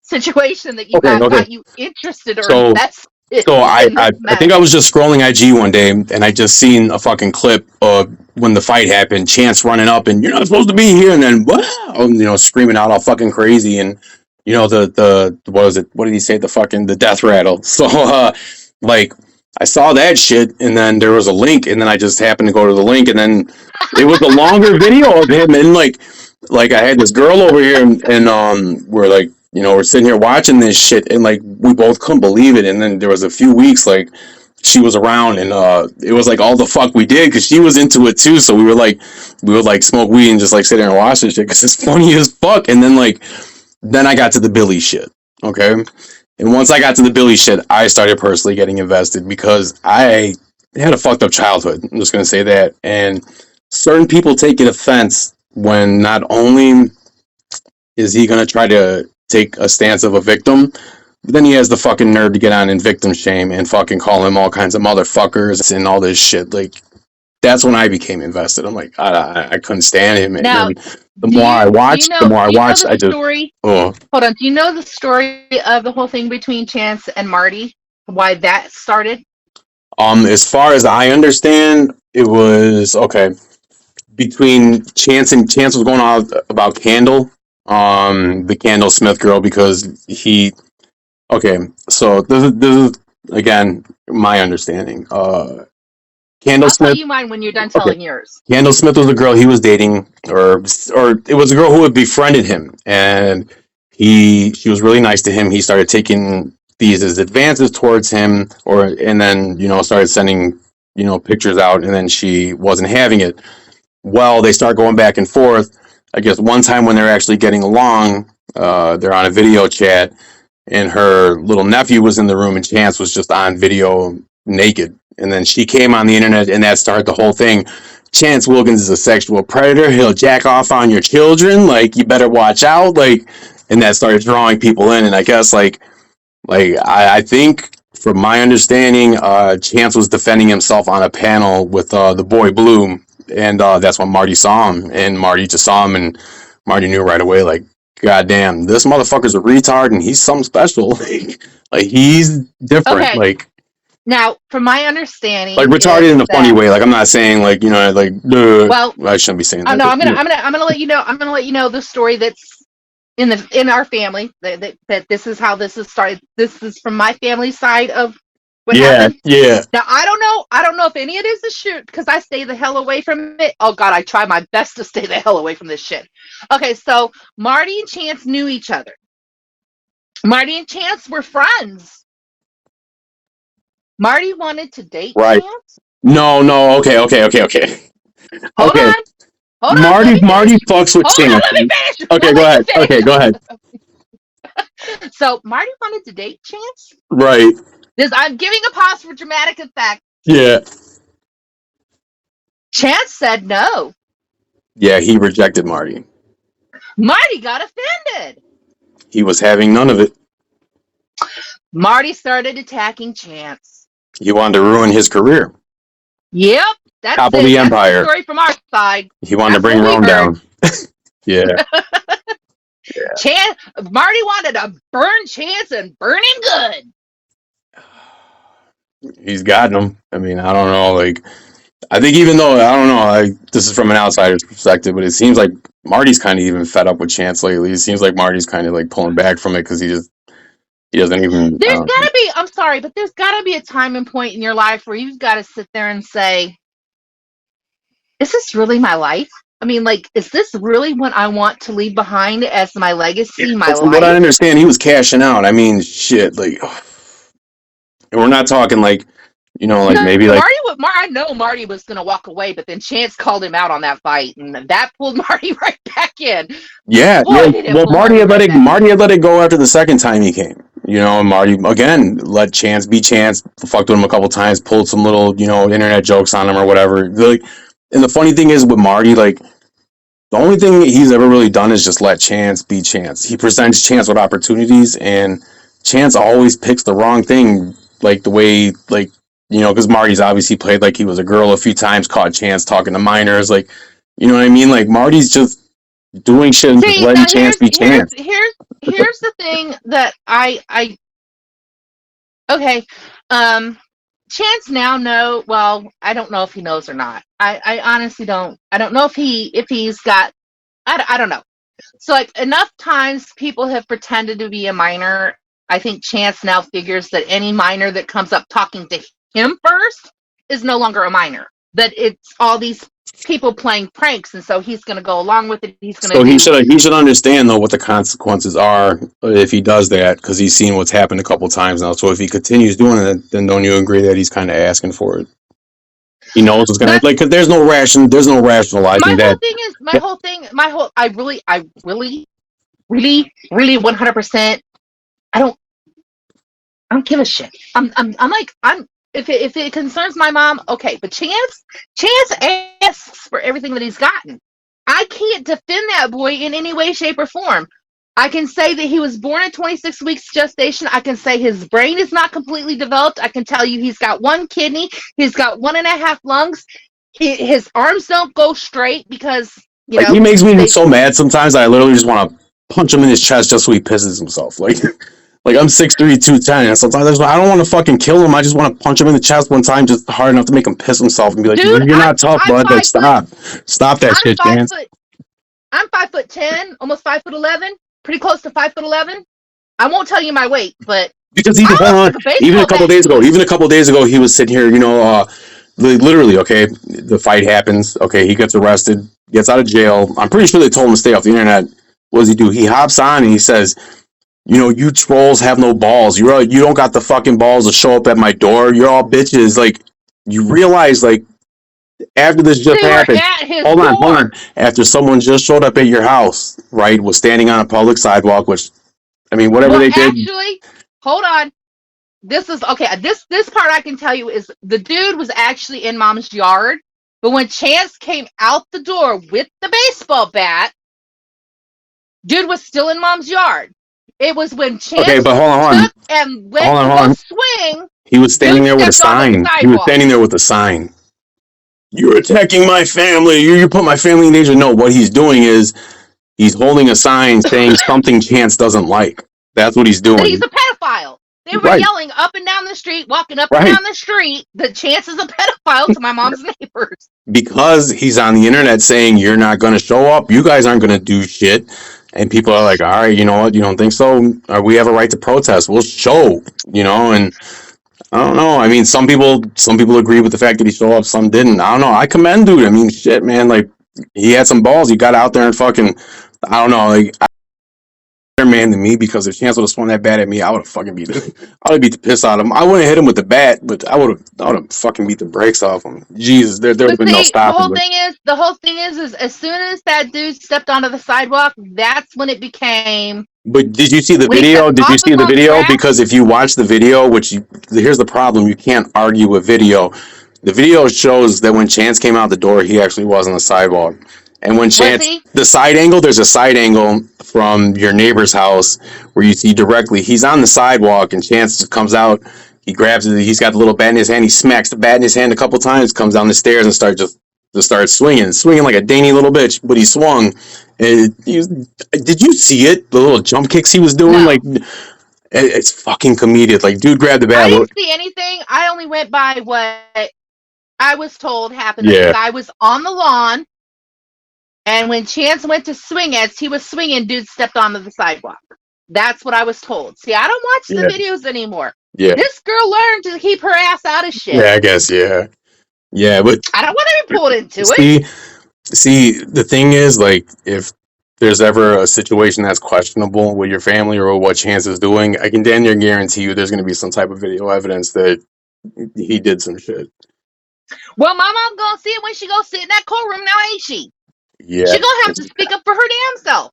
situation that you okay. got you interested or So invested So in this I mess? think I was just scrolling IG one day and I just seen a fucking clip of when the fight happened, Chance running up and you're not supposed to be here, and then wow, you know, screaming out all fucking crazy, and you know the what was it? What did he say? The death rattle. So like I saw that shit, and then there was a link, and then I just happened to go to the link, and then it was a longer video of him, and like I had this girl over here, and we're like, you know, we're sitting here watching this shit, and like we both couldn't believe it. And then there was a few weeks like she was around, and it was like all the fuck we did because she was into it too. So we would like smoke weed and just like sit there and watch this shit because it's funny as fuck. And then I got to the Billy shit, okay. And once I got to the Billy shit, I started personally getting invested because I had a fucked up childhood. I'm just gonna say that, and certain people take it offense when not only is he going to try to take a stance of a victim, but then he has the fucking nerve to get on and victim shame and fucking call him all kinds of motherfuckers and all this shit. Like, that's when I became invested. I'm like, I couldn't stand him. And Now, then the more I watched, I just, story? oh. Hold on. Do you know the story of the whole thing between Chance and Marty? Why that started? As far as I understand, it was okay between Chance was going on about Candle, the Candle Smith girl, because he. Okay, so this is again my understanding. Candle I'll tell Smith. you mine when you're done Okay, telling yours. Candle Smith was a girl he was dating, or it was a girl who had befriended him, and she was really nice to him. He started taking these as advances towards him, and then you know started sending pictures out, and then she wasn't having it. Well, they start going back and forth. I guess one time when they're actually getting along, they're on a video chat, and her little nephew was in the room, and Chance was just on video naked. And then she came on the internet, and that started the whole thing. Chance Wilkins is a sexual predator. He'll jack off on your children. Like, you better watch out. Like, and that started drawing people in. And I guess I think from my understanding, Chance was defending himself on a panel with the boy Bloom, and that's when Marty saw him, and Marty just saw him, and Marty knew right away, like, God damn, this motherfucker's a retard, and he's something special. Like he's different. Okay. Like Now, from my understanding, retarded in a funny that, way. Like, I'm not saying like, like, well, I shouldn't be saying oh that. no, But, I'm gonna let you know. I'm gonna let you know the story that's in our family. That this is how this is started. This is from my family side of what happened. yeah. Now, I don't know if any of this is shoot because I stay the hell away from it. Oh God, I try my best to stay the hell away from this shit. Okay, so Marty and Chance knew each other. Marty and Chance were friends. Marty wanted to date Right. Chance. No. Okay. Hold Okay. on. Marty fucks with Hold on, Chance. let me finish. Okay, go ahead. Okay, go ahead. So Marty wanted to date Chance. Right. I'm giving a pause for dramatic effect. Yeah. Chance said no. Yeah, he rejected Marty. Marty got offended. He was having none of it. Marty started attacking Chance. He wanted to ruin his career. Yep, that's Topple it. the That's empire. the story from our side. He wanted to That's bring what we Rome down. Yeah. Chance, Marty wanted to burn Chance and burn him good. He's gotten him. I mean, I don't know. Like, I think even though, I don't know, this is from an outsider's perspective, but it seems like Marty's kind of even fed up with Chance lately. It seems like Marty's kind of like pulling back from it because he doesn't even. There's gotta be, I'm sorry, but there's gotta be a time and point in your life where you've got to sit there and say, is this really my life? I mean, like, is this really what I want to leave behind as my legacy, my From life? what I understand, he was cashing out. I mean, shit, like, and we're not talking like, like maybe like. I know Marty was going to walk away, but then Chance called him out on that fight, and that pulled Marty right back in. Yeah, Boy, well, Marty had let it go after the second time he came. And Marty again let Chance be Chance, fucked with him a couple times, pulled some little internet jokes on him or whatever. Like, and the funny thing is with Marty, like, the only thing he's ever really done is just let Chance be Chance. He presents Chance with opportunities, and Chance always picks the wrong thing, like the way, like, because Marty's obviously played like he was a girl a few times, caught Chance talking to minors, like, you know what I mean? Like, Marty's just doing shit and just letting Chance be Chance. Here's the thing that okay, Chance now know. Well, I don't know if he knows or not. I honestly don't. I don't know if he's got. I don't know. So, like, enough times people have pretended to be a minor. I think Chance now figures that any minor that comes up talking to him first is no longer a minor. That it's all these people playing pranks, and so he's going to go along with it. He's going to. So he should understand though what the consequences are if he does that, because he's seen what's happened a couple times now. So if he continues doing it, then don't you agree that he's kind of asking for it? He knows it's gonna because there's no rationalizing that. I really 100%. I don't give a shit. If it concerns my mom, okay. But Chance asks for everything that he's gotten. I can't defend that boy in any way, shape, or form. I can say that he was born at 26 weeks gestation. I can say his brain is not completely developed. I can tell you he's got one kidney. He's got 1.5 lungs. His arms don't go straight because, he makes me so mad sometimes. I literally just want to punch him in his chest just so he pisses himself. Like I'm 6'3", 210, and sometimes I don't want to fucking kill him. I just want to punch him in the chest one time just hard enough to make him piss himself and be like, dude, you're not tough, bud. Like, stop that shit, Chance. I'm 5'10", almost 5'11", pretty close to 5'11". I won't tell you my weight, but because even a couple days ago, he was sitting here, literally, okay, the fight happens, okay, he gets arrested, gets out of jail. I'm pretty sure they told him to stay off the internet. What does he do? He hops on and he says, you trolls have no balls. You don't got the fucking balls to show up at my door. You're all bitches. Like, you realize, like, after this just happened, hold on. After someone just showed up at your house, right, was standing on a public sidewalk, which, I mean, whatever they did. Actually, hold on. This is okay. This part I can tell you is the dude was actually in mom's yard But when Chance came out the door with the baseball bat, dude was still in mom's yard. It was when Chance Okay, but hold on. took and went Hold on, to hold go on. swing. He was standing Dude there with a stepped onto the sign. He was sidewalk. standing there with a sign. You're attacking my family. You put my family in danger. No, what he's doing is he's holding a sign saying something Chance doesn't like. That's what he's That he's doing. a pedophile. They were Right. yelling up and down the street, walking up and Right. down the street, that Chance is a pedophile to my mom's neighbors. Because he's on the internet saying you're not going to show up. You guys aren't going to do shit. And people are like, all right, you know what? You don't think so? We have a right to protest. We'll show, and I don't know. I mean, some people agree with the fact that he showed up. Some didn't. I don't know. I commend dude. I mean, shit, man. Like, he had some balls. He got out there and fucking, I don't know. Like, better man than me, because if Chance would have swung that bat at me, I would have fucking beat the, I would have beat the piss out of him. I wouldn't hit him with the bat, but I would have fucking beat the brakes off him. Jesus, there would have But been no see, the stopping. whole thing is as soon as that dude stepped onto the sidewalk, that's when it became. But did you see the When he video? stepped Did you off see of the mom's video? grass? Because if you watch the video, here's the problem: you can't argue with video. The video shows that when Chance came out the door, he actually was on the sidewalk. And when Chance, the side angle, there's a side angle from your neighbor's house where you see directly he's on the sidewalk, and Chance just comes out. He grabs it. He's got the little bat in his hand. He smacks the bat in his hand a couple times. Comes down the stairs and starts swinging like a dainty little bitch. But he swung. And did you see it? The little jump kicks he was doing, No. like. It's fucking comedic. Like, dude grabbed the bat. I didn't see anything. I only went by what I was told happened. Yeah. The guy was on the lawn, and when Chance went to swing, as he was swinging, dude stepped onto the sidewalk. That's what I was told. See, I don't watch the videos anymore. Yeah. This girl learned to keep her ass out of shit. Yeah, I guess, yeah. Yeah, but I don't want to be pulled into it. See, the thing is, like, if there's ever a situation that's questionable with your family or what Chance is doing, I can damn near guarantee you there's going to be some type of video evidence that he did some shit. Well, my mom gonna see it when she goes sit in that courtroom now, ain't she? Yeah. She gonna have to speak up for her damn self.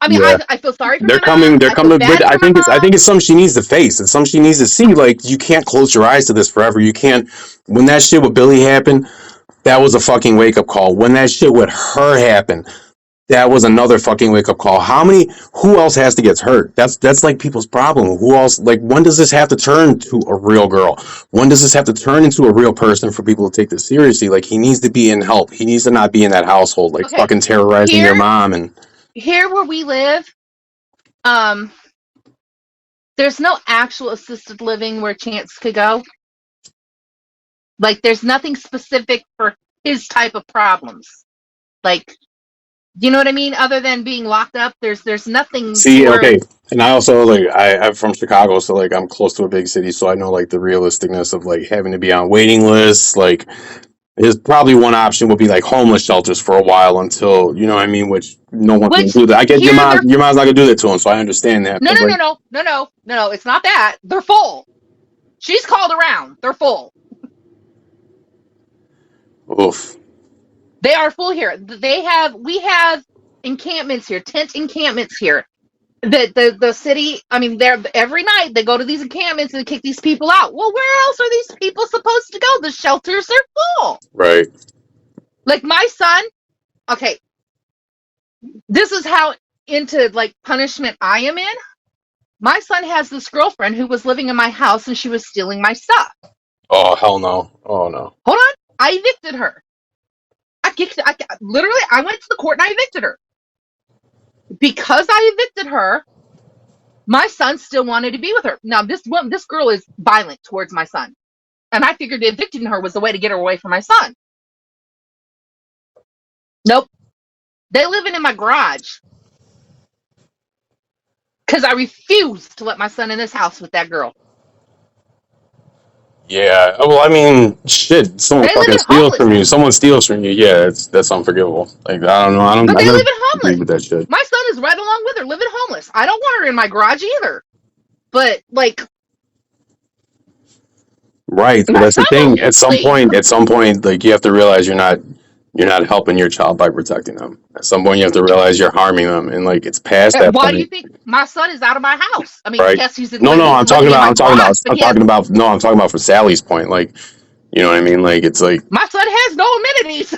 I mean, Yeah. I feel sorry for They're my coming. mom. They're coming. But I think mom. it's something she needs to face. It's something she needs to see. Like, you can't close your eyes to this forever. You can't. When that shit with Billy happened, that was a fucking wake up call. When that shit with her happened, that was another fucking wake up call. Who else has to get hurt? That's like people's problem. Who else, like, when does this have to turn to a real girl? When does this have to turn into a real person for people to take this seriously? Like, he needs to be in help. He needs to not be in that household, like, fucking terrorizing your mom. And here where we live, there's no actual assisted living where Chance could go. Like, there's nothing specific for his type of problems. Like, you know what I mean? Other than being locked up, there's nothing. See, okay. And I also, like, I'm from Chicago, so, like, I'm close to a big city, so I know, like, the realisticness of, like, having to be on waiting lists. Like, there's probably one option would be, like, homeless shelters for a while until, you know what I mean, which no one can do that. I get your mom's not gonna do that to him, so I understand that. No, it's not that. They're full. She's called around. They're full. Oof. They are full here. We have encampments here, tent encampments here. The city, I mean, they're every night they go to these encampments and kick these people out. Well, where else are these people supposed to go? The shelters are full. Right. Like, my son, okay, this is how into, like, punishment I am in. My son has this girlfriend who was living in my house and she was stealing my stuff. Oh, hell no. Oh, no. Hold on. I evicted her. Literally, I went to the court and I evicted her. Because I evicted her, my son still wanted to be with her. Now, this girl is violent towards my son. And I figured evicting her was the way to get her away from my son. Nope. They living in my garage. Because I refused to let my son in this house with that girl. Yeah. Well, I mean, shit. Someone fucking steals from you. Someone steals from you. Yeah, that's unforgivable. Like, I don't know. But they live in homeless. Agree with that shit. My son is right along with her, living homeless. I don't want her in my garage either. But, like, right. But that's the thing. At some point, like, you have to realize you're not helping your child by protecting them. At some point, you have to realize you're harming them, and, like, it's past that point. Why do you think my son is out of my house? I mean, right. yes, he's in. I'm talking about from Sally's point. Like, You know what I mean? Like, it's like, My son has no amenities.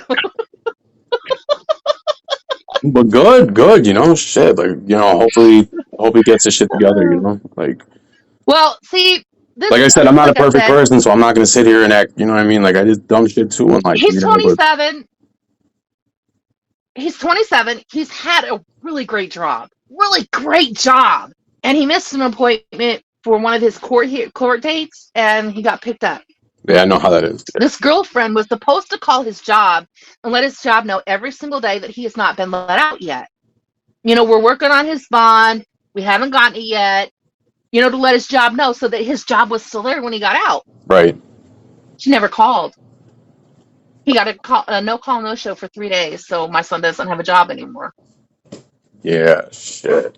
but good, you know, shit. Like, you know, hope he gets his shit together, you know? Well, see, this, Like I said, I'm not a like I perfect said, person, so I'm not going to sit here and act, you know what I mean? Like, I did dumb shit too in life, he's you know, but 27. He's 27. He's had a really great job. Really great job. And he missed an appointment for one of his court dates, and he got picked up. yeah, I know how that is. Yeah. This girlfriend was supposed to call his job and let his job know every single day that he has not been let out yet. You know, we're working on his bond. We haven't gotten it yet. You know, to let his job know so that his job was still there when he got out. Right. She never called. He got a no call, no show for 3 days. So my son doesn't have a job anymore. Yeah, shit.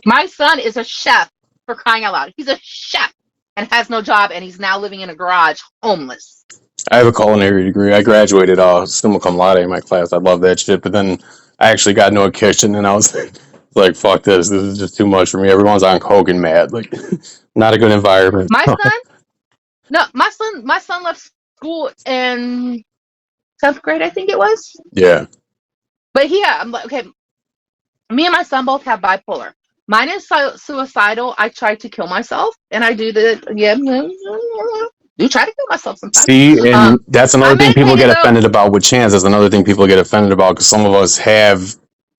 My son is a chef, for crying out loud. He's a chef and has no job, and he's now living in a garage, homeless. I have a culinary degree. I graduated summa cum laude in my class. I love that shit. But then I actually got into a kitchen, and I was like, fuck this. This is just too much for me. Everyone's on coke and mad. Like, not a good environment. My son left school in 7th grade, I think it was. Yeah. But I'm like, okay, me and my son both have bipolar. Mine is suicidal. I try to kill myself, and I do try to kill myself sometimes. See, and that's another thing people get though. offended about with Chance. That's another thing people get offended about because some of us have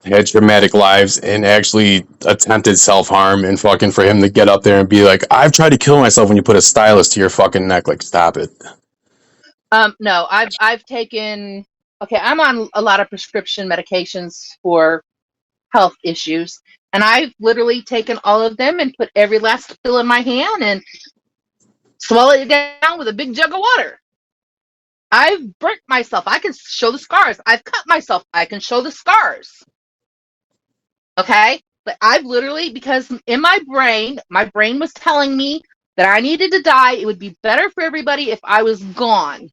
had traumatic lives and actually attempted self-harm, and fucking for him to get up there and be like, I've tried to kill myself when you put a stylus to your fucking neck. Like, stop it. No, I've taken, okay, I'm on a lot of prescription medications for health issues, and I've literally taken all of them and put every last pill in my hand and swallowed it down with a big jug of water. I've burnt myself. I can show the scars. I've cut myself. I can show the scars. Okay? But I've literally, because in my brain was telling me that I needed to die. It would be better for everybody if I was gone.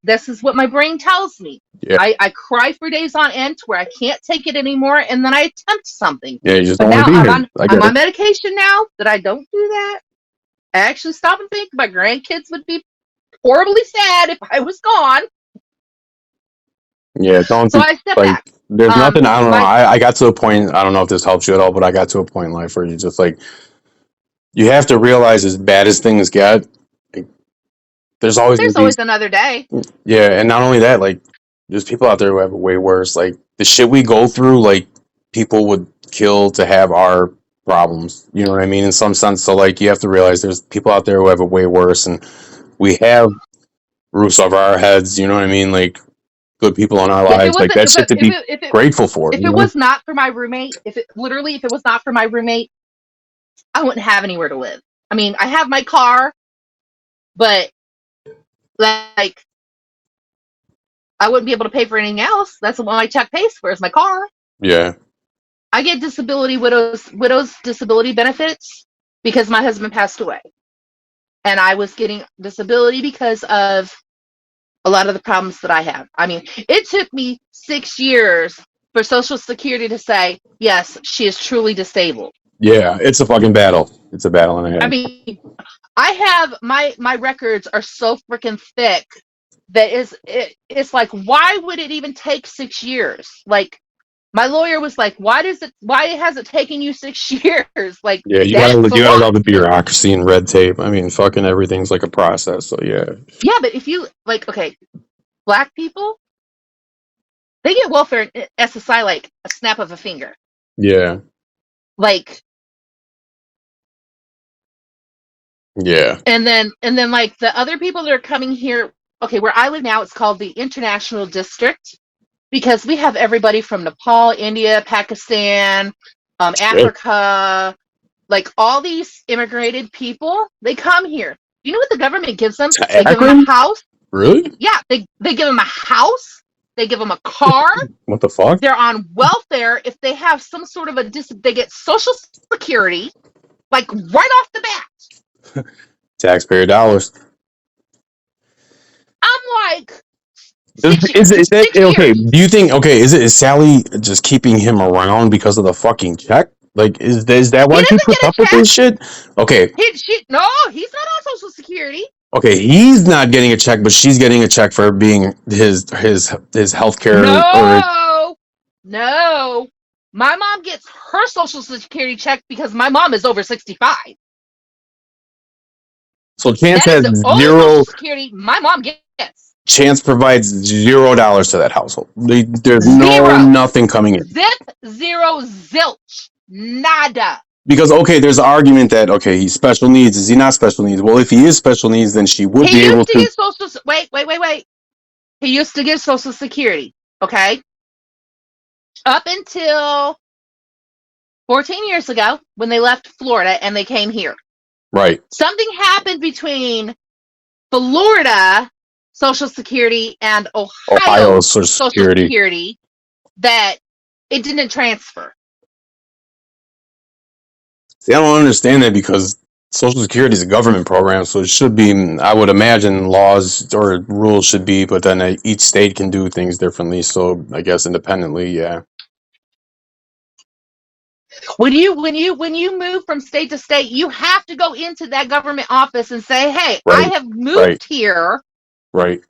This is what my brain tells me. Yeah. I cry for days on end where I can't take it anymore, and then I attempt something. Yeah, you just but don't now want to be I'm on medication now that I don't do that. I actually stop and think my grandkids would be horribly sad if I was gone. Yeah, don't. So I step back. There's nothing. I don't know. I got to a point. I don't know if this helps you at all, but I got to a point in life where you just like, you have to realize as bad as things get, like, there's always another day. Yeah, and not only that, like, there's people out there who have it way worse. Like, the shit we go through, like, people would kill to have our problems. You know what I mean? In some sense. So, like, you have to realize there's people out there who have it way worse, and we have roofs over our heads. You know what I mean? Like, good people in our lives. Like, that shit to be grateful for. If it was not for my roommate, if it was not for my roommate, I wouldn't have anywhere to live. I mean, I have my car, but like, I wouldn't be able to pay for anything else. That's what my check pays for, is my car. Yeah. I get widows disability benefits because my husband passed away. And I was getting disability because of a lot of the problems that I have. I mean, it took me 6 years for Social Security to say, yes, she is truly disabled. Yeah, it's a fucking battle. It's a battle and a half. I mean, I have my records are so freaking thick that it's like, why would it even take 6 years? Like, my lawyer was like, why has it taken you 6 years? Like, yeah, you gotta love the bureaucracy and red tape. I mean, fucking everything's like a process. So yeah. Yeah, but if you like, okay, Black people, they get welfare and SSI like a snap of a finger. Yeah. Like. Yeah. And then like the other people that are coming here, okay, where I live now, it's called the International District, because we have everybody from Nepal, India, Pakistan, Africa, like all these immigrated people, they come here. You know what the government gives them? They give them a house. Really? Yeah, they give them a house. They give them a car. What the fuck? They're on welfare. If they have some sort of they get Social Security, like right off the bat. Taxpayer dollars. I'm like, is that okay? Do you think is Sally just keeping him around because of the fucking check? Like, is that why she puts up with this shit? Okay. No, he's not on Social Security. Okay, he's not getting a check, but she's getting a check for being his health care or No. My mom gets her Social Security check because my mom is over 65. so Chance That is has the only zero. Social Security my mom gets. Chance provides $0 to that household. There's no Zero. nothing coming in. Zip, zero, zilch. Nada. Because okay, there's an argument that okay, he's special needs. Is he not special needs? Well, if he is special needs, then she would be He able used to to. get wait. He used to get Social Security, okay? Up until 14 years ago when they left Florida and they came here. Right. Something happened between Florida Social Security and Ohio Social Social Security. Security that it didn't transfer. See, I don't understand that because Social Security is a government program, so it should be. I would imagine laws or rules should be, but then each state can do things differently. So I guess independently, yeah. When you move from state to state, you have to go into that government office and say, "Hey, I Right. have moved Right. here, Right.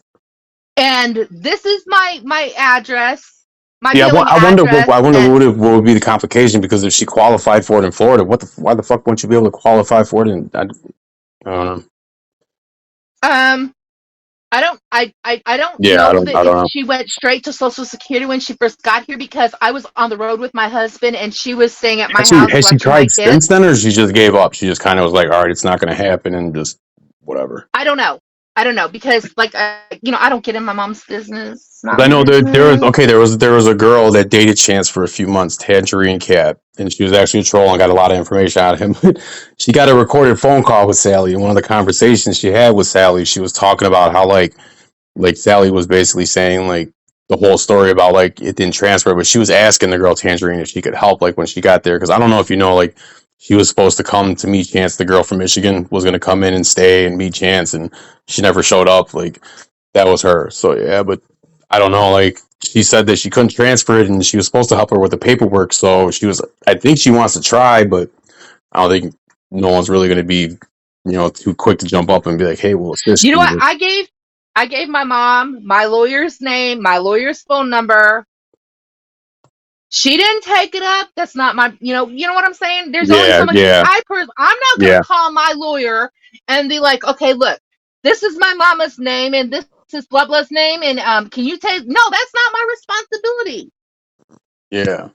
and this is my address, my Yeah, billing I wonder. address." I wonder And what would be the complication because if she qualified for it in Florida, why the fuck wouldn't you be able to qualify for it? I don't know. I don't Yeah, know that I if don't know. she went straight to Social Security when she first got here because I was on the road with my husband and she was staying at my house Has she watching my tried kids. since then, or she just gave up? She just kind of was like, all right, it's not going to happen, and just whatever. I don't know because I don't get in my mom's business. It's not I my know business. there was a girl that dated Chance for a few months, Tangerine Cat, and she was actually a troll and got a lot of information out of him. She got a recorded phone call with Sally, and one of the conversations she had with Sally, she was talking about how like Sally was basically saying like the whole story about like it didn't transfer, but she was asking the girl Tangerine if she could help like when she got there because I don't know if you know like she was supposed to come to meet Chance. The girl from Michigan was going to come in and stay and meet Chance, and she never showed up. Like that was her. So yeah, but I don't know. Like she said that she couldn't transfer it, and she was supposed to help her with the paperwork. So she was. I think she wants to try, but I don't think no one's really going to be too quick to jump up and be like, hey, we'll assist You know what? you. I gave my mom my lawyer's name, my lawyer's phone number. She didn't take it up. That's not my, you know what I'm saying? There's only Yeah, so much yeah, I'm not going to yeah. call my lawyer and be like, okay, look, this is my mama's name and this is blah blah's name. And can you take, no, that's not my responsibility. Yeah.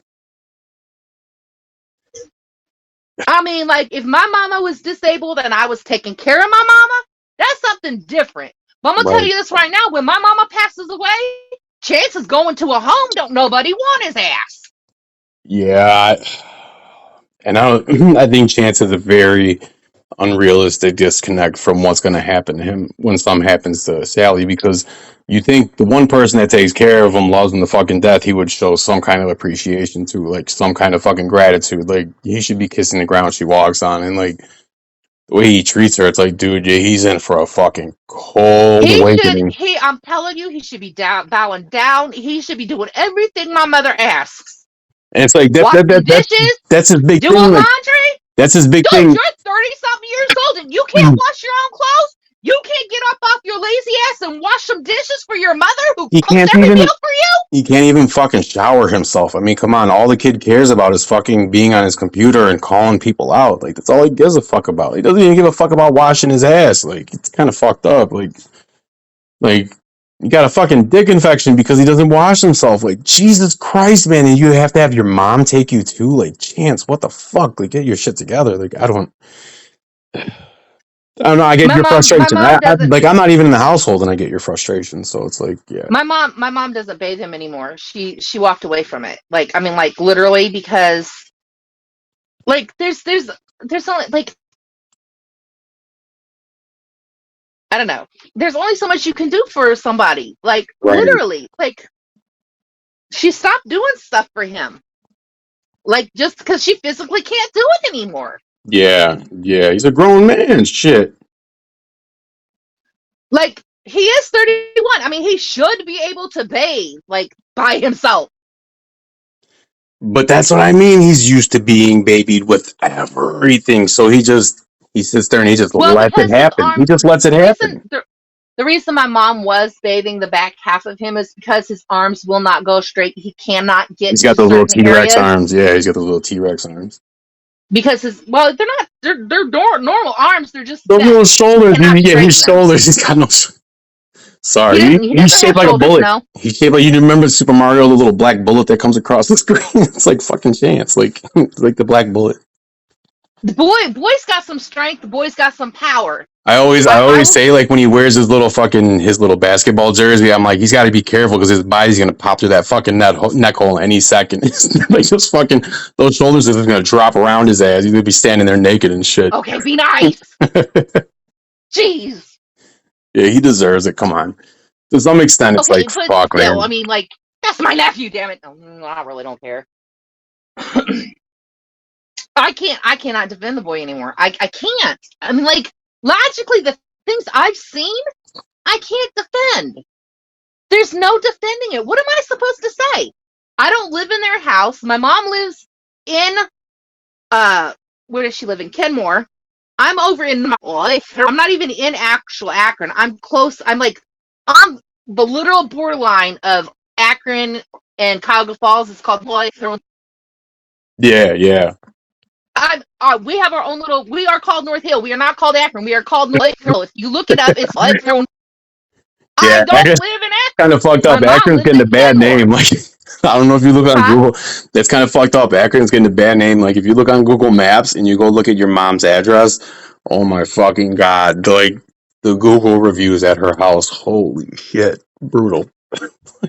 I mean, like if my mama was disabled and I was taking care of my mama, that's something different. But I'm going to tell Right. you this right now. When my mama passes away, Chance is going to a home. Don't nobody want his ass. Yeah. And I don't, I think Chance is a very unrealistic disconnect from what's going to happen to him when something happens to Sally because you think the one person that takes care of him loves him to fucking death, he would show some kind of appreciation to, like some kind of fucking gratitude. Like he should be kissing the ground she walks on, and like the way he treats her, it's like, dude, yeah, he's in for a fucking cold awakening. I'm telling you, he should be bowing down. He should be doing everything my mother asks. And it's like Washing dishes, that's his big doing thing. Like laundry. that's his big Dude, thing. you're 30-something years old and you can't wash your own clothes? You can't get up off your lazy ass and wash some dishes for your mother who He cooks can't every even meal for you? he can't even fucking shower himself. I mean, come on, all the kid cares about is fucking being on his computer and calling people out. Like that's all he gives a fuck about. He doesn't even give a fuck about washing his ass. Like it's kind of fucked up. Like you got a fucking dick infection because he doesn't wash himself. Like Jesus Christ, man, and you have to have your mom take you too. Like Chance, what the fuck? Like get your shit together. Like I don't know. I get My your mom my frustration. mom doesn't I'm not even in the household, and I get your frustration. So it's like, yeah, my mom doesn't bathe him anymore. She walked away from it. Like I mean like literally because like there's only like I don't know. There's only so much you can do for somebody. Like right. literally, like she stopped doing stuff for him. Like just because she physically can't do it anymore. Yeah, yeah. He's a grown man. Shit. Like he is 31. I mean, he should be able to bathe like by himself. But that's what I mean. He's used to being babied with everything, so he just He sits there and he just Well, lets it because his happen. He arms. just lets it The reason happen. the reason my mom was bathing the back half of him is because his arms will not go straight. He cannot get He's to got those little certain T-Rex areas arms. Yeah, he's got those little T-Rex arms. because they're normal arms. They're just Those little bent. He shoulders. cannot Yeah, his straighten them. shoulders. He's got no. Sorry, He he's doesn't shaped have like a shoulders. bullet. No. He's shaped like, you remember Super Mario, the little black bullet that comes across the screen. It's like fucking Chance, like like the black bullet. The boy's got some strength. The boy's got some power. I I always will. say, like, when he wears his little basketball jersey, I'm like, he's got to be careful because his body's gonna pop through that fucking neck hole any second. Like, just fucking those shoulders are just gonna drop around his ass. He's gonna be standing there naked and shit. Okay, be nice. Jeez. Yeah, he deserves it. Come on. To some extent, it's Okay, like, but fuck, still, I man. mean, like, that's my nephew. Damn it. No, I really don't care. I cannot defend the boy anymore. I can't. I mean, like, logically, the things I've seen, I can't defend. There's no defending it. What am I supposed to say? I don't live in their house. My mom lives in where does she live? In Kenmore. I'm over in I'm not even in actual Akron. I'm close. I'm like on the literal borderline of Akron and Cuyahoga Falls. It's called Yeah, yeah. we have our own little. We are called North Hill. We are not called Akron. We are called North Hill. If you look it up, it's Akron. I Yeah, don't live in kind Akron. of fucked My up. mom Akron's lives getting in a bad Kenmore. name. Like, I don't know if you look on Huh? Google. That's kind of fucked up. Akron's getting a bad name. Like, if you look on Google Maps and you go look at your mom's address, oh my fucking god! Like, the Google reviews at her house. Holy shit, brutal.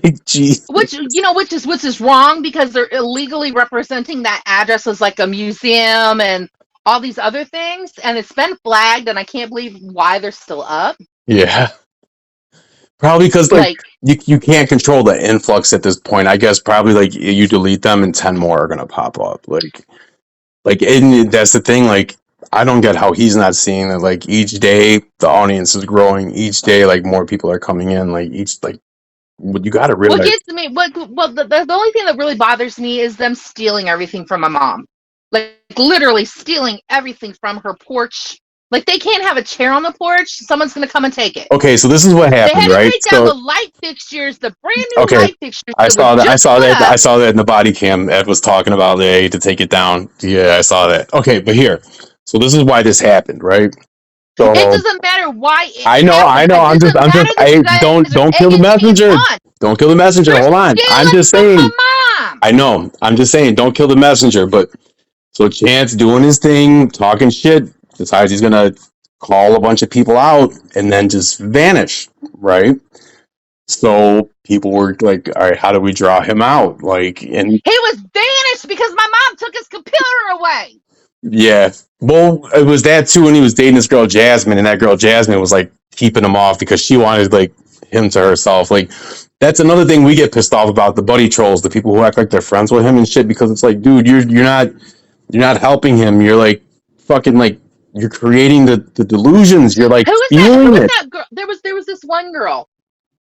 Like, geez. Which is wrong because they're illegally representing that address as like a museum and all these other things, and it's been flagged, and I can't believe why they're still up. Yeah, probably because like Like, you can't control the influx at this point. I guess probably like you delete them and 10 more are gonna pop up. Like, and that's the thing. Like, I don't get how he's not seeing that. Like, each day the audience is growing. Each day, like, more people are coming in. Like, you got to what realize. gets me, the only thing that really bothers me is them stealing everything from my mom, like literally stealing everything from her porch. Like, they can't have a chair on the porch. Someone's gonna come and take it. Okay, so this is what They happened, had to right? take down So the light fixtures, the brand new okay, light fixtures I that were saw that. I just saw put that. I up. saw that in the body cam. Ed was talking about they to take it down. Yeah, I saw that. Okay, but here, so this is why this happened, right? It So doesn't matter why it I know, I happened. know. It doesn't I'm just. matter that you Don't guys are don't kill the egging me messenger. on. Don't kill the messenger. They're Hold on. I'm stealing just from saying. my mom. I know. I'm just saying. Don't kill the messenger. But so Chance doing his thing, talking shit, decides he's gonna call a bunch of people out and then just vanish, right? So people were like, "All right, how do we draw him out?" Like, and He was vanished because my mom took his computer away. yeah, well, it was that too when he was dating this girl Jasmine, and that girl Jasmine was like keeping him off because she wanted like him to herself. Like, that's another thing we get pissed off about, the buddy trolls, the people who act like they're friends with him and shit. Because it's like, dude, you're not helping him. You're like fucking like you're creating the delusions. You're like Who was that? Who fueling was it. that girl? There was this one girl,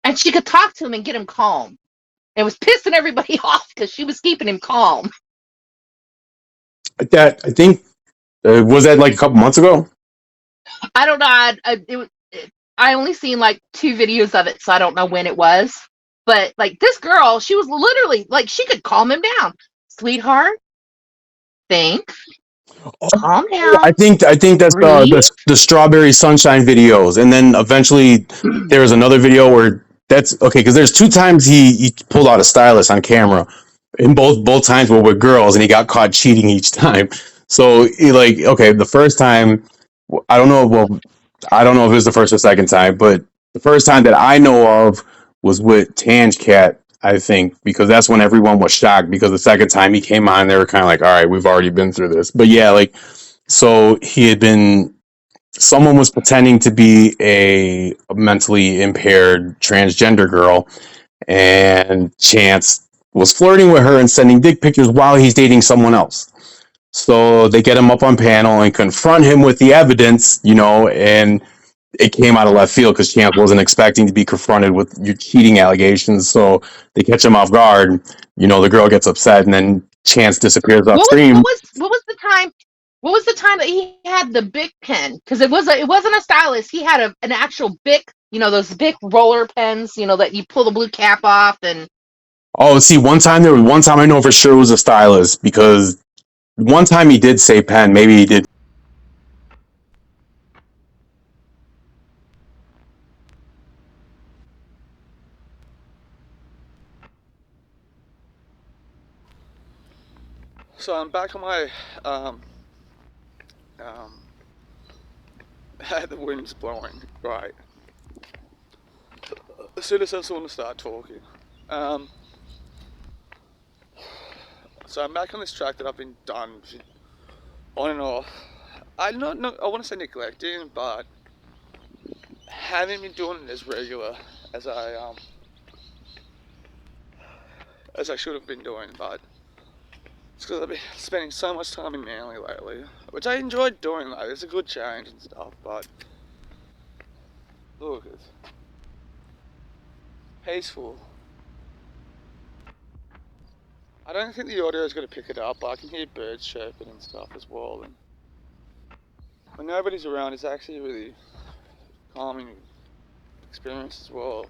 and she could talk to him and get him calm. It was pissing everybody off because she was keeping him calm. That I think was that like a couple months ago. I don't know. I only seen like 2 videos of it, so I don't know when it was. But like, this girl, she was literally like, she could calm him down. Sweetheart, think, calm down, I think that's breathe. the strawberry sunshine videos, and then eventually there was another video where that's okay because there's two times he pulled out a stylus on camera, and both times were with girls, and he got caught cheating each time. So he like okay, the first time I don't know. Well, I don't know if it was the first or second time, but the first time that I know of was with Tange Cat, I think, because that's when everyone was shocked. Because the second time he came on, they were kind of like, "All right, we've already been through this." But yeah, like so he had been. Someone was pretending to be a mentally impaired transgender girl, and Chance was flirting with her and sending dick pictures while he's dating someone else. So they get him up on panel and confront him with the evidence, and it came out of left field because Chance wasn't expecting to be confronted with your cheating allegations. So they catch him off guard. The girl gets upset, and then Chance disappears What was upstream. what was what was the time? What was the time that he had the Bic pen? Because it wasn't a stylus. He had an actual Bic, those Bic roller pens, that you pull the blue cap off and. Oh, see, one time I know for sure it was a stylus because one time he did say pen. Maybe he did. So I'm back on my um, the wind's blowing. Right. As soon as I want to start talking. So I'm back on this track that I've been done on and off. I want to say neglecting, but haven't been doing it as regular as I should have been doing. But it's because I've been spending so much time in Manly lately, which I enjoyed doing. Though it's a good change and stuff. But look, it's peaceful. I don't think the audio is going to pick it up, but I can hear birds chirping and stuff as well. And when nobody's around, it's actually a really calming experience as well.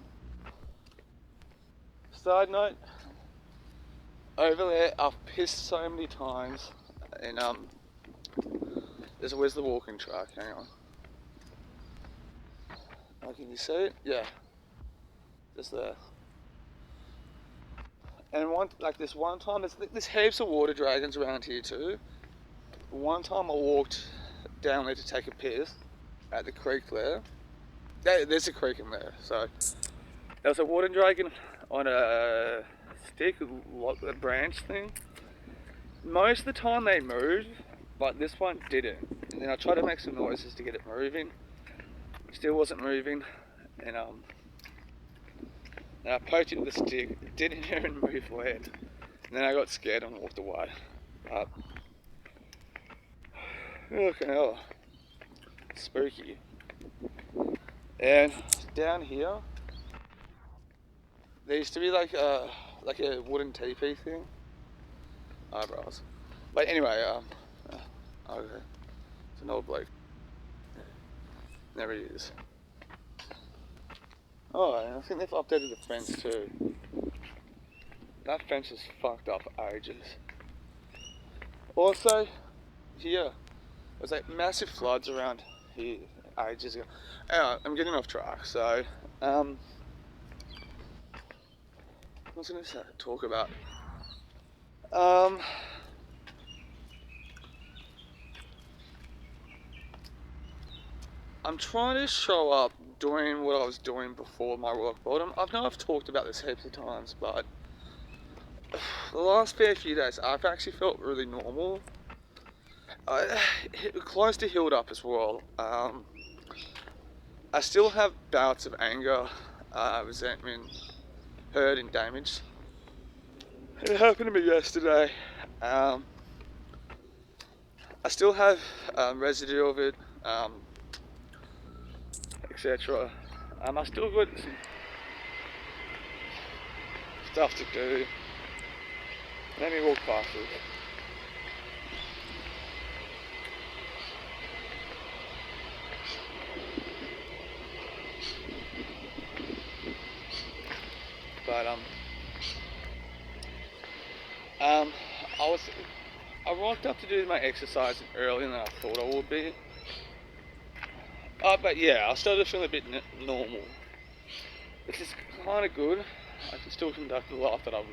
Side note, over there, I've pissed so many times, and where's the walking track? Hang on. Oh, can you see it? Yeah, just there. And this one time, there's heaps of water dragons around here too. One time I walked down there to take a piss at the creek there. There's a creek in there, so there was a water dragon on a stick, a branch thing. Most of the time they moved, but this one didn't. And then I tried to make some noises to get it moving. Still wasn't moving, and I poked it with the stick. It didn't even move land. And then I got scared and walked away. But okay, oh, spooky. And down here, there used to be like a wooden teepee thing. Eyebrows. But anyway, okay, it's an old bloke. There he is. Oh, and I think they've updated the fence too. That fence is fucked up for ages. Also, here, there's like massive floods around here ages ago. Anyway, I'm getting off track, so, what was I going to talk about? I'm trying to show up doing what I was doing before my rock bottom. I know I've talked about this heaps of times, but the last fair few days I've actually felt really normal. Close to healed up as well. I still have bouts of anger, resentment, hurt and damage. It happened to me yesterday. I still have residue of it, etc. I still got some stuff to do. Let me walk past it. But I rocked up to do my exercise earlier than I thought I would be. But yeah, I started feeling a bit normal, which is kind of good. I can still conduct the life that I've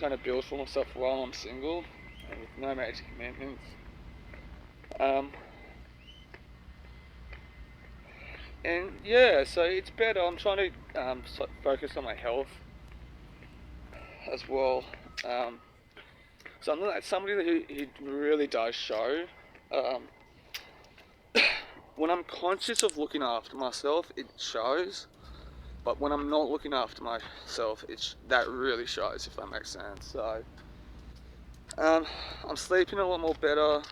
kind of built for myself while I'm single and with no major commitments. And yeah, so it's better. I'm trying to focus on my health as well. So I'm not somebody who really does show. When I'm conscious of looking after myself, it shows. But when I'm not looking after myself, that really shows, if that makes sense. So I'm sleeping a lot more better.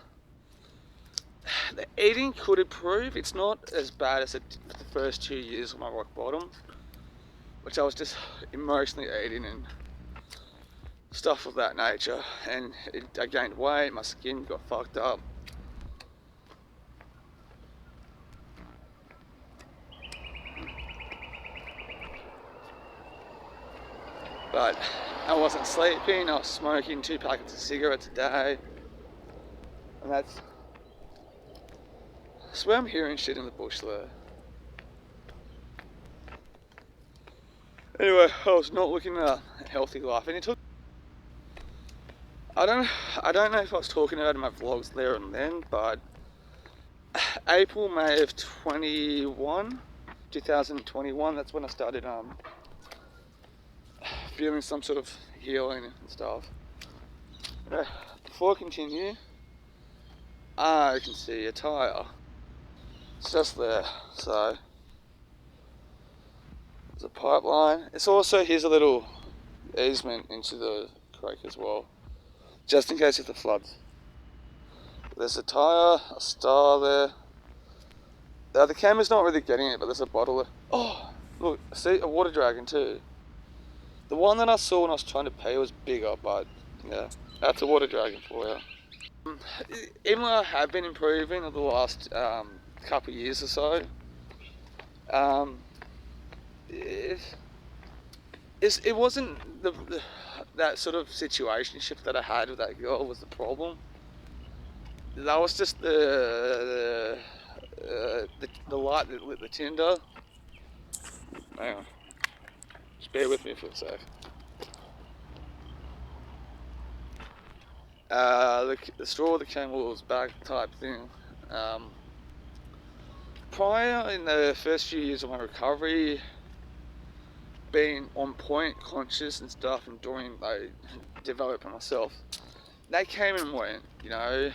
The eating could improve. It's not as bad as it did for the first 2 years of my rock bottom, which I was just emotionally eating and stuff of that nature, and I gained weight, my skin got fucked up, But I wasn't sleeping, I was smoking 2 packets of cigarettes a day. And that's where I'm hearing shit in the bush there. Anyway, I was not looking at a healthy life, and it took. I don't know if I was talking about it in my vlogs there and then, but April, May of 2021, that's when I started feeling some sort of healing and stuff. Before I continue, I can see a tyre. It's just there, so there's a pipeline. It's also, here's a little easement into the creek as well, just in case if the floods. There's a tyre, a star there. The camera's not really getting it, but there's a bottle there. Oh, look, see, a water dragon too. The one that I saw when I was trying to pee was bigger, but yeah, that's a water dragon for you. Even though I have been improving over the last couple of years or so, it wasn't that sort of situationship that I had with that girl was the problem. That was just the light that lit the tinder. Hang on. Just bear with me for a sec. The straw that came was back type thing. Prior, in the first few years of my recovery, being on point, conscious and stuff, and doing like developing myself, they came and went, you know.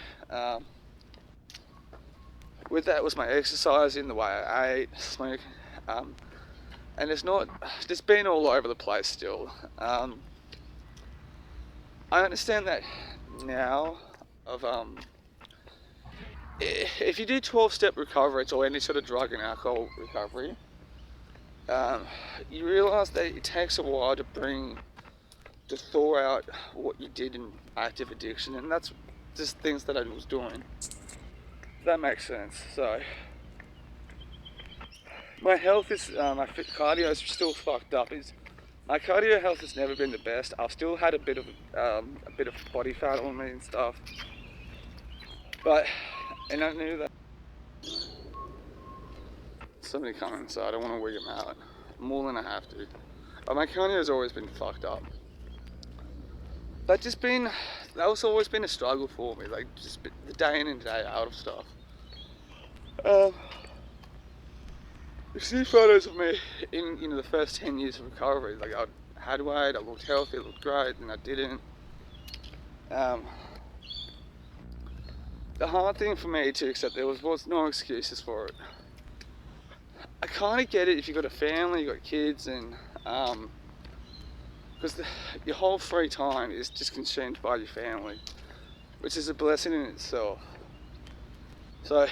With that was my exercising, the way I ate, smoking, and it's been all over the place still. I understand that now of if you do 12-step recovery or any sort of drug and alcohol recovery, you realise that it takes a while to thaw out what you did in active addiction, and that's just things that I was doing. That makes sense. So my health is, my cardio is still fucked up. My cardio health has never been the best. I've still had a bit of body fat on me and stuff, and I knew that. Somebody coming inside, I don't want to wig them out more than I have to. But my cardio has always been fucked up. That was always been a struggle for me, like just the day in and day out of stuff. You see photos of me in the first 10 years of recovery, like I had weight, I looked healthy, I looked great, and I didn't. The hard thing for me to accept, there was no excuses for it. I kind of get it if you've got a family, you've got kids, and because your whole free time is just consumed by your family, which is a blessing in itself. So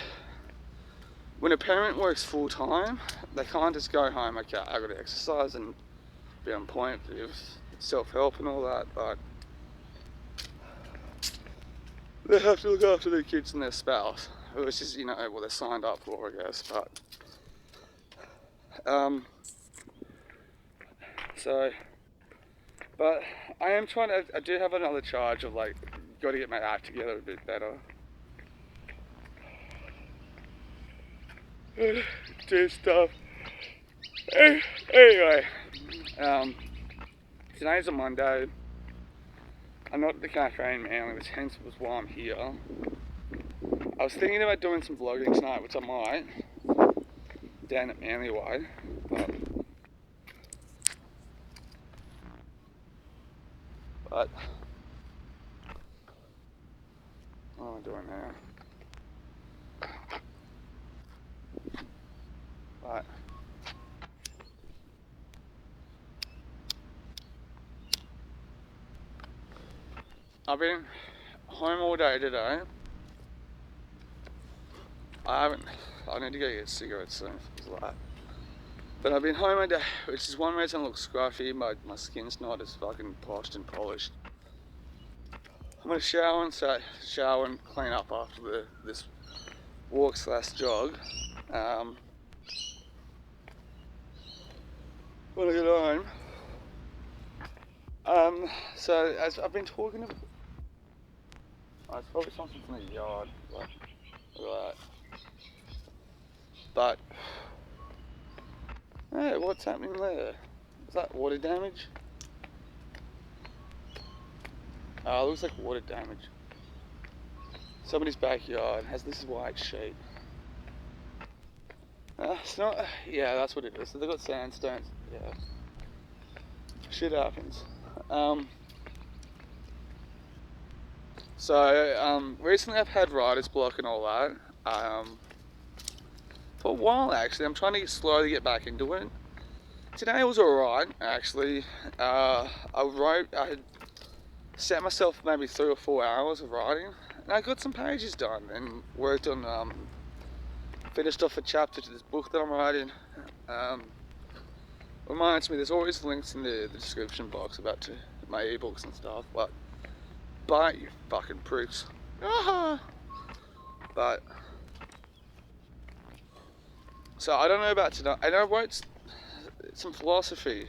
when a parent works full time, they can't just go home, okay, I got to exercise and be on point with self-help and all that, but they have to look after their kids and their spouse, which is, what they're signed up for, I guess. But I am I do have another charge of like, got to get my act together a bit better. Do stuff. Anyway, today's a Monday. I'm not at the cafe in Manly, which hence was why I'm here. I was thinking about doing some vlogging tonight, which I might, down at Manly Way. But what am I doing now? But I've been home all day today. I need to go get cigarettes soon. But I've been home all day, which is one reason I look scruffy. My skin's not as fucking poshed and polished. I'm gonna shower and clean up after this walk/jog. When I get home, So as I've been talking about, it's probably something from the yard, like that. But hey, what's happening there? Is that water damage? Oh, it looks like water damage. Somebody's backyard has this white sheet. It's not. Yeah, that's what it is. So they've got sandstones. Yeah. Shit happens. Recently I've had writer's block and all that. For a while actually, I'm trying to slowly get back into it. Today was alright actually. I had set myself maybe 3 or 4 hours of writing, and I got some pages done and worked on, finished off a chapter to this book that I'm writing. Reminds me, there's always links in the description box about my ebooks and stuff, but you fucking pricks. But, so I don't know about tonight. I know I wrote some philosophy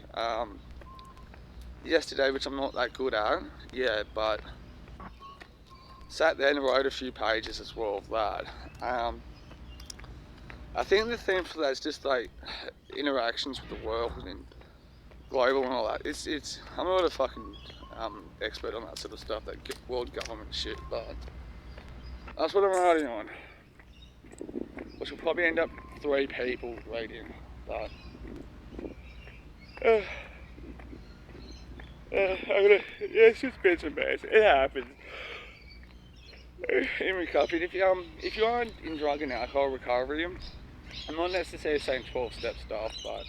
yesterday, which I'm not that good at, yeah, but sat there and wrote a few pages as well of that. I think the theme for that is just like interactions with the world and global and all that. I'm not a fucking expert on that sort of stuff, that world government shit, but that's what I'm writing on. Which will probably end up 3 people reading, but it's just bits and bits. It happens. In recovery, if you are in drug and alcohol recovery, I'm not necessarily saying 12-step stuff, but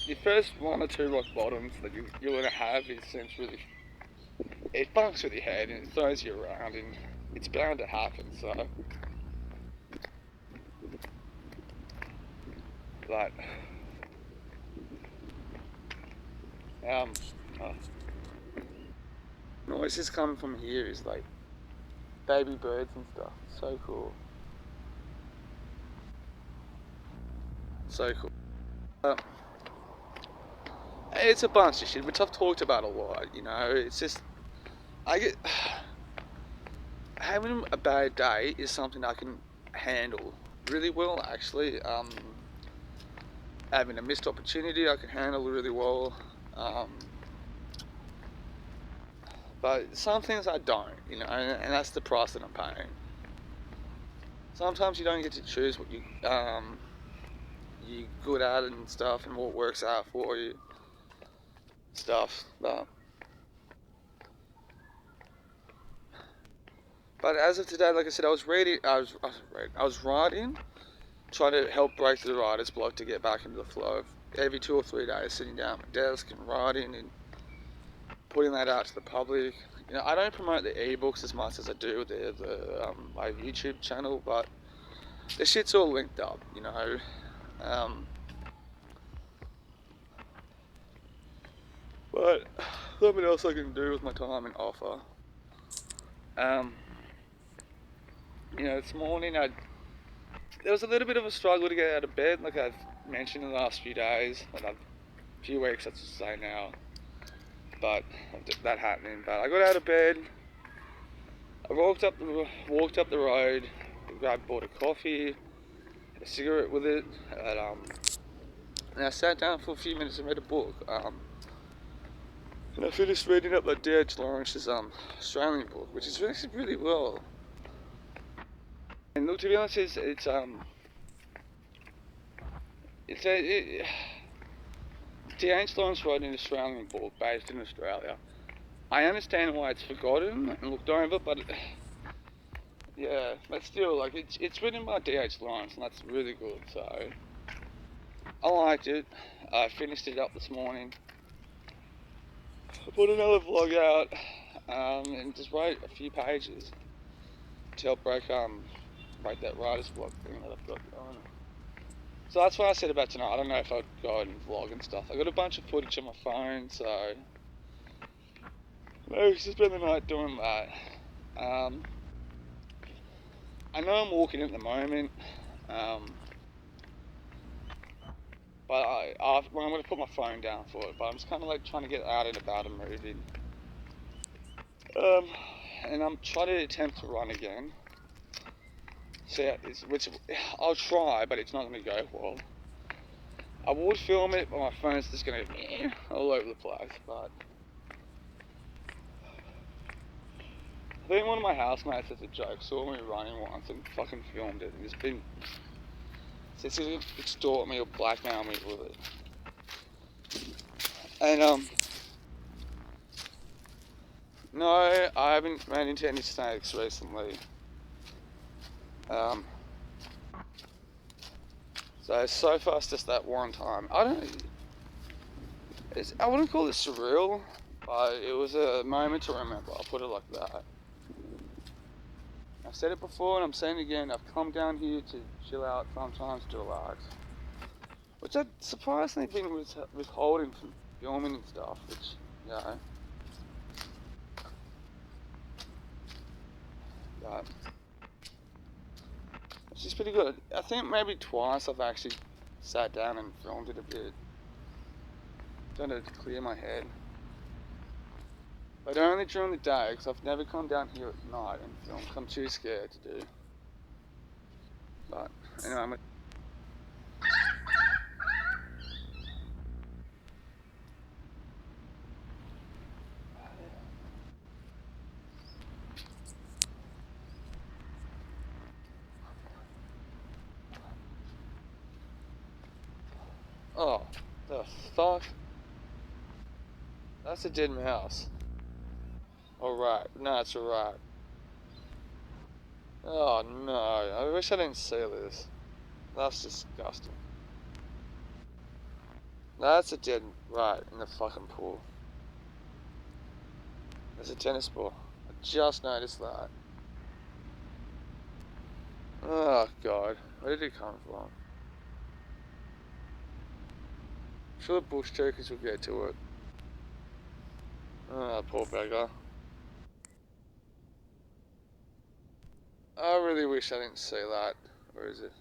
the first 1 or 2 rock bottoms that you're going to have it bunks with your head and it throws you around, and it's bound to happen, so. But, noises coming from here is like baby birds and stuff. So cool. So cool. It's a bunch of shit, which I've talked about a lot, you know. It's just, having a bad day is something I can handle really well, actually. Having a missed opportunity, I can handle really well. But some things I don't, you know, and that's the price that I'm paying. Sometimes you don't get to choose what you're good at and stuff, and what works out for you, stuff. But as of today, like I said, I was writing, trying to help break the writer's block to get back into the flow of every 2 or 3 days sitting down at my desk and writing and putting that out to the public. You know, I don't promote the ebooks as much as I do my YouTube channel, but the shit's all linked up, you know. But something else I can do with my time and offer. You know, this morning there was a little bit of a struggle to get out of bed, like I've mentioned in the last few days, few weeks, let's just say now. But that happening. But I got out of bed. I walked up the road, bought a coffee, a cigarette with it, and I sat down for a few minutes and read a book. And I finished reading up like D.H. Lawrence's Australian book, which is actually really well. And look, to be honest, D.H. Lawrence wrote an Australian book based in Australia. I understand why it's forgotten and looked over, but yeah, but still, like it's written by D.H. Lawrence, and that's really good. So I liked it. I finished it up this morning. I put another vlog out and just wrote a few pages to help break that writer's block thing that I've got going. So that's what I said about tonight. I don't know if I'd go and vlog and stuff. I got a bunch of footage on my phone, so maybe just spend the night doing that. I know I'm walking at the moment. But I'm going to put my phone down for it. But I'm just kind of like trying to get out and about and moving. And I'm trying to attempt to run again. So which I'll try, but it's not going to go well. I would film it, but my phone's just going to be all over the place. But I think one of my housemates as a joke saw me running once and fucking filmed it. And he's going to extort me or blackmail me with it. And no, I haven't ran into any snakes recently. So far it's just that one time. I wouldn't call it surreal, but it was a moment to remember. I'll put it like that. I've said it before and I'm saying it again. I've come down here to chill out sometimes, to relax. Which I'd surprisingly been withholding from filming and stuff, which, you know. But it's just pretty good. I think maybe twice I've actually sat down and filmed it a bit. Trying to clear my head. But only during the day, because I've never come down here at night and filmed. I'm too scared to do. But anyway, oh, the fuck? That's a dead mouse. Alright, no, it's alright. Oh no, I wish I didn't see this. That's disgusting. That's a dead rat in the fucking pool. There's a tennis ball. I just noticed that. Oh god, where did it come from? I'm sure the bush turkeys will get to it. Oh, poor beggar. I really wish I didn't see that. Where is it?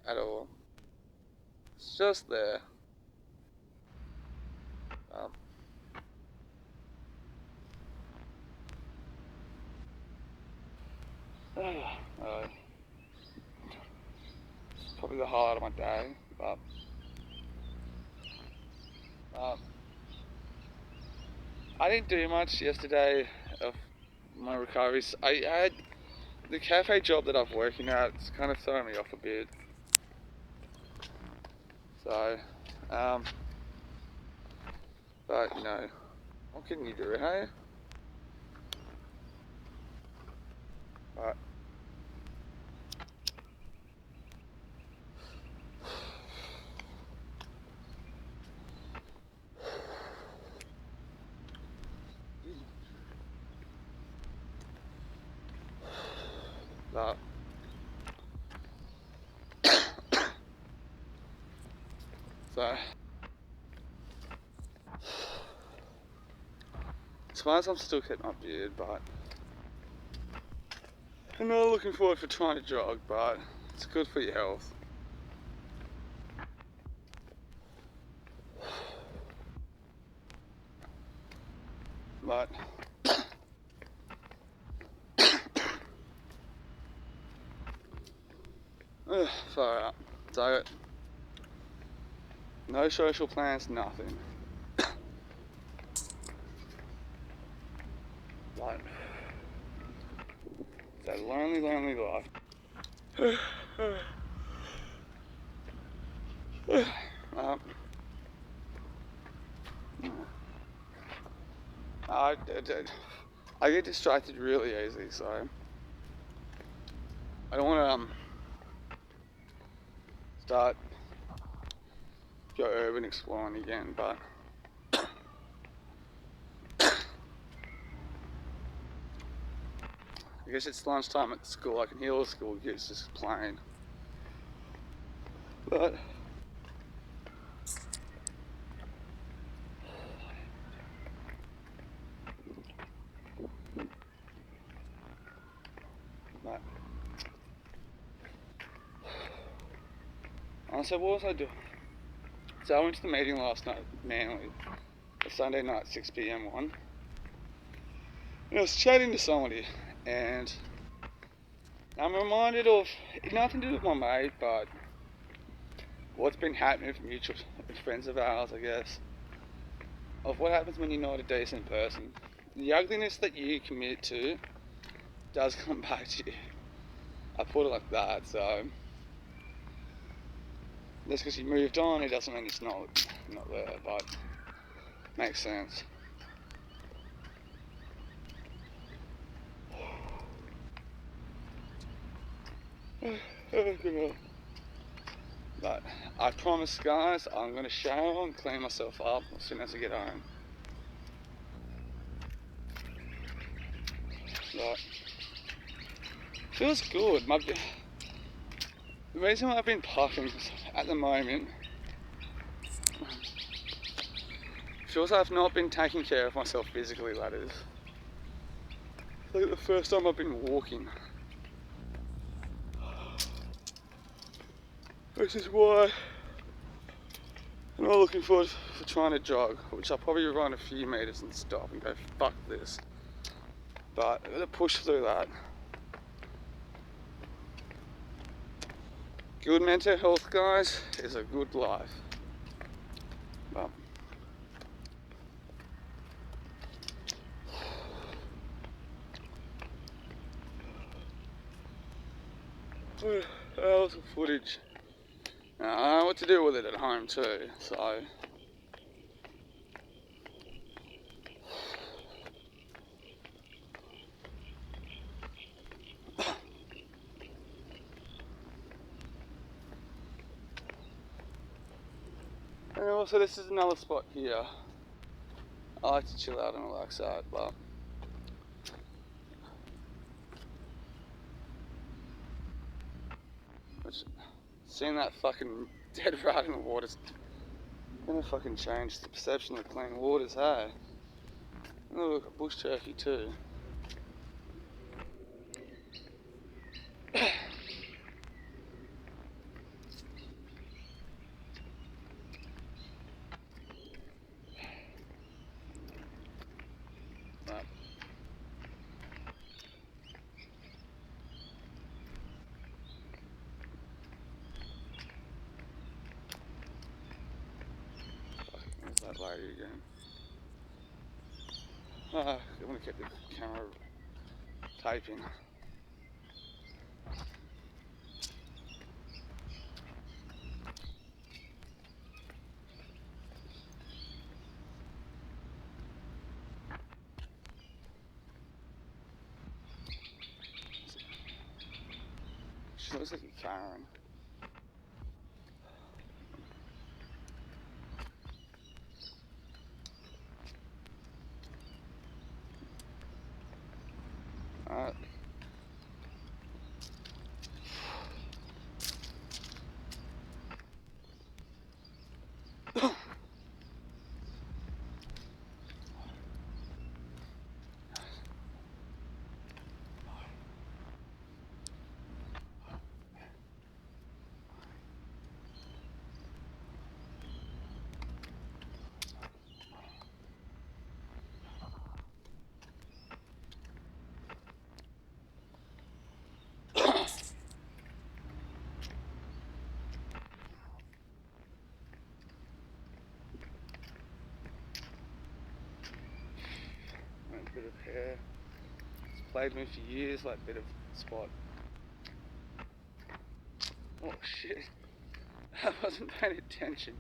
At all. It's just there. It's probably the highlight of my day, but I didn't do much yesterday of my recoveries. I had the cafe job that I'm working at. It's kind of throwing me off a bit. So, but you know, what can you do, hey? But but so I suppose I'm still keeping my beard, but I'm not looking forward for trying to jog, but it's good for your health. But far out. So no social plans, nothing. Like that lonely, lonely life. I get distracted really easy, so I don't want to start go urban exploring again, but I guess it's lunchtime at school. I can hear all the school kids just playing. But honestly, what was I doing? So I went to the meeting last night, Manly, the Sunday night 6 p.m. one, and I was chatting to somebody, and I'm reminded of, nothing to do with my mate, but what's been happening with mutual friends of ours, I guess, of what happens when you're not a decent person. The ugliness that you commit to does come back to you. I put it like that, so just because you moved on, it doesn't mean it's not there, but makes sense. But I promise, guys, I'm going to shower and clean myself up as soon as I get home. But feels good. The reason why I've been puffing at the moment feels like I've not been taking care of myself physically, that is. It's like the first time I've been walking. Which is why I'm not looking forward for trying to jog, which I'll probably run a few meters and stop and go, fuck this. But I'm gonna push through that. Good mental health, guys, is a good life. Well, that was the footage. Now, I know what to do with it at home too, so. And also, this is another spot here. I like to chill out and relax out, but seeing that fucking dead rat in the water's gonna fucking change the perception of clean waters, hey? And look, a bush turkey too. But there's that lady again. I'm gonna keep the camera taping. She looks like a Karen. Alright. A bit of hair. It's plagued me for years, like bit of spot. Oh shit. I wasn't paying attention.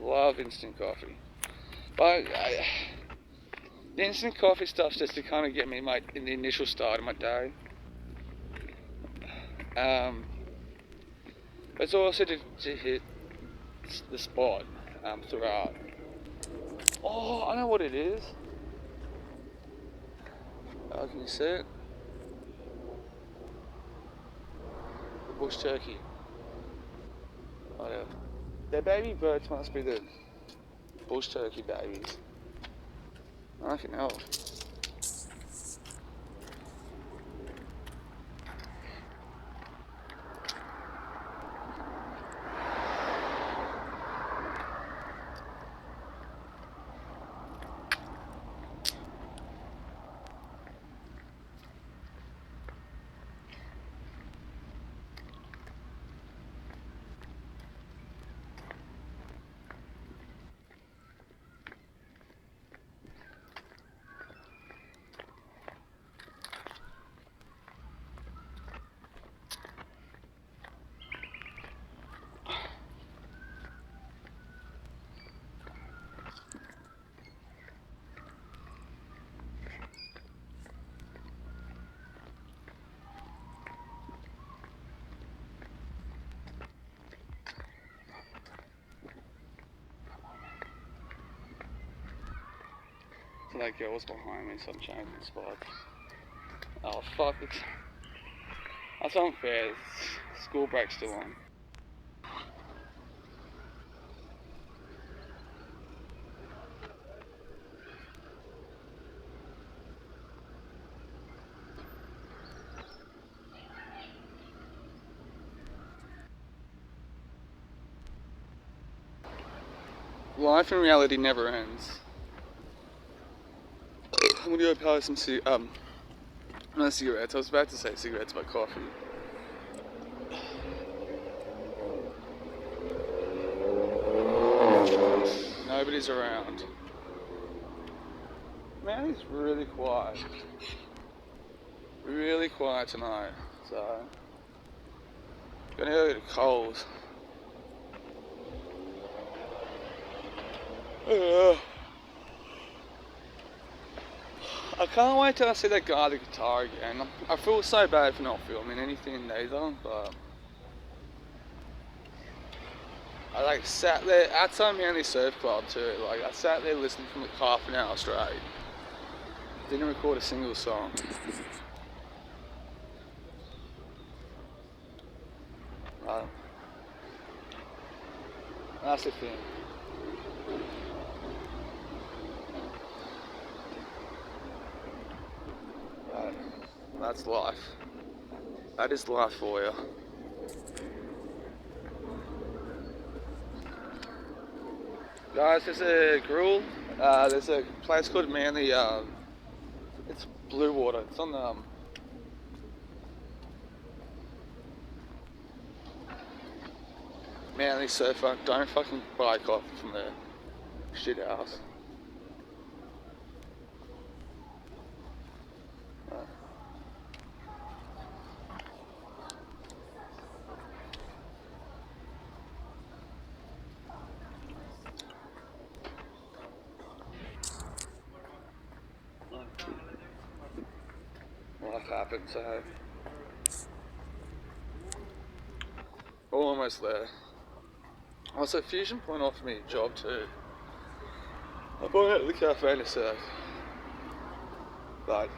love instant coffee. But the instant coffee stuff's just to kind of get me in the initial start of my day. It's also to hit the spot throughout. Oh, I know what it is. Oh, can you see it? The bush turkey. Oh, yeah. Their baby birds must be the bush turkey babies. I can help. So that girl's behind me, so I'm changing spots. Oh fuck, that's unfair. School break's still on. Life in reality never ends. I'm gonna go power some not cigarettes. I was about to say cigarettes, but coffee. Nobody's around. Man, it's really quiet. Really quiet tonight. So, gonna go to Coles. I can't wait till I see that guy with the guitar again. I feel so bad for not filming anything either, but I sat there at some Manly Surf Club too. I sat there listening for half an hour straight. Didn't record a single song. That's the thing. That's life. That is life for you. Guys, there's a grill. There's a place called Manly. It's Blue Water. It's on the Manly Surfer. Don't fucking buy coffee from there. Shit house. Life happens, so almost there. Also, Fusion Point offered me a job too. I'm going out to the cafe to surf, but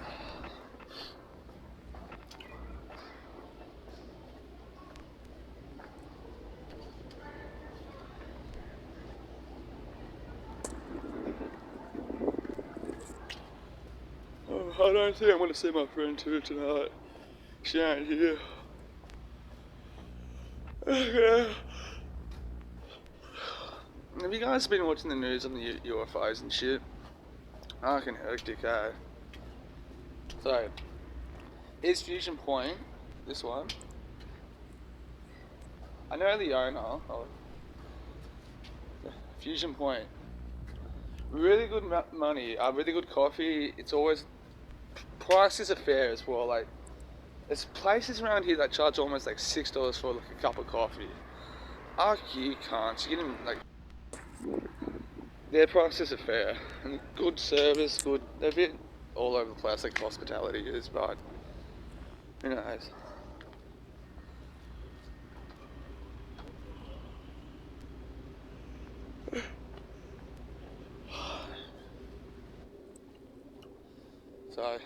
I don't think I'm going to see my friend too tonight. She ain't here. Okay. Have you guys been watching the news on the UFOs and shit? Fucking hectic, eh? So, here's Fusion Point, this one. I know the owner of Fusion Point. Really good money, really good coffee. It's always, prices are fair as well. Like, there's places around here that charge almost like $6 for like a cup of coffee. Oh, you can't. You're getting like their prices are fair and good service, good. They're a bit all over the place like hospitality is, but who knows? So,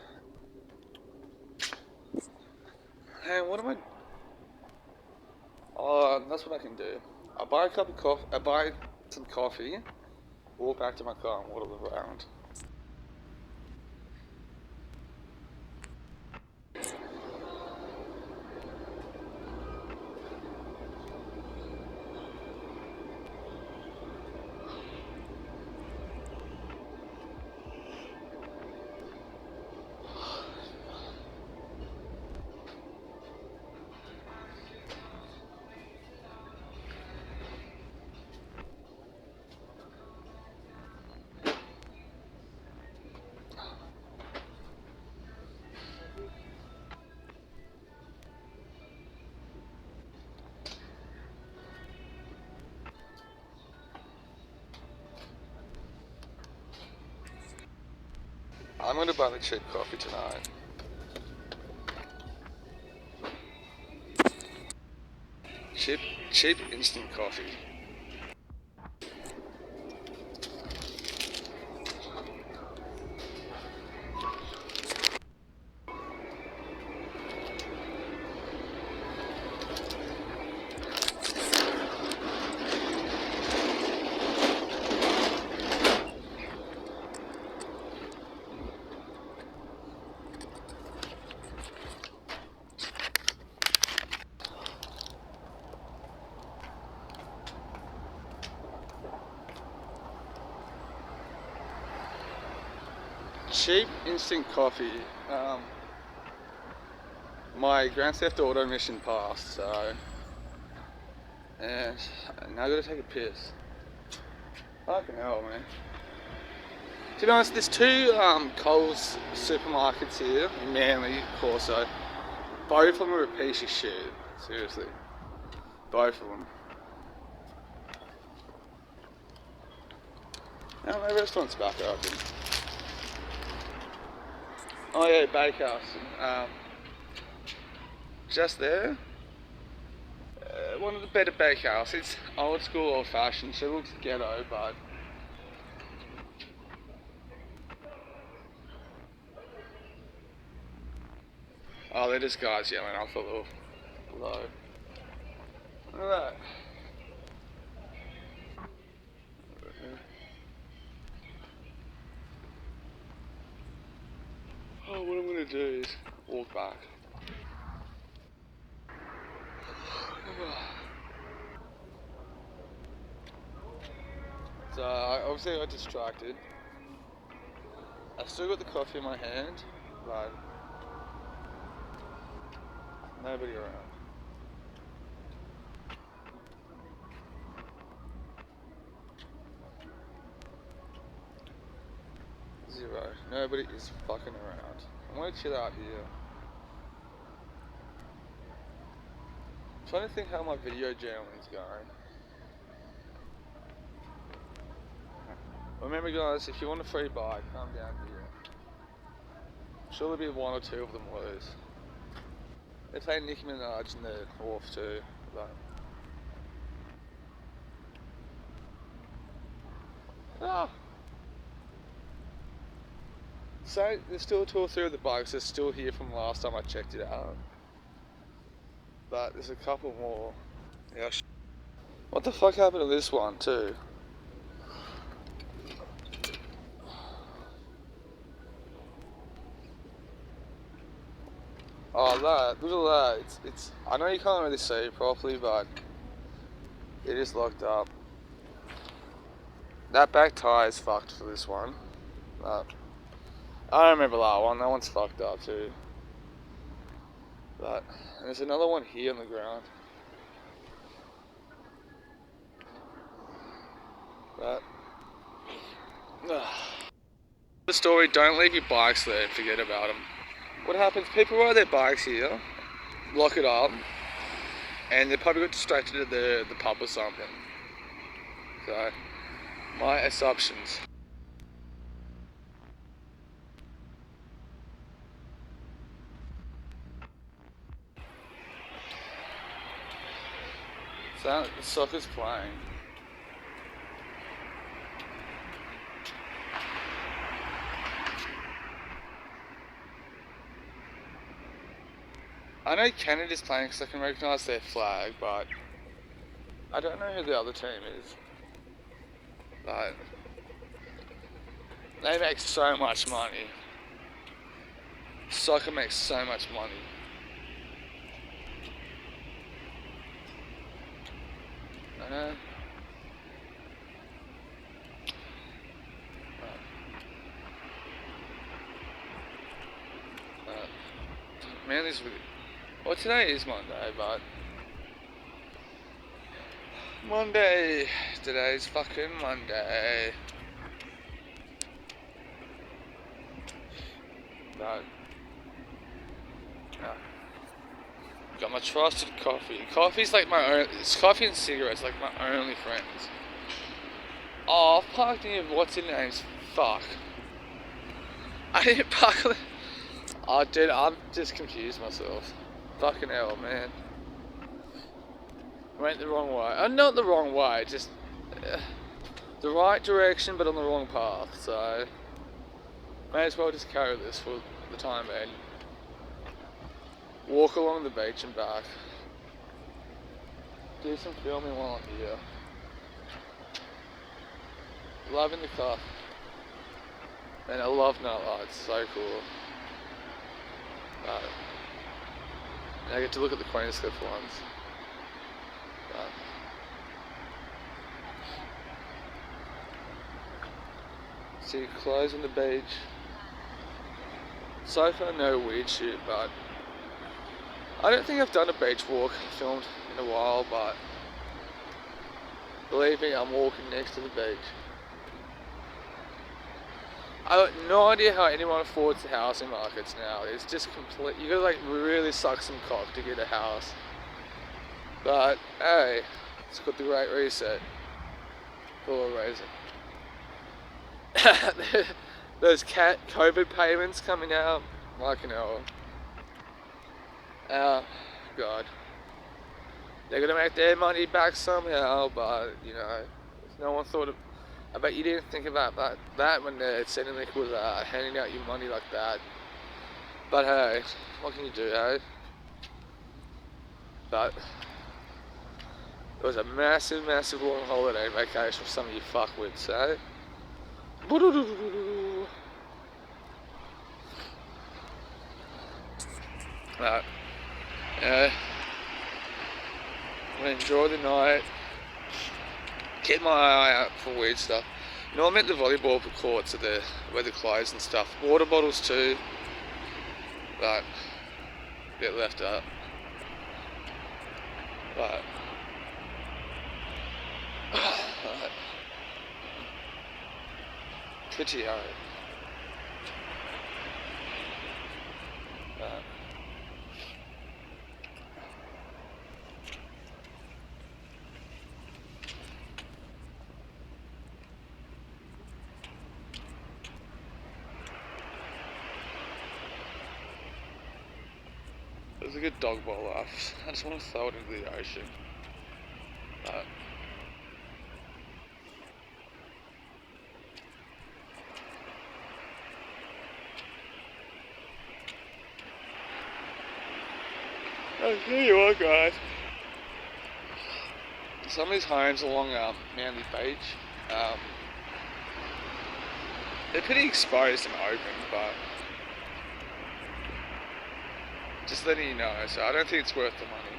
hey, what am I? Oh, that's what I can do. I buy a cup of coffee. I buy some coffee. Walk back to my car and waddle around. I'm gonna buy the cheap coffee tonight. Cheap instant coffee. Cheap instant coffee. My Grand Theft Auto mission passed, so and now I gotta take a piss. Fucking hell, man. To be honest, there's two Coles supermarkets here in Manly, Corso. Both of them are a piece of shit. Seriously, both of them. Now my restaurant's back open. Oh yeah, Bakehouse. Just there. One of the better bakehouse. It's old school, old fashioned, so it looks ghetto, but oh, they're just guys yelling off a little low. Look at that. Oh, what I'm gonna do is walk back. So I obviously got distracted. I still got the coffee in my hand, but nobody around. Zero. Nobody is fucking around. I'm gonna chill out here. I'm trying to think how my video journaling is going. Remember guys, if you want a free bike, come down here. I'm sure there'll be one or two of them loose. They play Nicki Minaj in the wharf too, but ah. So there's still two or three of the bikes that's still here from last time I checked it out. But there's a couple more. Yeah. What the fuck happened to this one too? Oh, that, look at that. It's. I know you can't really see it properly, but it is locked up. That back tire is fucked for this one. I don't remember that one. That one's fucked up too. But there's another one here on the ground. But the story: don't leave your bikes there. Forget about them. What happens? People ride their bikes here, lock it up, and they probably got distracted at the pub or something. So My assumptions. So the soccer's playing. I know Canada's playing because I can recognise their flag, but I don't know who the other team is. But they make so much money. Soccer makes so much money. I know. Man, this really... Well, today is Monday, but... Monday! Today's fucking Monday. But... Got my trusted coffee. Coffee's like my own... It's coffee and cigarettes like my only friends. Oh, I've parked near what's in names. Fuck. I didn't park... Oh, dude, I'm just confused myself. Fucking hell, man. Went the wrong way. Not the wrong way, just the right direction, but on the wrong path. So may as well just carry this for the time being. Walk along the beach and back. Do some filming while I'm here. Loving the car. And I love night lights. So cool. And I get to look at the Queen's Cliff ones. See clothes on the beach. So far no weird shit, but I don't think I've done a beach walk filmed in a while, but believe me, I'm walking next to the beach. I got no idea how anyone affords the housing markets now. It's just complete. You gotta like really suck some cock to get a house. But hey, it's got the Great Reset for a reason. Those COVID payments coming out, fucking hell. God. They're gonna make their money back somehow, but you know, no one thought of. I bet you didn't think about that when the Centrelink was handing out you money like that. But hey, what can you do, hey? But it was a massive, massive long holiday vacation for some of you fuckwits, eh? Right. Yeah. I'm gonna enjoy the night. Keep my eye out for weird stuff. You know, I'm at the volleyball courts at the weather clothes and stuff. Water bottles too. But get left up. But pretty hard. It was a good dog ball laugh. I just want to throw it into the ocean. I'll tell you what, guys. Some of these homes along Manly Beach, they're pretty exposed and open, but just letting you know, so I don't think it's worth the money.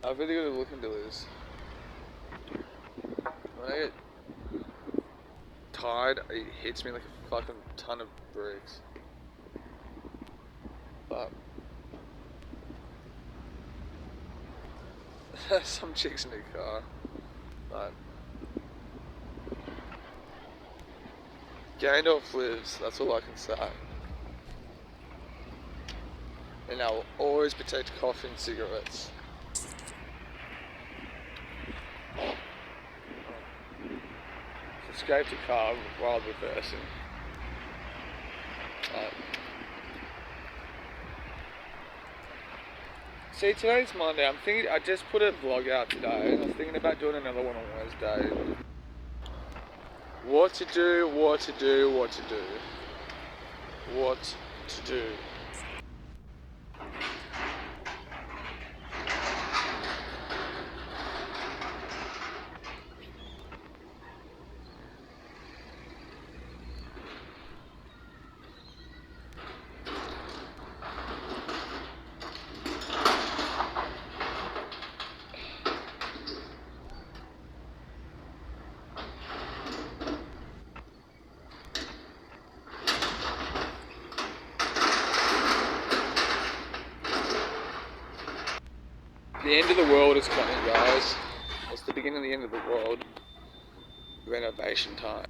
I've really got to look into this. When I get tired, it hits me like a fucking ton of bricks. But some chicks in the car. But Gandalf lives, that's all I can say. And I will always protect coffee and cigarettes. Escape the car while reversing. See, today's Monday. I'm thinking. I just put a vlog out today, and I was thinking about doing another one on Wednesday. What to do, what to do, what to do. What to do. The end of the world is coming, guys. It's the beginning of the end of the world. Renovation time.